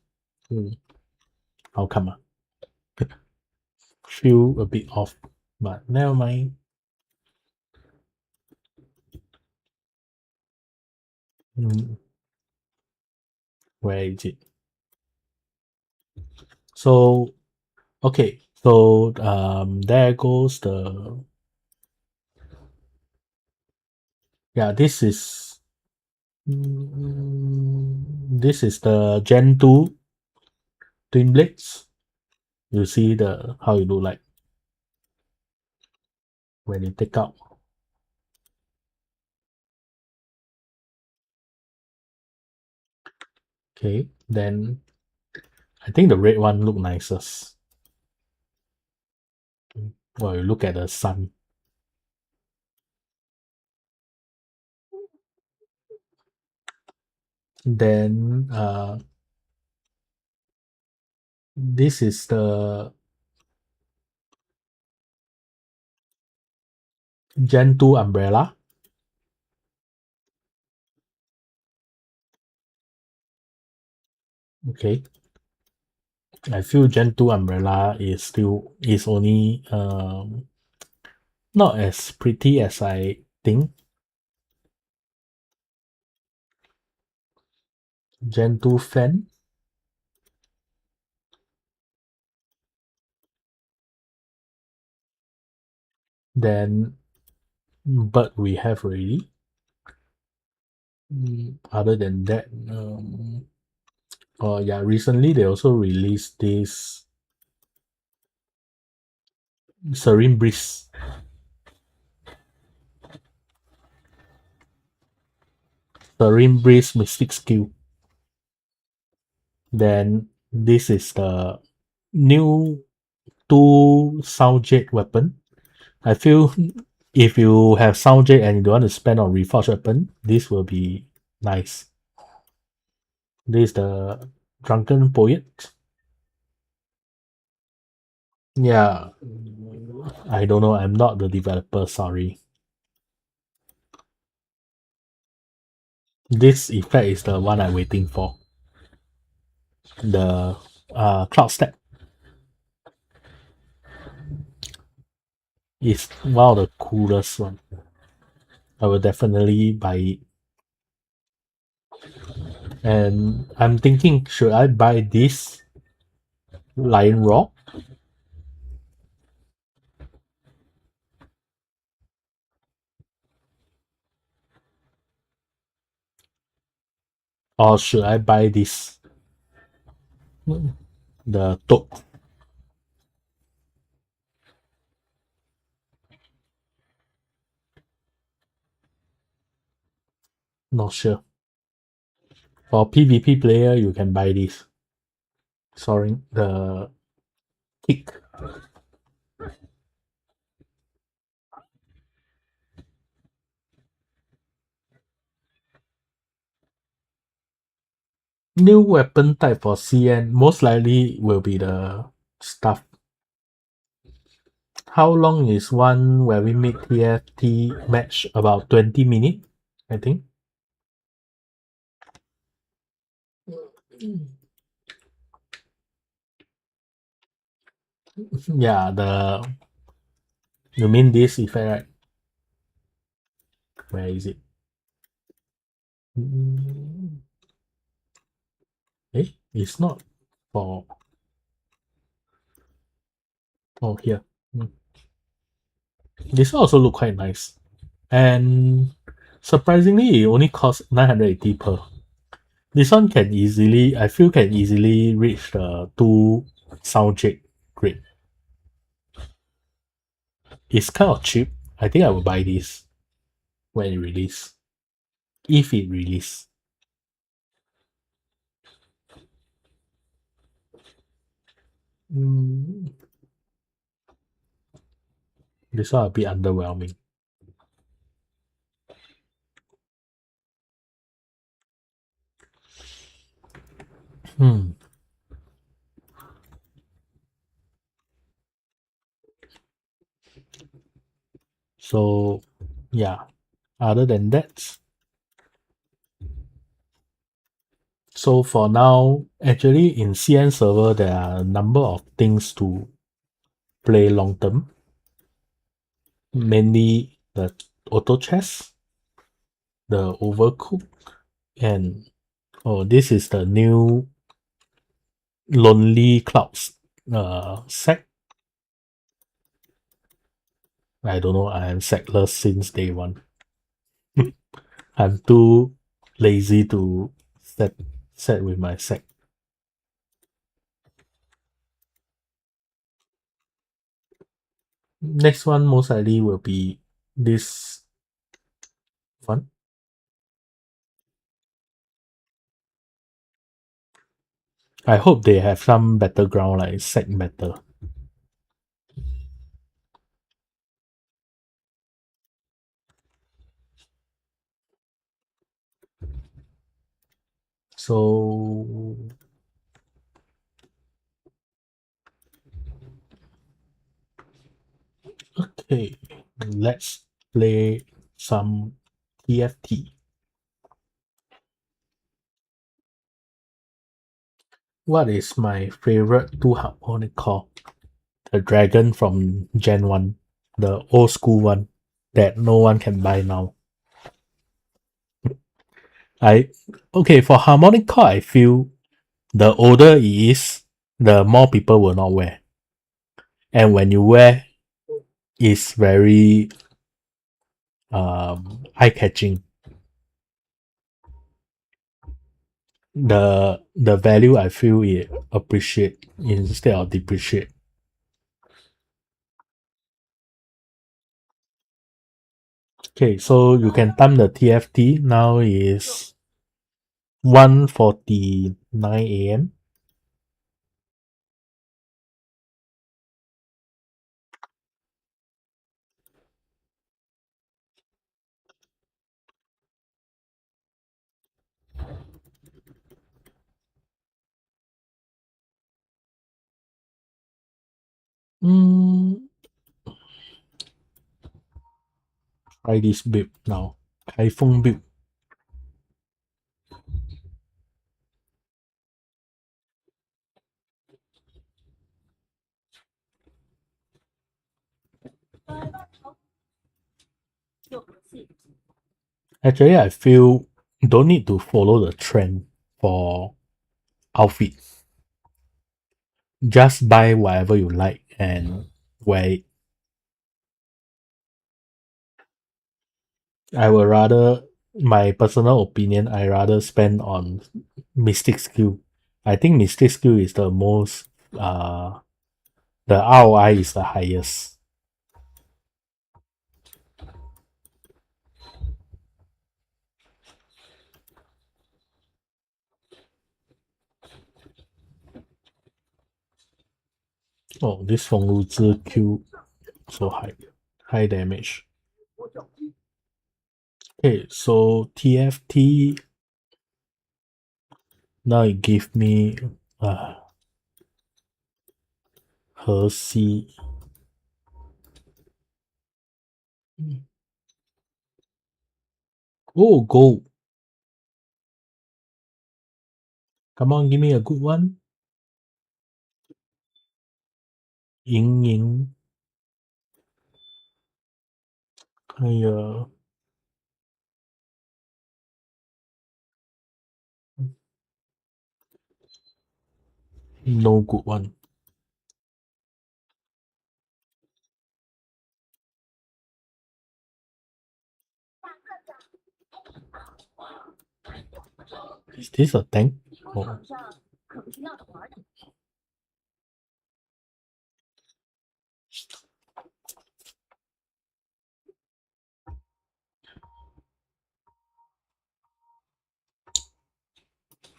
How come? Feel a bit off, but never mind. Where is it? So okay, so there goes the this is the Gen 2 twin blades. You see the how it look like when you take out. Okay, then I think the red one look nicest. Well, you look at the sun. Then this is the Gen 2 umbrella. Okay. I feel Gen 2 umbrella is only not as pretty as I think. Gen 2 fan. Then bird we have already. Other than that, oh yeah, recently they also released this Serene Breeze. Serene Breeze Mystic Skill. Then this is the new 2 Sound Jet weapon. I feel if you have Sound Jet and you don't want to spend on Reforged weapon, this will be nice. This is the Drunken Poet. Yeah, I don't know. I'm not the developer. Sorry. This effect is the one I'm waiting for. The Cloud Step is one of the coolest one. I will definitely buy it. And I'm thinking, should I buy this Lion Rock or should I buy this? The tote. Not sure. For PvP player, you can buy this. Sorry, the kick. New weapon type for CN most likely will be the staff. How long is one where we make TFT match? About 20 minutes, I think. Yeah, you mean this effect, right? Where is it? It's not for here. Mm. This one also look quite nice. And surprisingly, it only costs 980 per. This one I feel can easily reach the 2 soundcheck grade. It's kind of cheap. I think I will buy this when it release. If it release. Mm, this one a bit underwhelming. Hmm. So yeah. Other than that, so for now, actually in CN server there are a number of things to play long term. Mainly the auto chess, the overcook, and this is the new Lonely Clouds set. I don't know, I am sackless since day one. I'm too lazy to set with my sack. Next one most likely will be this one. I hope they have some battleground like sack battle. So okay, let's play some TFT. What is my favorite two harmonic core? The dragon from Gen 1, the old school one that no one can buy now. For harmonic core, I feel the older it is, the more people will not wear. And when you wear, it's very eye catching. The value I feel it appreciate instead of depreciate. Okay, so you can time the TFT. Now is 1:49 a.m. Try this build now. Typhoon build. Actually, I feel don't need to follow the trend for outfit. Just buy whatever you like and wear it. I would rather, my personal opinion, I rather spend on mystic skill I think Mystic skill is the most the ROI is the highest. Oh, this 风炉之 Q so high damage. Okay, so TFT now it give me her C. Oh, gold. Come on, give me a good one. Ying Ying. No good one. Is this a tank? Oh.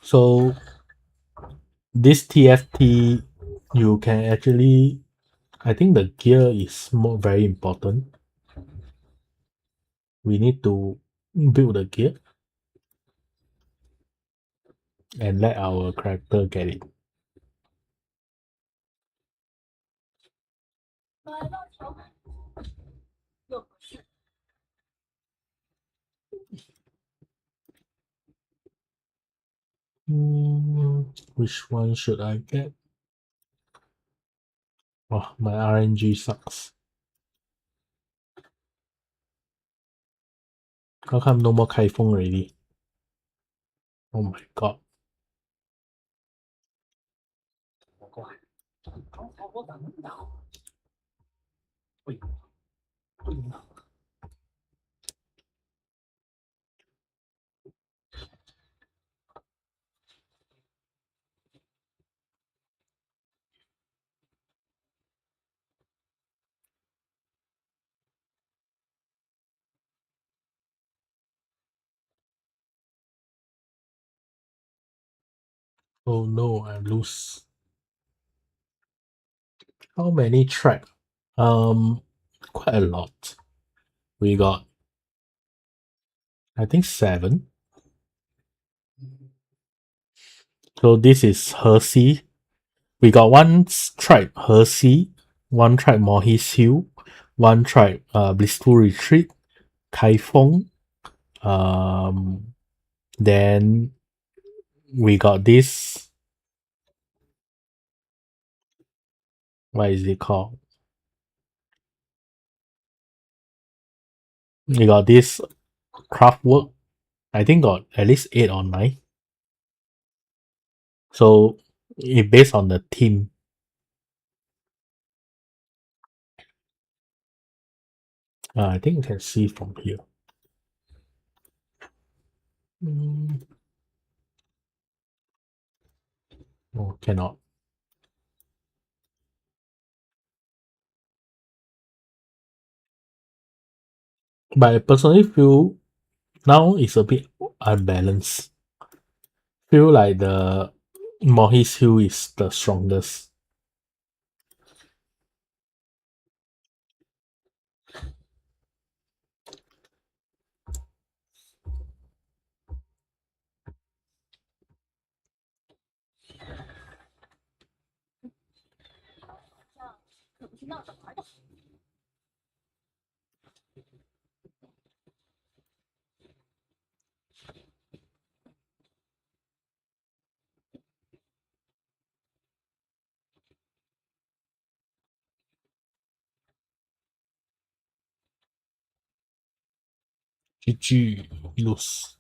So this TFT, you can actually, I think the gear is more very important. We need to build the gear and let our character get it. Which one should I get? Oh, my RNG sucks. How come no more Kaifeng already? Oh my god. Oh no, I lose. How many track? Quite a lot. We got, I think 7. So this is Hershey. We got one tribe Hershey, one tribe Mohis Hill, one tribe Blissful Retreat, Kaifeng. Then we got this. What is it called? We got this craft work. I think got at least 8 or 9. So it based on the team. I think you can see from here. Oh, cannot. But I personally feel now it's a bit unbalanced. Feel like the Mohis Hill is the strongest. GG lose.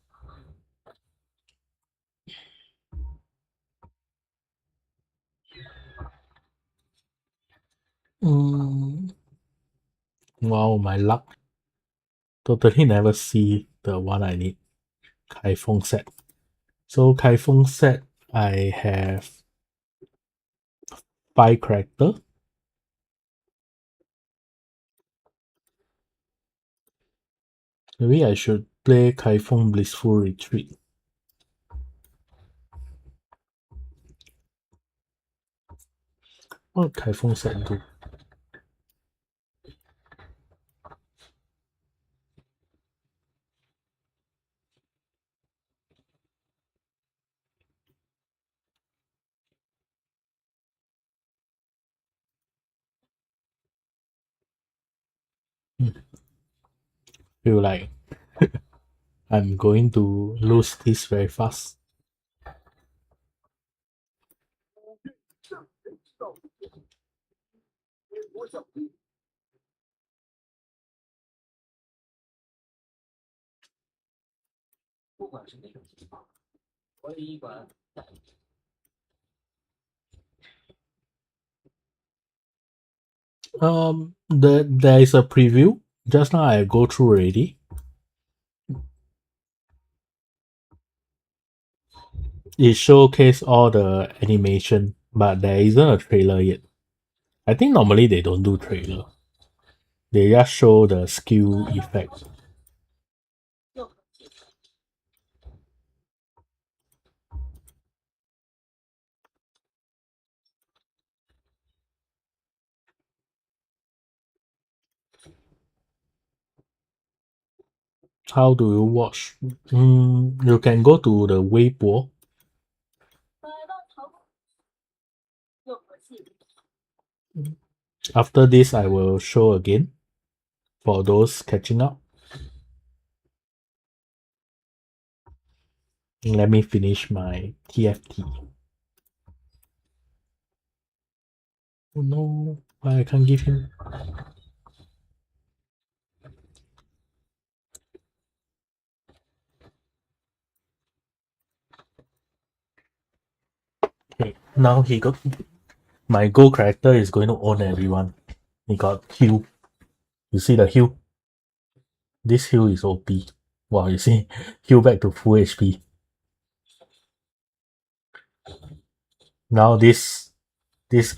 Wow, my luck. Totally never see the one I need. Kaifeng set. So Kaifeng set, I have 5 character. Maybe I should play Kaifeng Blissful Retreat. What Kaifeng set do? Feel like I'm going to lose this very fast. There is a preview. Just now I go through already. It showcase all the animation, but there isn't a trailer yet. I think normally they don't do trailer. They just show the skill effect. How do you watch? You can go to the Weibo. After this, I will show again for those catching up. Let me finish my TFT. Oh no, why I can't give him? Okay, now he got my gold character is going to own everyone. He got heal. You see the heal? This heal is OP. Wow, you see, heal back to full HP. Now this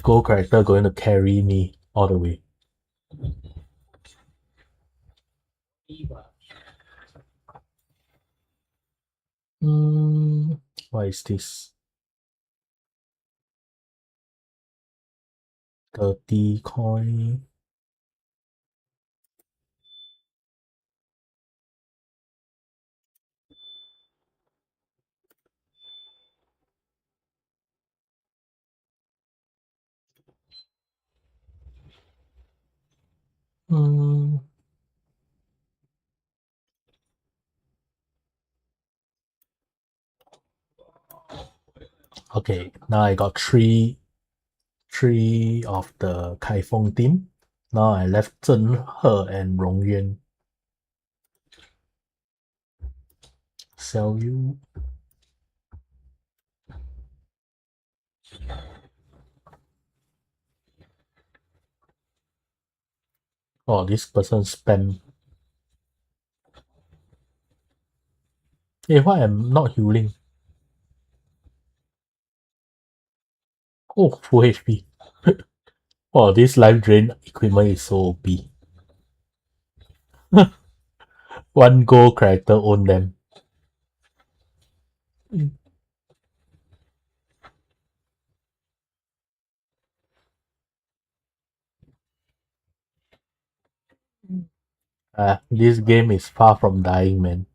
gold character going to carry me all the way. What is this? 30 coin. Hmm. Okay, now I got three of the Kaifeng team. Now I left Zhen He and Rong Yuan. Sell you. Oh, this person spam. Hey, why I'm not healing? Oh, full HP. Oh, this life drain equipment is so OP. One gold character own them. This game is far from dying, man.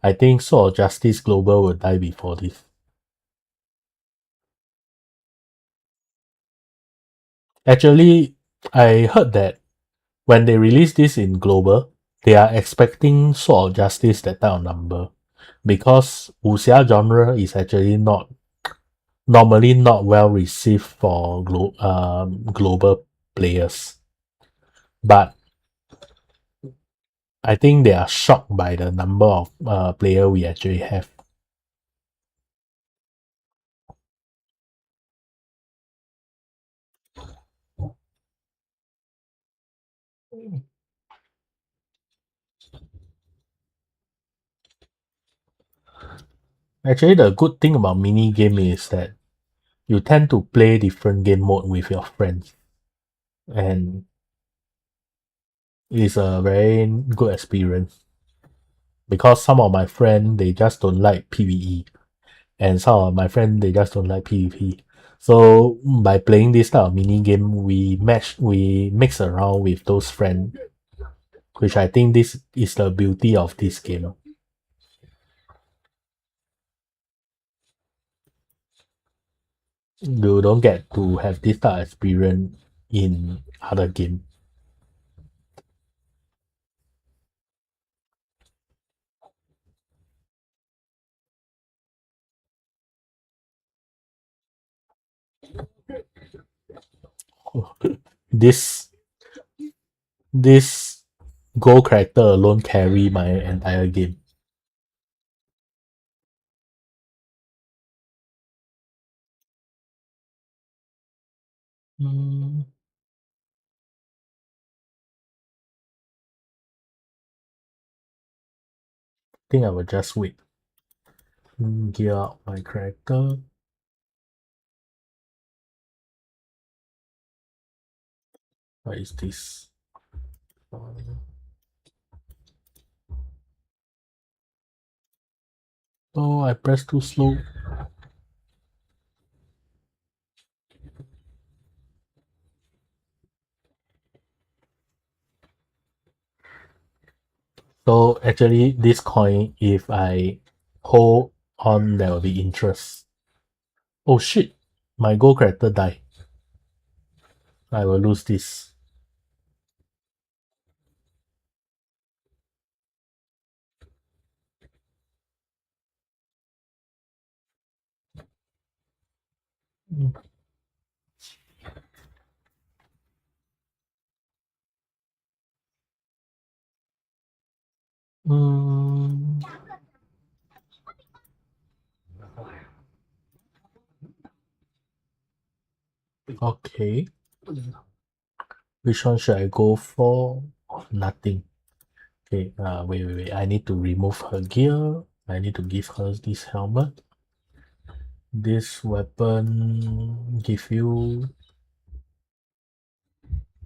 I think Sword of Justice Global will die before this. Actually, I heard that when they release this in global, they are expecting Sword of Justice that type of number because wuxia genre is actually not normally not well received for global players. But I think they are shocked by the number of player we actually have. Actually, the good thing about mini game is that you tend to play different game mode with your friends, and it's a very good experience because some of my friends they just don't like PvE, and some of my friends they just don't like PvP. So by playing this type of mini game, we mix around with those friends, which I think this is the beauty of this game. You don't get to have this type of experience in other game. This this gold character alone carry my entire game. Hmm, think I will just wait. Gear up my character. What is this? Oh, I pressed too slow. So actually, this coin, if I hold on, there will be interest. Oh shit! My gold character die. I will lose this. Mm, okay. Which one should I go for? Nothing. Okay, wait. I need to remove her gear. I need to give her this helmet. This weapon give you.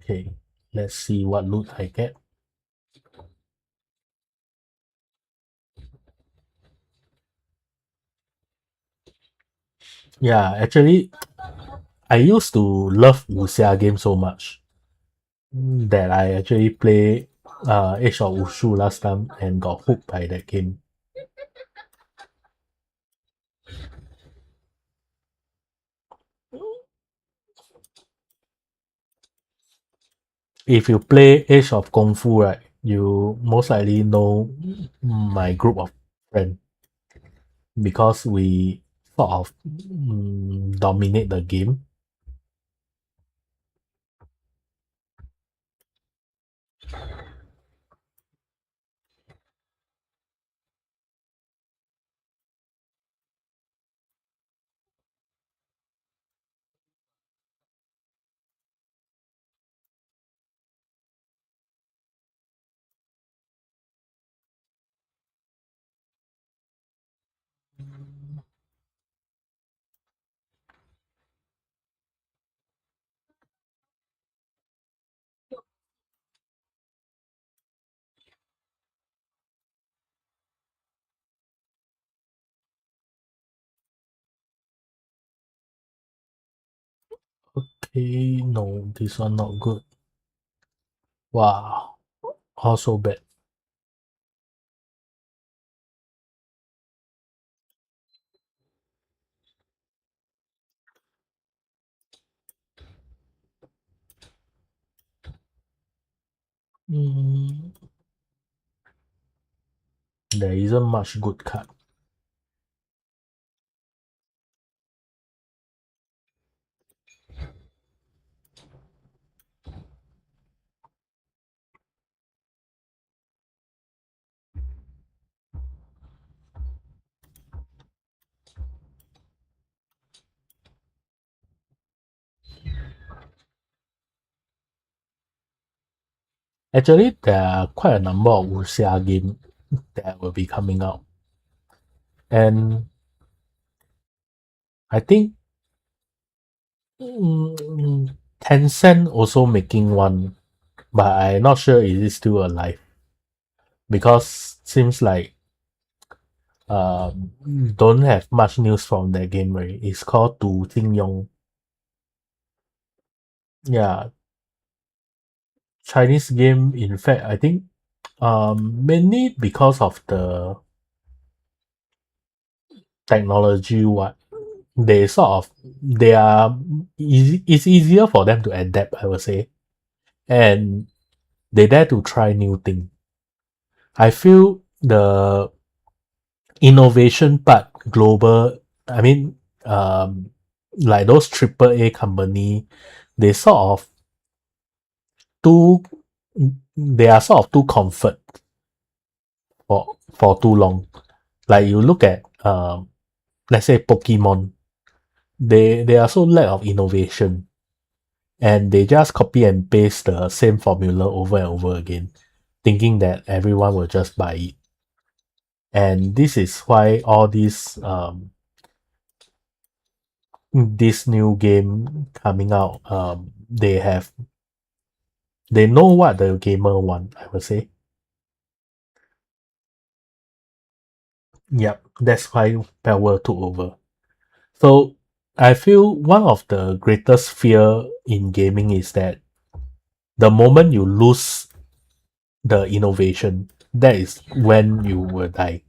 Okay, let's see what loot I get. Yeah, actually, I used to love Wuxia game so much that I actually play Age of Wushu last time and got hooked by that game. If you play Age of Kung Fu, right, you most likely know my group of friends because we sort of dominate the game. Okay, no, this one not good. Wow, also bad. Mm, there isn't much good card. Actually, there are quite a number of Wuxia game that will be coming out. And I think Tencent also making one, but I'm not sure is it still alive because seems like don't have much news from that game. Right? It's called Du Jing Yong. Yeah, Chinese game. In fact, I think mainly because of the technology. What they sort of they are easy. It's easier for them to adapt. I would say, and they dare to try new thing. I feel the innovation part global. I mean, like those triple A company, they sort of too they are sort of too comfort for too long. Like you look at let's say Pokemon, they are so lack of innovation and they just copy and paste the same formula over and over again, thinking that everyone will just buy it. And this is why all these this new game coming out, they know what the gamer want, I would say. Yep, that's why Power took over. So I feel one of the greatest fear in gaming is that the moment you lose the innovation, that is when you will die.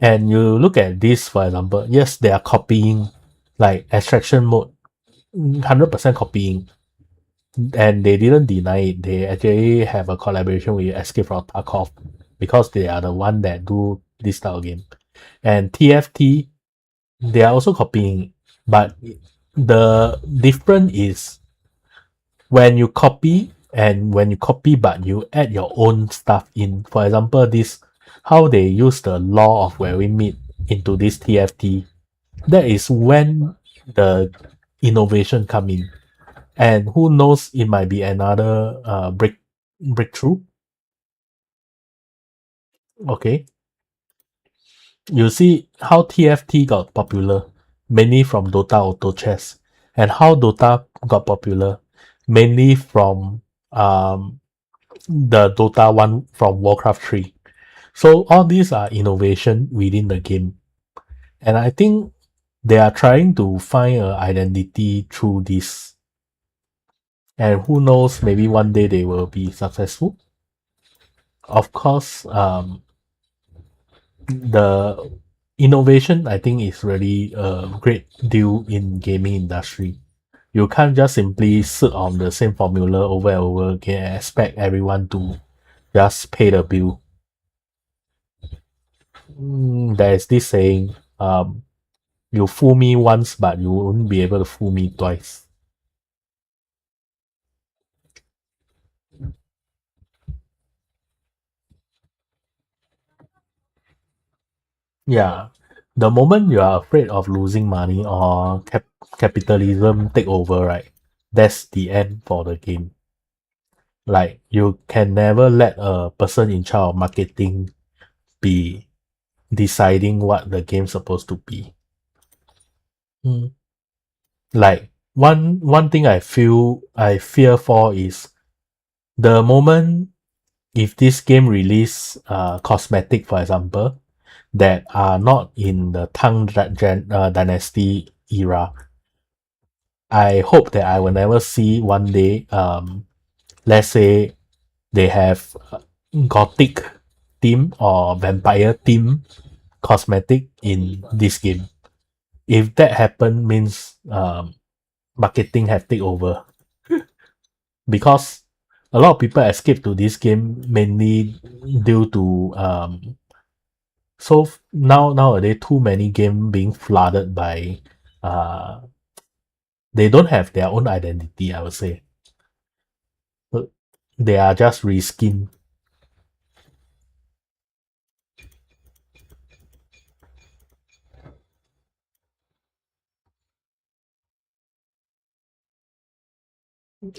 And you look at this, for example, yes, they are copying like extraction mode, 100% copying. And they didn't deny it. They actually have a collaboration with Escape from Tarkov because they are the one that do this style of game. And TFT, they are also copying, but the difference is when you copy and when you copy but you add your own stuff in. For example, this how they use the law of where we meet into this TFT. That is when the innovation come in. And who knows, it might be another breakthrough. Okay, you see how TFT got popular mainly from Dota Auto Chess, and how Dota got popular mainly from the Dota 1 from Warcraft 3. So all these are innovation within the game. And I think they are trying to find an identity through this. And who knows, maybe one day they will be successful. Of course, the innovation I think is really a great deal in gaming industry. You can't just simply sit on the same formula over and over again and expect everyone to just pay the bill. There is this saying, you fool me once, but you won't be able to fool me twice. Yeah, the moment you are afraid of losing money or capitalism take over, right? That's the end for the game. Like you can never let a person in charge of marketing be deciding what the game's supposed to be. Mm. Like one thing I fear for is the moment if this game release cosmetic, for example, that are not in the Dynasty era. I hope that I will never see one day, let's say they have gothic theme or vampire theme cosmetic in this game. If that happen, means marketing have take over because a lot of people escape to this game mainly due to nowadays too many game being flooded by uh they don't have their own identity, I would say. They are just reskin.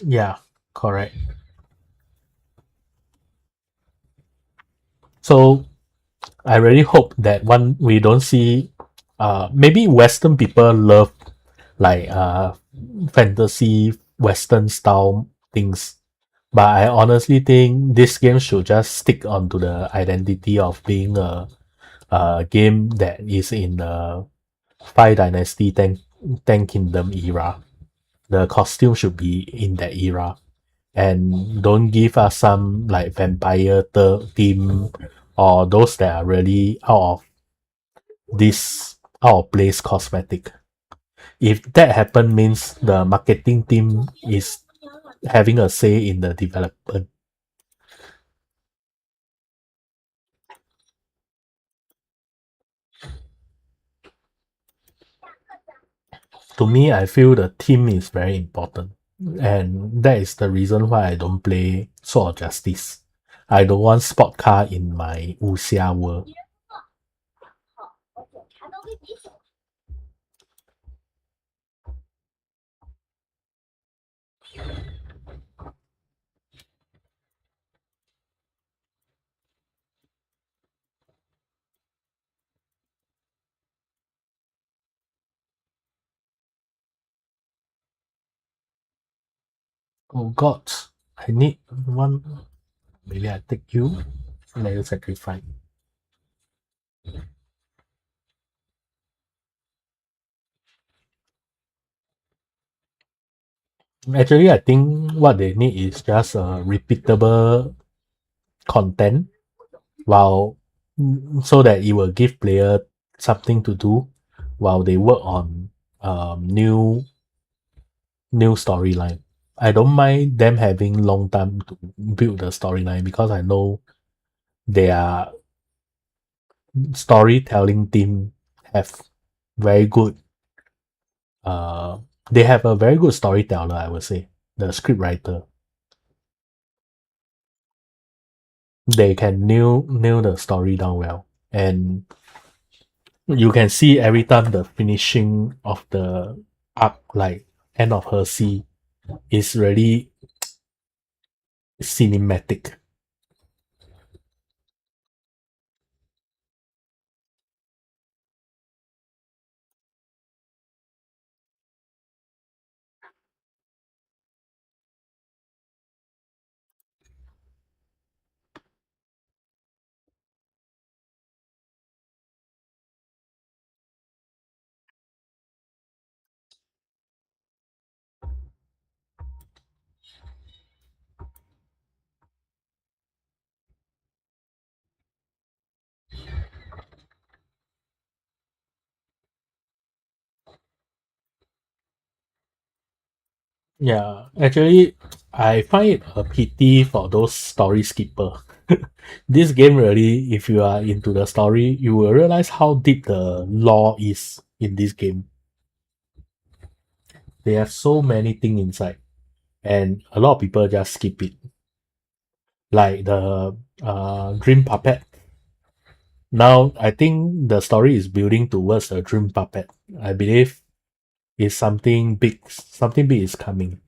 Yeah, correct. So I really hope that one we don't see maybe Western people love like fantasy Western style things. But I honestly think this game should just stick onto the identity of being a game that is in the Five Dynasty Ten Kingdom era. The costume should be in that era. And don't give us some like vampire theme or those that are really out of place cosmetic. If that happen means the marketing team is having a say in the development. To me, I feel the team is very important. And that is the reason why I don't play Sword of Justice. I don't want sport car in my wuxia world. Oh god, I need one. Maybe I take you. Let you sacrifice. Actually, I think what they need is just a repeatable content, while so that it will give player something to do while they work on new storyline. I don't mind them having long time to build the storyline because I know their storytelling team have very good uh they have a very good storyteller, I would say. The script writer. They can nail the story down well. And you can see every time the finishing of the arc, like end of her sea, is really cinematic. Yeah, actually, I find it a pity for those story skipper. This game really, if you are into the story, you will realize how deep the lore is in this game. They have so many things inside, and a lot of people just skip it. Like the Dream Puppet. Now, I think the story is building towards a Dream Puppet. I believe is something big. Something big is coming.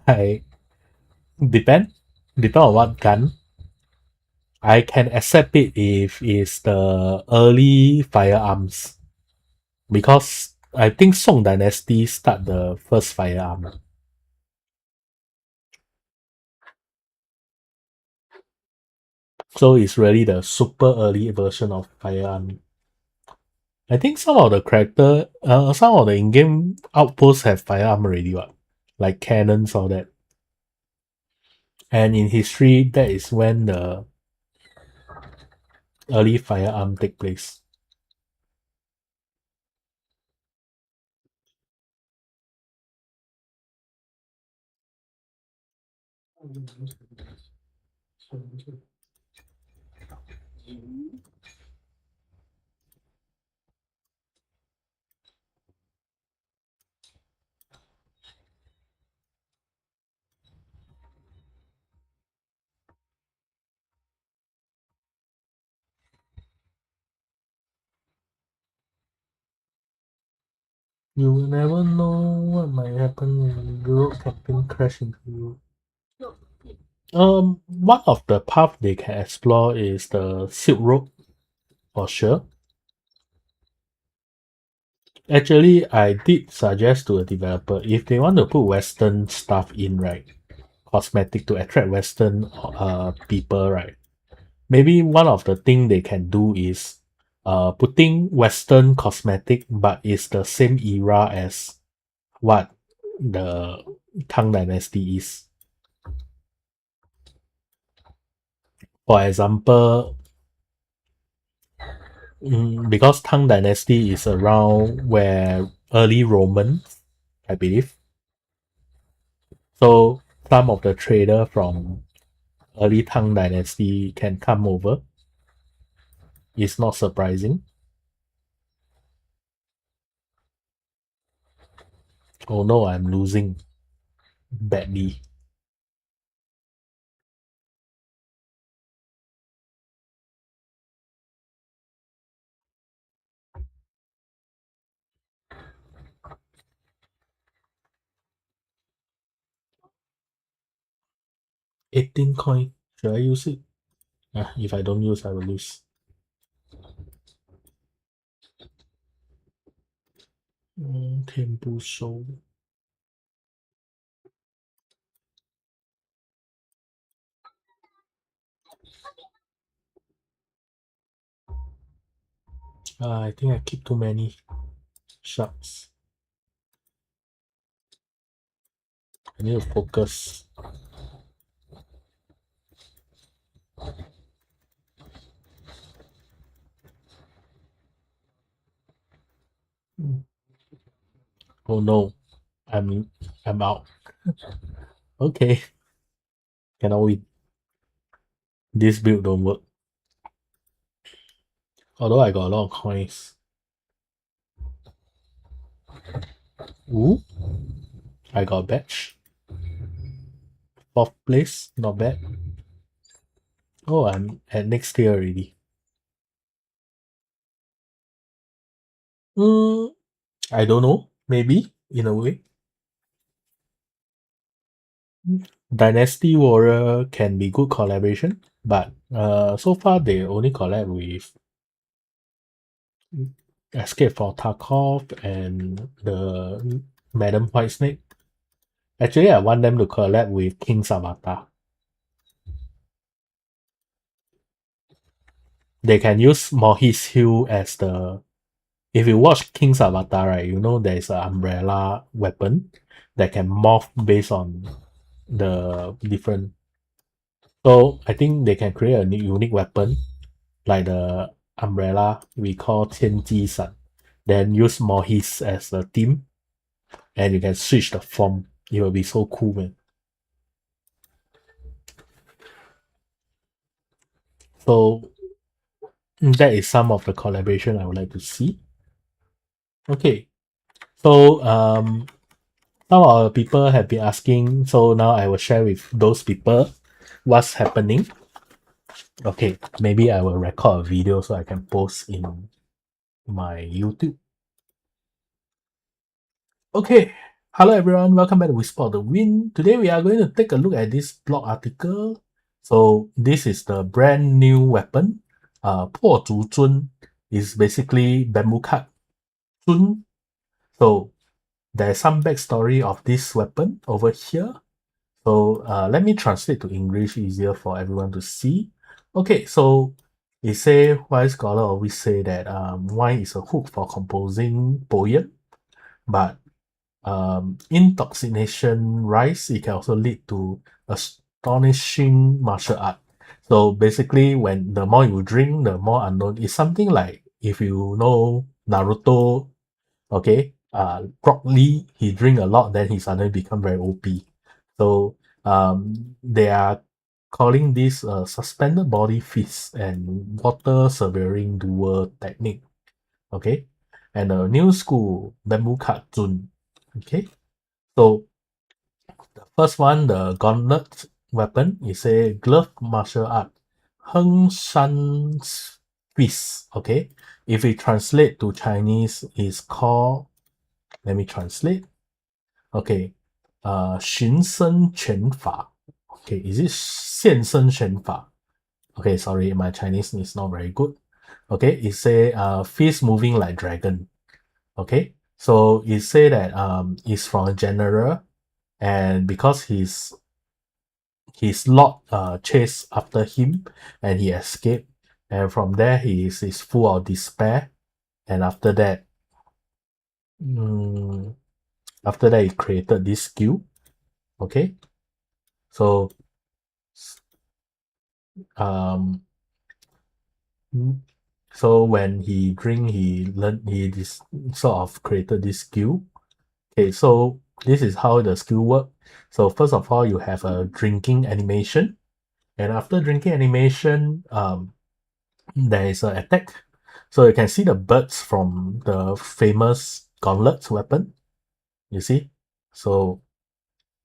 I depend on what gun. I can accept it if it's the early firearms because I think Song Dynasty start the first firearm. So it's really the super early version of firearm. I think some of the in-game outposts have firearm already, what? Like cannons, all that. And in history, that is when the early firearm take place. You will never know what might happen when Europe campaign crash into Europe. One of the path they can explore is the Silk Road for sure. Actually, I did suggest to a developer if they want to put Western stuff in, right, cosmetic to attract Western people, right. Maybe one of the thing they can do is putting Western cosmetic, but it's the same era as what the Tang Dynasty is. For example, because Tang Dynasty is around where early Roman, I believe. So some of the trader from early Tang Dynasty can come over. It's not surprising. Oh no, I'm losing badly. $18. Should I use it? If I don't use, I will lose. Temple show. I think I keep too many sharks. I need to focus. Oh no, I'm out. Okay, cannot win. This build don't work. Although I got a lot of coins. Ooh, I got a badge. 4th place, not bad. Oh, I'm at next tier already. I don't know. Maybe in a way. Dynasty Warrior can be good collaboration, but so far they only collab with Escape for Tarkov and the Madam Whitesnake. Actually, I want them to collab with King's Avatar. They can use Mohis Hill as the. If you watch King's Avatar, right, you know there's an umbrella weapon that can morph based on the different. So I think they can create a unique weapon like the umbrella we call 天机伞, then use Mohis as a theme, and you can switch the form. It will be so cool, man. So that is some of the collaboration I would like to see. Okay, so some of the people have been asking, so now I will share with those people what's happening. Okay, maybe I will record a video so I can post in my YouTube. Okay, hello everyone, welcome back to Whisper of the Wind. Today we are going to take a look at this blog article. So this is the brand new weapon. 破竹尊 is basically bamboo cut. 尊. So there's some backstory of this weapon over here. So let me translate to English easier for everyone to see. Okay, so it say why scholar always say that wine is a hook for composing poem, but intoxication rise, it can also lead to astonishing martial art. So basically, when the more you drink, the more unknown. It's something like if you know Naruto, okay, Rock Lee, he drink a lot, then he suddenly become very OP. So They are calling this suspended body fist and water severing duel technique. Okay, and a new school bamboo cartoon. Okay, so the first one, the gauntlet weapon, is a glove martial art, Heng Shan's fist. Okay, if we translate to Chinese, is called. Let me translate. Okay, 寻声拳法. Okay, is it 现身拳法? Okay, sorry, my Chinese is not very good. Okay, it say fist moving like dragon. Okay, so it say that it's from a general, and because his lord chased after him and he escaped, and from there he is full of despair, and after that, he created this skill. Okay, so um so when he drink, he this sort of created this skill. Okay, so this is how the skill work. So first of all, you have a drinking animation, and after drinking animation, there is an attack. So you can see the birds from the famous Gauntlet weapon. You see, so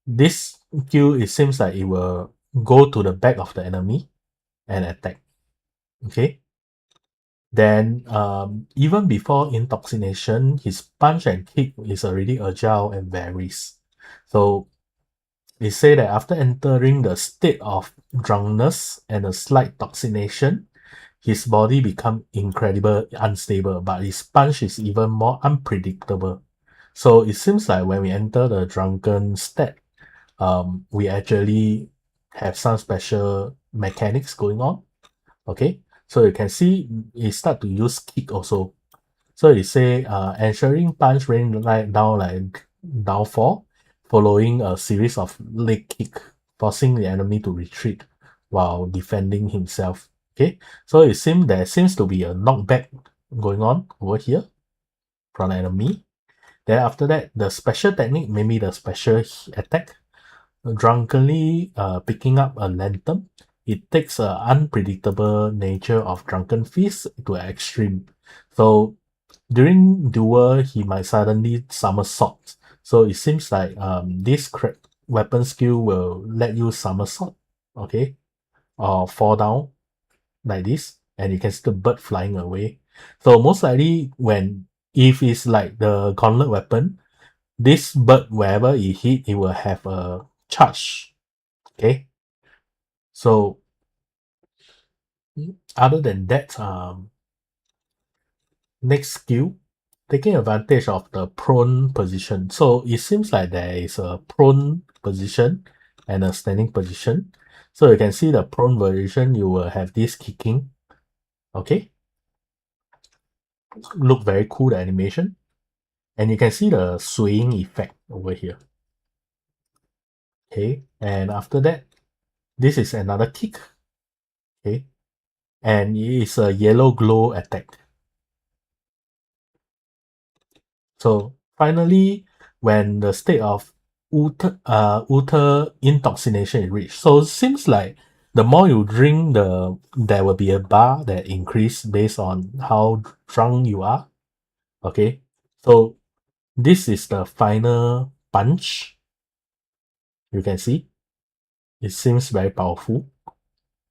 this skill, it seems like it will go to the back of the enemy and attack. Okay. Then even before intoxication, his punch and kick is already agile and varies. So they say that after entering the state of drunkenness and a slight toxination, his body become incredibly unstable, but his punch is even more unpredictable. So it seems like when we enter the drunken state, we actually have some special mechanics going on. Okay, so you can see it start to use kick also. So it say ensuring punch rain down like downfall, following a series of leg kick, forcing the enemy to retreat while defending himself. Okay, so there seems to be a knockback going on over here from the enemy. Then after that, the special technique, maybe the special attack, drunkenly picking up a lantern. It takes an unpredictable nature of drunken fist to an extreme. So during duel, he might suddenly somersault. So it seems like this weapon skill will let you somersault, okay, or fall down like this, and you can see the bird flying away. So most likely, if it's like the gauntlet weapon, this bird, wherever it hit, it will have a charge. Okay, so other than that, next skill, taking advantage of the prone position. So it seems like there is a prone position and a standing position. So you can see the prone position, you will have this kicking. Okay, look very cool, the animation. And you can see the swaying effect over here. Okay, and after that, this is another kick. Okay, and it is a yellow glow attack. So finally, when the state of utter intoxication is reached, so it seems like the more you drink, there will be a bar that increase based on how drunk you are. Okay, so this is the final punch. You can see it seems very powerful.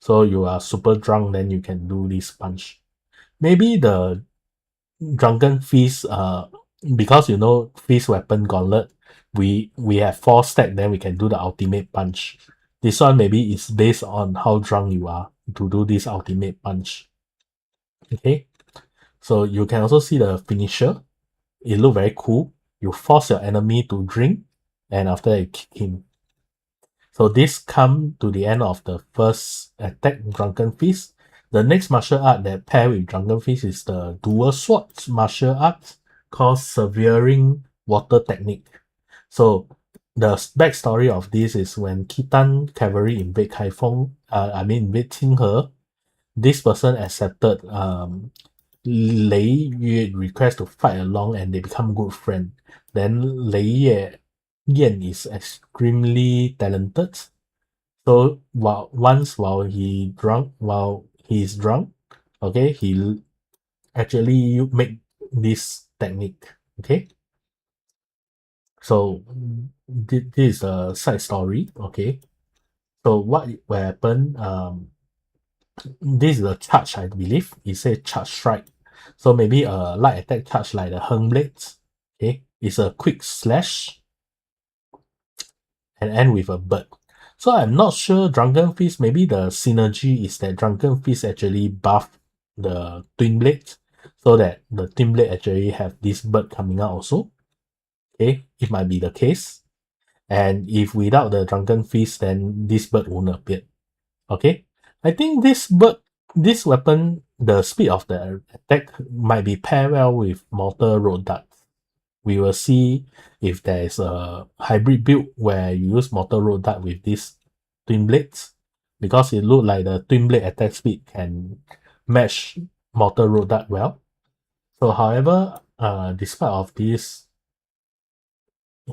So you are super drunk, then you can do this punch. Maybe the drunken fist, because fist weapon gauntlet, we have 4 stack, then we can do the ultimate punch. This one maybe is based on how drunk you are to do this ultimate punch. Okay, so you can also see the finisher. It look very cool. You force your enemy to drink, and after that you kick him. So this come to the end of the first attack, Drunken Fist. The next martial art that pair with Drunken Fist is the dual swords martial art called Severing Water Technique. So the backstory of this is when Khitan cavalry invade invade Qinghe, this person accepted Lei Yue request to fight along, and they become good friends. Then Lei Yan is extremely talented, So while he's drunk, okay, he actually make this technique. Okay, so this is a side story. Okay, so what will happen? This is a charge, I believe. It says charge strike. So maybe a light attack charge like the Hung Blades. Okay, it's a quick slash and end with a bird. So I'm not sure Drunken Fist, maybe the synergy is that Drunken Fist actually buff the Twin Blade so that the Twin Blade actually have this bird coming out also. Okay, it might be the case. And if without the Drunken Fist, then this bird won't appear. Okay, I think this weapon, the speed of the attack might be paired well with Mortar Road Dart. We will see if there is a hybrid build where you use Mortar Road Dart with these twin blades, because it looked like the twin blade attack speed can match Mortar Road Dart well. So however, despite of this,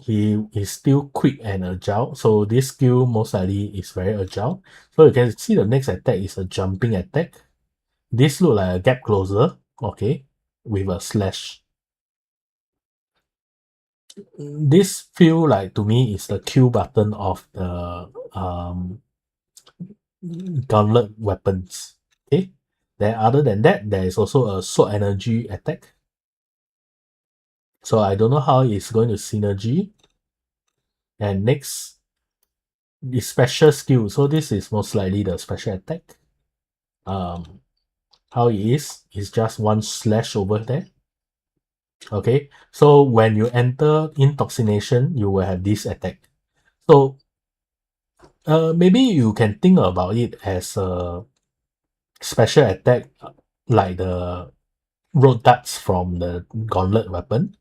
he is still quick and agile. So this skill most likely is very agile. So you can see the next attack is a jumping attack. This look like a gap closer, okay, with a slash. This feel like to me is the Q button of the gauntlet weapons. Okay. Then other than that, there is also a sword energy attack. So I don't know how it's going to synergy. And next is special skill. So this is most likely the special attack. How it is just one slash over there. Okay. So when you enter intoxication, you will have this attack. So maybe you can think about it as a special attack like the road darts from the gauntlet weapon.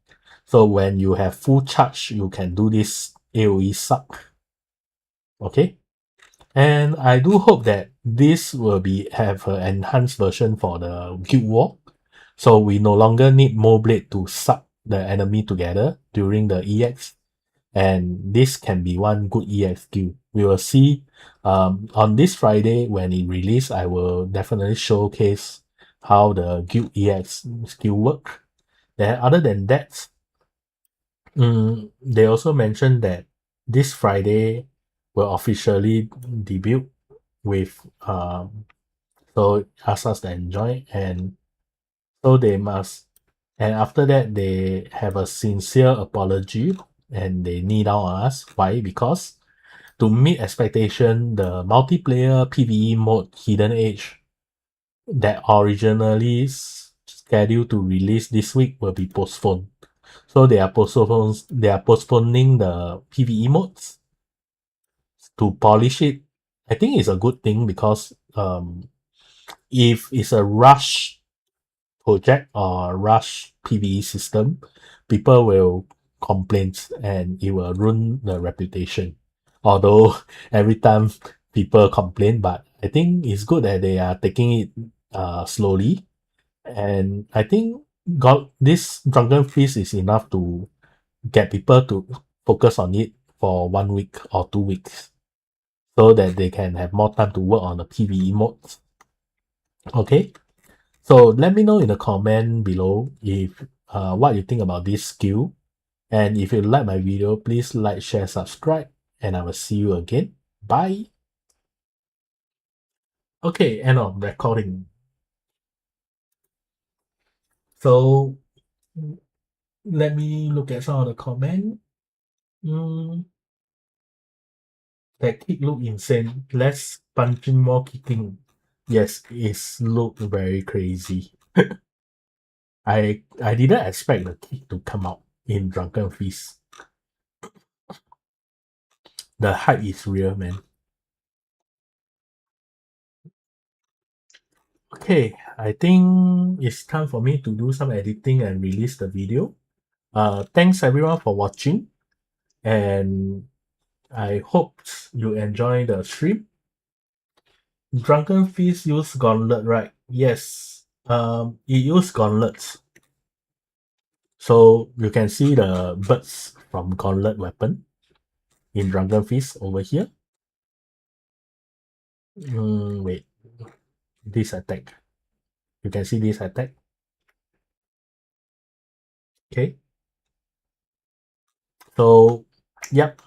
So when you have full charge, you can do this AoE suck. Okay. And I do hope that this will have an enhanced version for the Guild War. So we no longer need more blade to suck the enemy together during the EX. And this can be one good EX skill. We will see on this Friday when it release, I will definitely showcase how the Guild EX skill work. Then other than that, they also mentioned that this Friday will officially debut with so ask us to enjoy, and so they must, and after that they have a sincere apology and they kneel down on us. Why? Because to meet expectation, the multiplayer PvE mode Hidden Age that originally scheduled to release this week will be postponed. So they are postponing the PvE modes to polish it. I think it's a good thing because if it's a rush project or rush PvE system, people will complain and it will ruin the reputation. Although every time people complain, but I think it's good that they are taking it slowly. And I think this Drunken Feast is enough to get people to focus on it for 1 week or 2 weeks so that they can have more time to work on the PvE modes. Okay, so let me know in the comment below if what you think about this skill. And if you like my video, please like, share, subscribe, and I will see you again. Bye. Okay, end of recording. So let me look at some of the comment. That kick look insane. Less punching, more kicking. Yes, it's look very crazy. I didn't expect the kick to come out in Drunken Feast. The hype is real, man. Okay, I think it's time for me to do some editing and release the video. Thanks everyone for watching, and I hope you enjoy the stream. Drunken Feast use Gauntlet, right? Yes. It use gauntlets. So you can see the birds from Gauntlet weapon in Drunken Feast over here. Wait, this attack. You can see this attack. Okay. So, yep.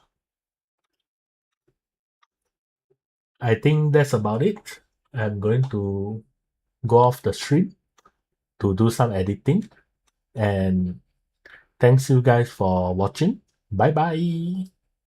I think that's about it. I'm going to go off the stream to do some editing. And thanks you guys for watching. Bye bye.